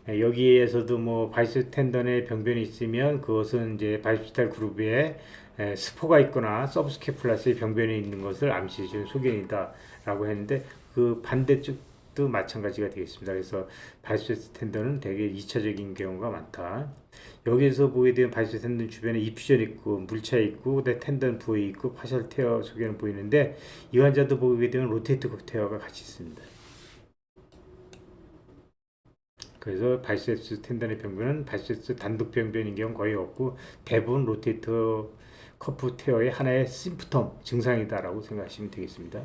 S1: 여기에서도 뭐 바이셉스 텐던의 병변이 있으면 그것은 이제 바이셉스탈 그룹에 스포가 있거나 서브스케플라스의 병변이 있는 것을 암시해주는 소견이다 라고 했는데 그 반대쪽도 마찬가지가 되겠습니다. 그래서 바이셉스 텐던은 되게 2차적인 경우가 많다. 여기에서 보게 되면 바이셉스 텐던 주변에 이퓨전 있고 물차 있고 텐던 부위 있고 파셜 테어 소견은 보이는데 이 환자도 보게 되면 로테이트 테어가 같이 있습니다. 그래서 바이셉스 텐던의 병변은 바이셉스 단독 병변인 경우 거의 없고 대부분 로테이터 커프 테어의 하나의 심프텀 증상이다라고 생각하시면 되겠습니다.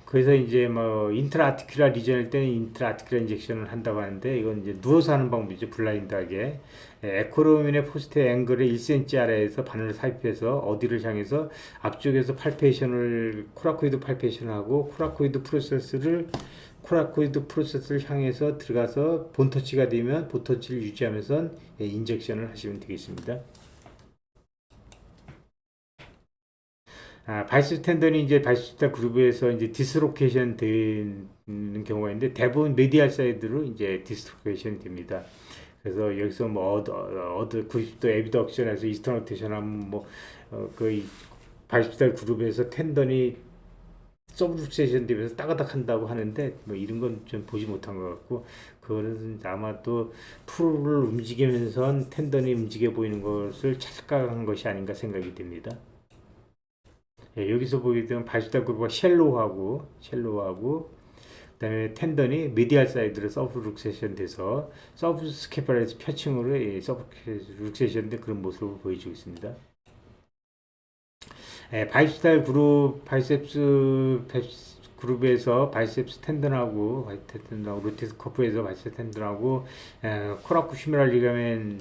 S1: 그래서 이제 뭐 인트라아티큘라 리전일 때는 인트라아티큘라 인젝션을 한다고 하는데 이건 이제 누워서 하는 방법이죠. 블라인드하게 에코로민의 포스트 앵글의 1cm 아래에서 바늘을 삽입해서 어디를 향해서 앞쪽에서 팔페이션을 코라코이드 팔페이션을 하고 코라코이드 프로세스를 향해서 들어가서 본터치가 되면 본터치를 유지하면서 인젝션을 하시면 되겠습니다. 바이셉스 텐던이 이제 바이셉스 그룹에서 이제 디스로케이션 되는 경우가 있는데 대부분 메디알 사이드로 이제 디스로케이션이 됩니다. 그래서 여기서 뭐 어드 90도 에비덕션에서 이스턴 로테이션 하면 그 바이셉스 그룹에서 텐던이 서브룩세이션 되면서 따가닥 한다고 하는데 뭐 이런 건 좀 보지 못한 것 같고 그거는 아마 또 풀을 움직이면서 텐던이 움직여 보이는 것을 착각한 것이 아닌가 생각이 됩니다. 여기서 보게 되면 바이셉스 그룹과 쉘로우하고 그다음에 텐던이 미디알 사이드로 서브룩세이션 돼서 서브스케팔라이즈 표층으로 서브룩세이션 된 그런 모습을 보여주고 있습니다. 바이셉스 그룹에서 바이셉스 텐던하고 로테이트 커프에서 바이셉스 텐던하고 코라쿠 휴메랄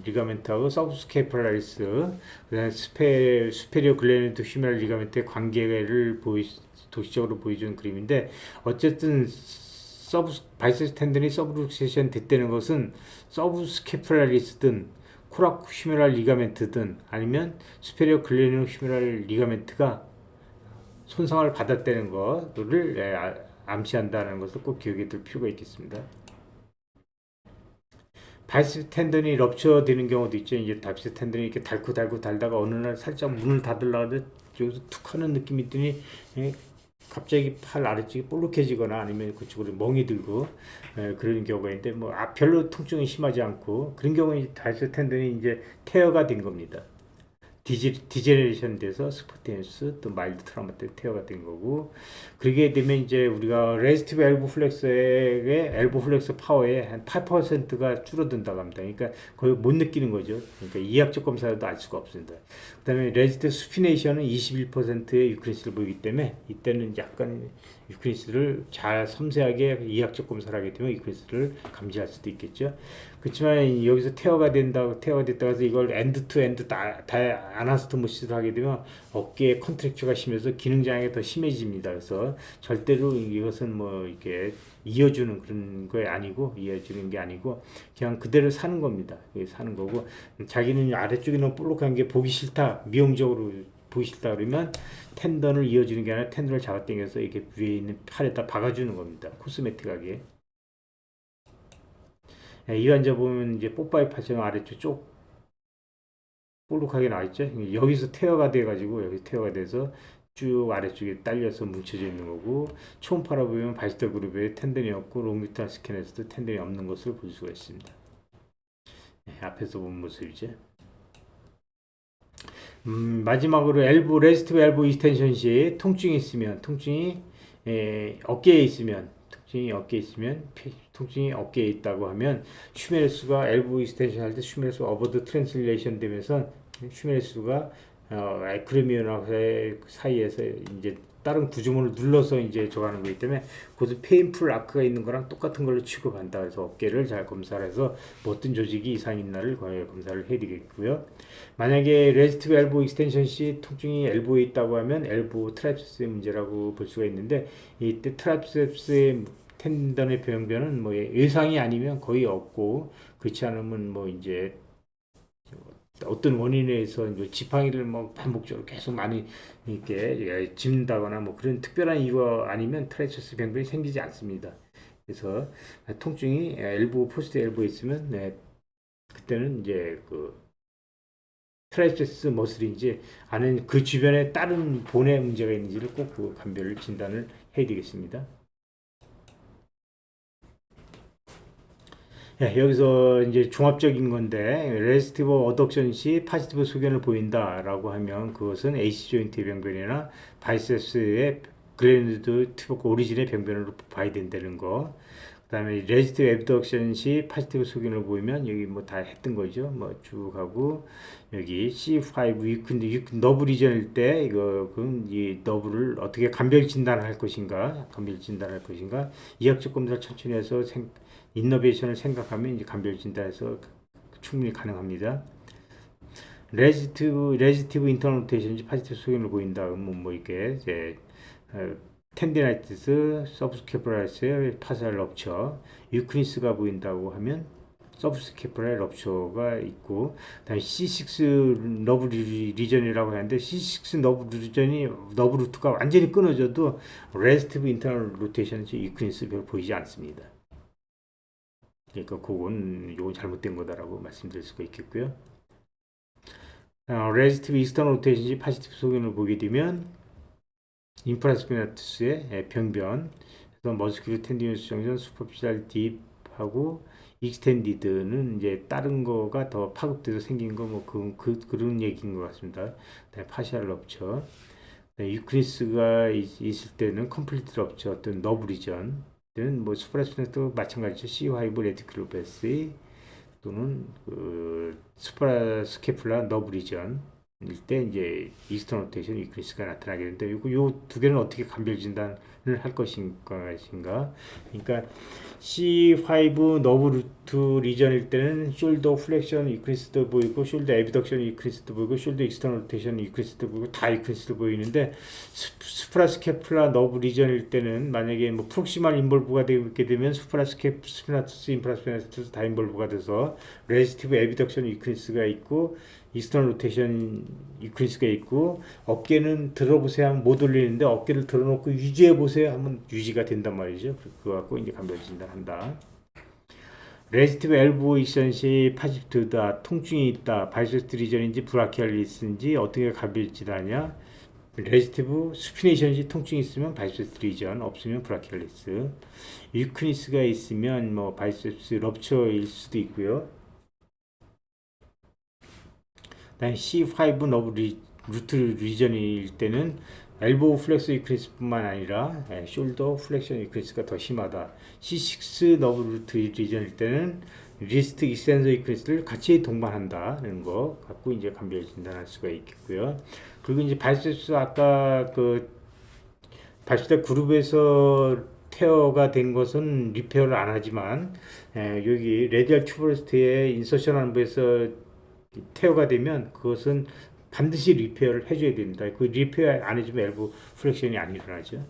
S1: 리가멘트하고 서브스케팔라리스 그다음에 수페리어 글레니드 휴메랄 리가멘트의 관계를 도시적으로 보여주는 그림인데 어쨌든 바이셉스 텐던이 서브룩세이션 됐다는 것은 서브스케팔라리스든 코라쿠 휴메랄 리가멘트든 아니면 수페리어 글레니드 휴메랄 리가멘트가 손상을 받았다는 것을 암시한다는 것을 꼭 기억해 둘 필요가 있겠습니다. 바이셉스 텐던이 럽처 되는 경우도 있죠. 이제 바이셉스 텐던이 이렇게 달다가 어느 날 살짝 문을 닫으려고 여기서 툭 하는 느낌이 있더니 갑자기 팔 아래쪽이 볼록해지거나 아니면 그쪽으로 멍이 들고 그런 경우가 있는데 별로 통증이 심하지 않고 그런 경우에 바이셉스 텐던이 이제 테어가 된 겁니다. 디제네레이션 돼서 스포텐스 또 마일드 트라우마 때 테어가 된 거고 그러게 되면 이제 우리가 레지스티브 엘보 플렉스의 엘보 플렉스 파워의 한 8%가 줄어든다고 합니다. 그러니까 거의 못 느끼는 거죠. 그러니까 이학적 검사도 알 수가 없습니다. 그다음에 레지스티브 수피네이션은 21%의 유크리스를 보이기 때문에 이때는 약간 유크리스를 잘 섬세하게 이학적 검사를 하게 되면 유크리스를 감지할 수도 있겠죠. 그렇지만 여기서 테어가 됐다고 해서 이걸 엔드 투 엔드 다 아나스토모시스를 하게 되면 어깨에 컨트랙처가 심해서 기능장애가 더 심해집니다. 그래서 절대로 이것은 이렇게 이어주는 그런 게 아니고 그냥 그대로 사는 겁니다. 사는 거고 자기는 아래쪽에 너무 볼록한 게 보기 싫다, 미용적으로 보기 싫다 그러면 텐던을 이어주는 게 아니라 텐던을 잡아당겨서 이렇게 위에 있는 팔에다 박아주는 겁니다. 코스메틱하게. 이 환자 보면 이제 뽀빠이 파션 아래쪽 쪽 볼록하게 나와있죠. 여기서 테어가 돼서 쭉 아래쪽에 딸려서 뭉쳐져 있는 거고 초음파로 보면 바이셉스 그룹에 텐던이 없고 롱기탈 스캔에서도 텐던이 없는 것을 볼 수가 있습니다. 앞에서 본 모습이죠. 마지막으로 레지스티브 엘보 이스텐션 시 통증이 어깨에 있으면 통증이 어깨에 있다고 하면 슈메레스가 엘보 이스텐션 할 때 슈메레스 어버드 트랜슬레이션 되면서 슈메레스가 에크레미온하고 사이에서 이제 다른 구조물을 눌러서 이제 저하는 거기 때문에 그것도 페인풀 아크가 있는 거랑 똑같은 걸로 취급한다. 그래서 어깨를 잘 검사를 해서 뭐 어떤 조직이 이상 있나를 검사를 해드리겠고요. 만약에 레지스티브 엘보 익스텐션 시 통증이 엘보에 있다고 하면 엘보 트라이셉스의 문제라고 볼 수가 있는데, 이때 트라이셉스의 텐던의 병변은 뭐 예상이 아니면 거의 없고, 그렇지 않으면 뭐 이제 어떤 원인에 의해서 지팡이를 뭐 반복적으로 계속 많이 이렇게 짚는다거나 뭐 그런 특별한 이유가 아니면 트라이셉스 병변이 생기지 않습니다. 그래서 통증이 엘보 포스트 엘보에 있으면 그때는 이제 그 트라이셉스 머슬인지 아니면 그 주변에 다른 본의 문제가 있는지를 꼭 그 감별을 진단을 해야 되겠습니다. 여기서 이제 종합적인 건데, 레지스티브 어덕션 시 파지티브 소견을 보인다라고 하면 그것은 AC 조인트의 병변이나 바이셉스의 글래니드 튜버크 오리진의 병변으로 봐야 된다는 거. 그 다음에 레지스티브 앱덕션 시 파지티브 소견을 보이면 여기 뭐 다 했던 거죠. 뭐 쭉 하고 여기 C5 너브 리전일 때 그럼 이 너브를 어떻게 감별 진단할 것인가, 이학적 검사를 천천히 해서 인너베이션을 생각하면 이제 감별 진단에서 충분히 가능합니다. 레지스티브 인터널 로테이션인지 파지티브 소견을 보인다. 뭐 이렇게 이제 텐디나이티스, 서브스케프라이스의 파살 럽처, 유크니스가 보인다고 하면 서브스케프라의 럽처가 있고, 그다음에 C6 너브 리전이라고 하는데 C6 너브 리전이 너브 루트가 완전히 끊어져도 레지스티브 인터널 로테이션인지 유크니스 별로 보이지 않습니다. 그러니까 요건 잘못된 거다라고 말씀드릴 수가 있겠고요. 레지스티브 익스터널 로테이션이 파지티브 소견을 보게 되면 인프라스피나투스의 병변, 그래서 머스큐로 텐디너스 정전, 슈퍼피셜 딥하고 익스텐디드는 이제 다른 거가 더 파급돼서 생긴 거 뭐 그런 얘기인 것 같습니다. 파셜 럽처, 유크리스가 있을 때는 컴플리트 럽처, 어떤 너브 리전 뭐 수프라스피나도 마찬가지죠. C5 레디클로베시 또는 수프라스케플라 너브 리전 일 때 이제 이스턴 로테이션 유크리스가 나타나게 되는데, 요 두 개는 어떻게 감별 진단을 할 것인가. 그러니까 C5 너브 루트 리전일 때는 숄더 플렉션 유크리스도 보이고, 숄더 에비덕션 유크리스도 보이고, 숄더 익스턴 로테이션 유크리스도 보이고, 다 유크리스도 보이는데, 수프라스케플라 너브 리전일 때는 만약에 뭐 프록시말 인볼브가 되게 되면 수프라스케프스피나투스, 인프라스피나투스 다 인볼브가 돼서 레지스티브 에비덕션 유크리스가 있고, 이스턴 로테이션 유크리스가 있고, 어깨는 들어보세요 하면 못 올리는데 어깨를 들어놓고 유지해 보세요 하면 유지가 된단 말이죠. 그거 갖고 이제 감별 진단한다. 레지스티브 엘보 익션 시 파지티브다, 통증이 있다, 바이셉스 리전인지 브라키알리스인지 어떻게 감별 진단하냐. 레지스티브 수피네이션 시 통증이 있으면 바이셉스 리전, 없으면 브라키알리스. 유크니스가 있으면 뭐 바이셉스 럽처일 수도 있고요. C5 너브 루트 리전일 때는 엘보 플렉스 유크리스뿐만 아니라 숄더 플렉션 유크리스가 더 심하다. C6 너브 루트 리전일 때는 리스트 익스텐서 유크리스를 같이 동반한다는 거 갖고 이제 감별 진단할 수가 있겠고요. 그리고 이제 바이셉스 아까 그 바이셉스 그룹에서 테어가 된 것은 리페어를 안 하지만 여기 레디얼 튜버러스트에 인서션 안부에서 테어가 되면 그것은 반드시 리페어를 해줘야 됩니다. 그 리페어 안 해주면 엘보 플렉션이 안 일어나죠.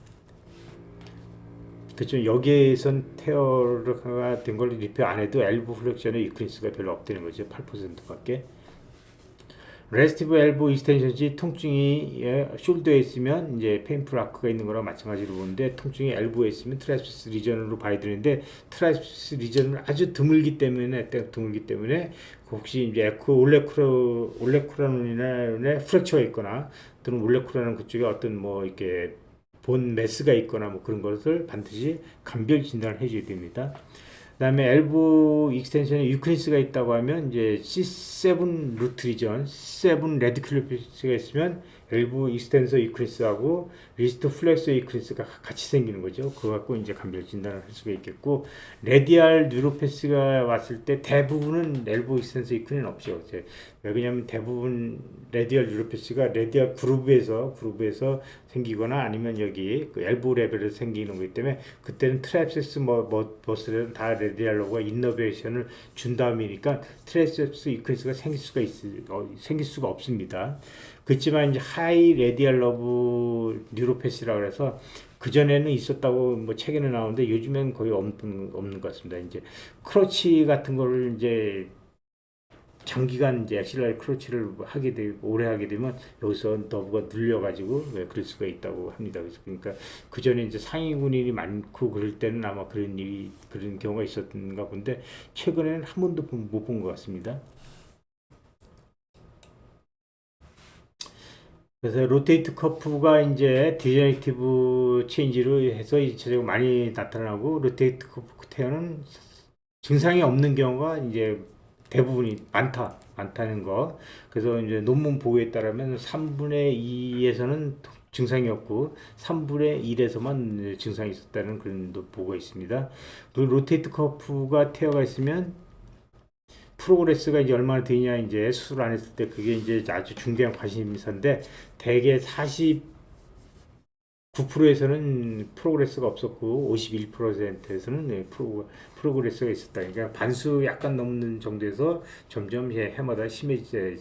S1: 그렇죠. 여기에선 테어가 된 걸 리페어 안 해도 엘보 플렉션의 유크리스가 별로 없다는 거죠. 8%밖에. 레지스티브 엘보 익스텐션 시 통증이 숄더에 있으면 이제 페인풀 아크가 있는 거랑 마찬가지로 보는데, 통증이 엘보에 있으면 트라이셉스 리전으로 봐야 되는데, 트라이셉스 리전을 아주 드물기 때문에 혹시 이제 올레쿠라논의 프랙처가 있거나 또는 올레쿠라논 그쪽에 어떤 뭐 이렇게 본 메스가 있거나 뭐 그런 것을 반드시 감별 진단을 해줘야 됩니다. 그 다음에 엘보 익스텐션에 유크리스가 있다고 하면 이제 C7 루트 리전, C7 레디큘로피스가 있으면 엘보 익스텐서 이크리스하고 리스트 플렉서 이크리스가 같이 생기는 거죠. 그거 갖고 이제 감별 진단을 할 수가 있겠고, 레디알 뉴로패스가 왔을 때 대부분은 엘보 익스텐서 이크리스는 없죠. 왜냐하면 대부분 레디알 뉴로패스가 레디알 그루브에서 생기거나 아니면 여기 그 엘보 레벨에서 생기는 거기 때문에 그때는 트랩세스 머슬은 다 레디알로가 이너베이션을 준 다음이니까 트랩세스 이크리스가 생길 수가 없습니다. 그렇지만 이제 하이 레디알 러브 뉴로패스라고 해서 그전에는 있었다고 뭐 책에는 나오는데 요즘엔 거의 없는 것 같습니다. 이제 크러치 같은 거를 이제 장기간 이제 엑실라리 크러치를 오래 하게 되면 여기서 너브가 눌려가지고 그럴 수가 있다고 합니다. 그러니까 그 전에 이제 상위 군인이 많고 그럴 때는 아마 그런 경우가 있었던가 본데 최근에는 한 번도 못 본 것 같습니다. 그래서 로테이트 커프가 이제 디제너레이티브 체인지로 해서 전체적으로 많이 나타나고, 로테이트 커프 테어는 증상이 없는 경우가 이제 대부분이 많다는 거. 그래서 이제 논문 보고에 따르면 3분의 2에서는 증상이 없고 3분의 1에서만 증상이 있었다는 그런 보고가 있습니다. 그리고 로테이트 커프가 테어가 있으면 프로그레스가 이제 얼마나 되냐, 이제 수술 안 했을 때 그게 이제 아주 중대한 관심사인데, 대개 49%에서는 프로그레스가 없었고 51%에서는 프로그레스가 있었다. 그러니까 반수 약간 넘는 정도에서 점점 해마다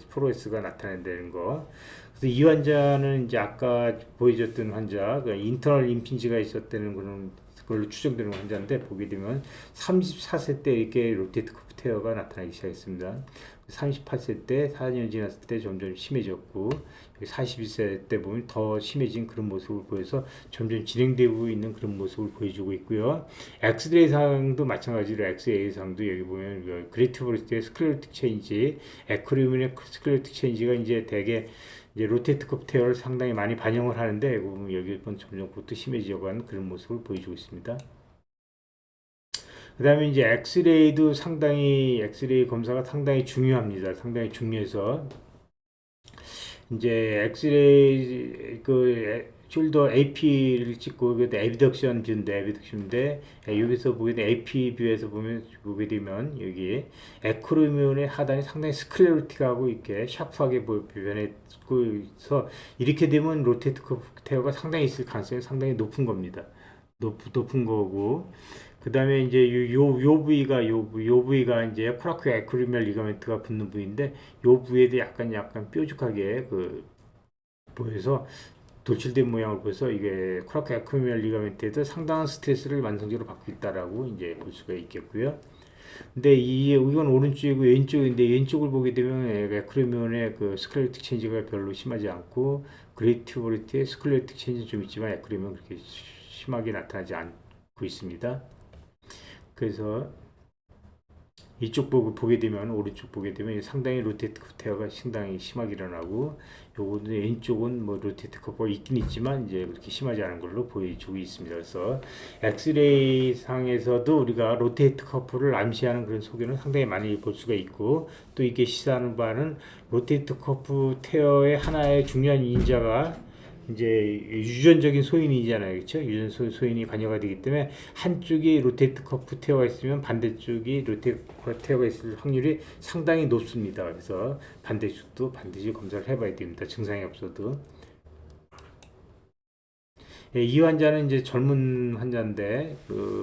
S1: 프로그레스가 나타낸다는 거. 그래서 이 환자는 이제 아까 보여줬던 환자, 그 인터널 임핀지가 있었다는 그런 걸로 추정되는 환자인데, 보게 되면 34세 때 이렇게 로테이트 커프 테어가 나타나기 시작했습니다. 38세 때 4년 지났을 때 점점 심해졌고, 41세 때 보면 더 심해진 그런 모습을 보여서 점점 진행되고 있는 그런 모습을 보여주고 있고요. 엑스레이 상도 마찬가지로 엑스레이 상도 여기 보면 그레이티브리티의 스클레로틱 체인지, 에크리움의 스클레로틱 체인지가 이제 대개 이제 로테이트 커프 테어를 상당히 많이 반영을 하는데, 여기 보면 점점 그것도 심해져가는 그런 모습을 보여주고 있습니다. 그 다음에 이제 엑스레이 검사가 상당히 중요합니다. 상당히 중요해서 이제 엑스레이 숄더 AP를 찍고, 그때 에비덕션인데 여기서 보게 되면 AP 뷰에서 보게 되면 여기 에크로미온의 하단이 상당히 스클레로틱하고 이렇게 샤프하게 변했고, 그래서 이렇게 되면 로테이트 커프 테어가 상당히 있을 가능성이 상당히 높은 겁니다. 높은 거고, 그 다음에 이제 요 부위가 이제 코라코 에크리미얼 리가멘트가 붙는 부위인데, 요 부위에도 약간 뾰족하게 보여서 돌출된 모양을 보여서 이게 코라코 에크리미얼 리가멘트에도 상당한 스트레스를 만성적으로 받고 있다라고 이제 볼 수가 있겠고요. 근데 이건 오른쪽이고 왼쪽인데, 왼쪽을 보게 되면 에크리미온의 그 스클레로틱 체인지가 별로 심하지 않고, 그레이티브리티의 스클레로틱 체인지는 좀 있지만 에크리미온 그렇게 심하게 나타나지 않고 있습니다. 그래서 이쪽 보게 되면, 오른쪽 보게 되면 상당히 로테이트 커프 테어가 상당히 심하게 일어나고, 요거는 왼쪽은 뭐 로테이트 커프가 있긴 있지만 이제 그렇게 심하지 않은 걸로 보여주고 있습니다. 그래서 엑스레이 상에서도 우리가 로테이트 커프를 암시하는 그런 소견을 상당히 많이 볼 수가 있고, 또 이게 시사하는 바는 로테이트 커프 테어의 하나의 중요한 인자가 이제 유전적인 소인이잖아요. 그렇죠? 유전 소인이 관여가 되기 때문에 한쪽이 로테이트 커프 테어가 있으면 반대쪽이 로테이트 커프 테어가 있을 확률이 상당히 높습니다. 그래서 반대쪽도 반드시 검사를 해봐야 됩니다. 증상이 없어도. 이 환자는 이제 젊은 환자인데,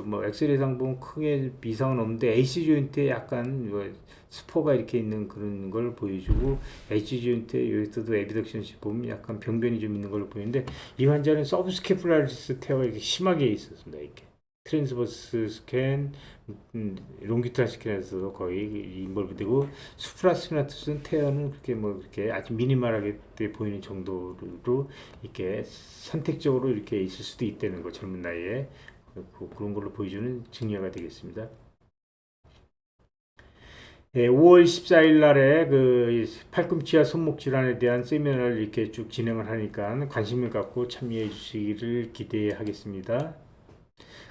S1: 뭐 엑스레이상 보면 크게 이상은 없는데 AC 조인트에 약간 스포가 이렇게 있는 그런 걸 보여주고, AC 조인트에 여기서도 에비덕션시 보면 약간 병변이 좀 있는 걸로 보이는데, 이 환자는 서브스케플라리스 테어가 이렇게 심하게 있었습니다. 이렇게 트랜스버스 스캔, 롱기트랄 스캔에서도 거의 인볼브되고, 수프라스피나투스 테어는 그렇게 아주 미니멀하게 보이는 정도로 이렇게 선택적으로 이렇게 있을 수도 있다는 거, 젊은 나이에 그런 걸로 보여주는 증여가 되겠습니다. 5월 14일 날에 그 팔꿈치와 손목 질환에 대한 세미나를 이렇게 쭉 진행을 하니까 관심을 갖고 참여해 주시기를 기대하겠습니다.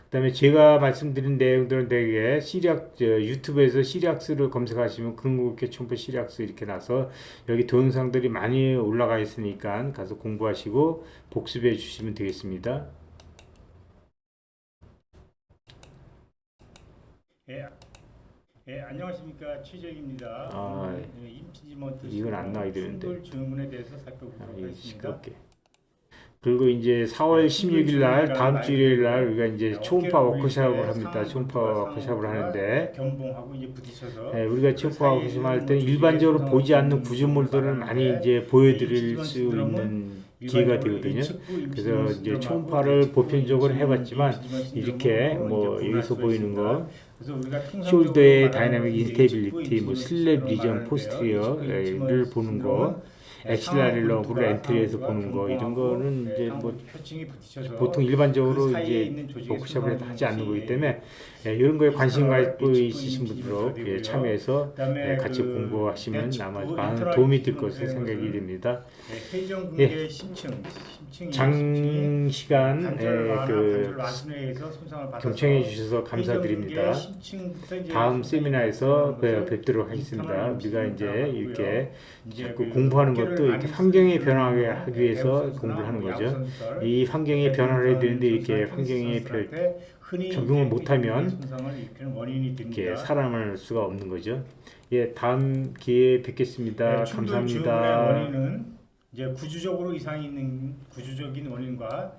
S1: 그다음에 제가 말씀드린 내용들은 되게 유튜브에서 시리학스를 검색하시면 근국계 첨부 시리학스 이렇게 나서 여기 동영상들이 많이 올라가 있으니까 가서 공부하시고 복습해 주시면 되겠습니다. 안녕하십니까, 최정입니다. 임피지먼트
S2: 이건 안 나와야 되는데.
S1: 충돌 증후군에 대해서 살펴보도록 하겠습니다. 시끄럽게. 그리고 이제 4월 16일 날 다음 주 일요일 날 우리가 이제 초음파 워크숍을 합니다. 초음파 워크숍을 하는데
S3: 견봉하고 이제 부딪혀서
S1: 우리가 초음파 워크숍 할 때는 일반적으로 보지 않는 구조물들을 많이 이제 보여드릴 수 있는 기회가 되거든요. 그래서 이제 초음파를 보편적으로 해봤지만 이렇게 뭐 여기서 보이는 거 숄더의 다이나믹 인스테빌리티, 뭐 슬랩 리전 포스티리어를 보는 거, 엑실라리 러브를 엔트리에서 보는 거 이런 거는 이제 뭐 보통 일반적으로 이제 워크숍을 하지 않는 거기 때문에 이런 거에 관심 갖고 있으신 분들로 참여해서 같이 공부하시면 아마 많은 도움이 될 것으로 생각이 됩니다.
S3: 회전근개 심층
S1: 장시간 경청해 주셔서 감사드립니다. 다음 세미나에서 뵙도록 하겠습니다. 우리가 이제 이렇게 자꾸 공부하는 것도 이렇게 환경에 변화하게 하기 위해서 공부를 하는 거죠. 이 환경에 변화를 해야 되는데 이렇게 환경에 적용을 못하면 이렇게 살아남을 수가 없는 거죠. 예, 다음 기회에 뵙겠습니다. 감사합니다.
S3: 원인은 이제 구조적으로 이상이 있는 구조적인 원인과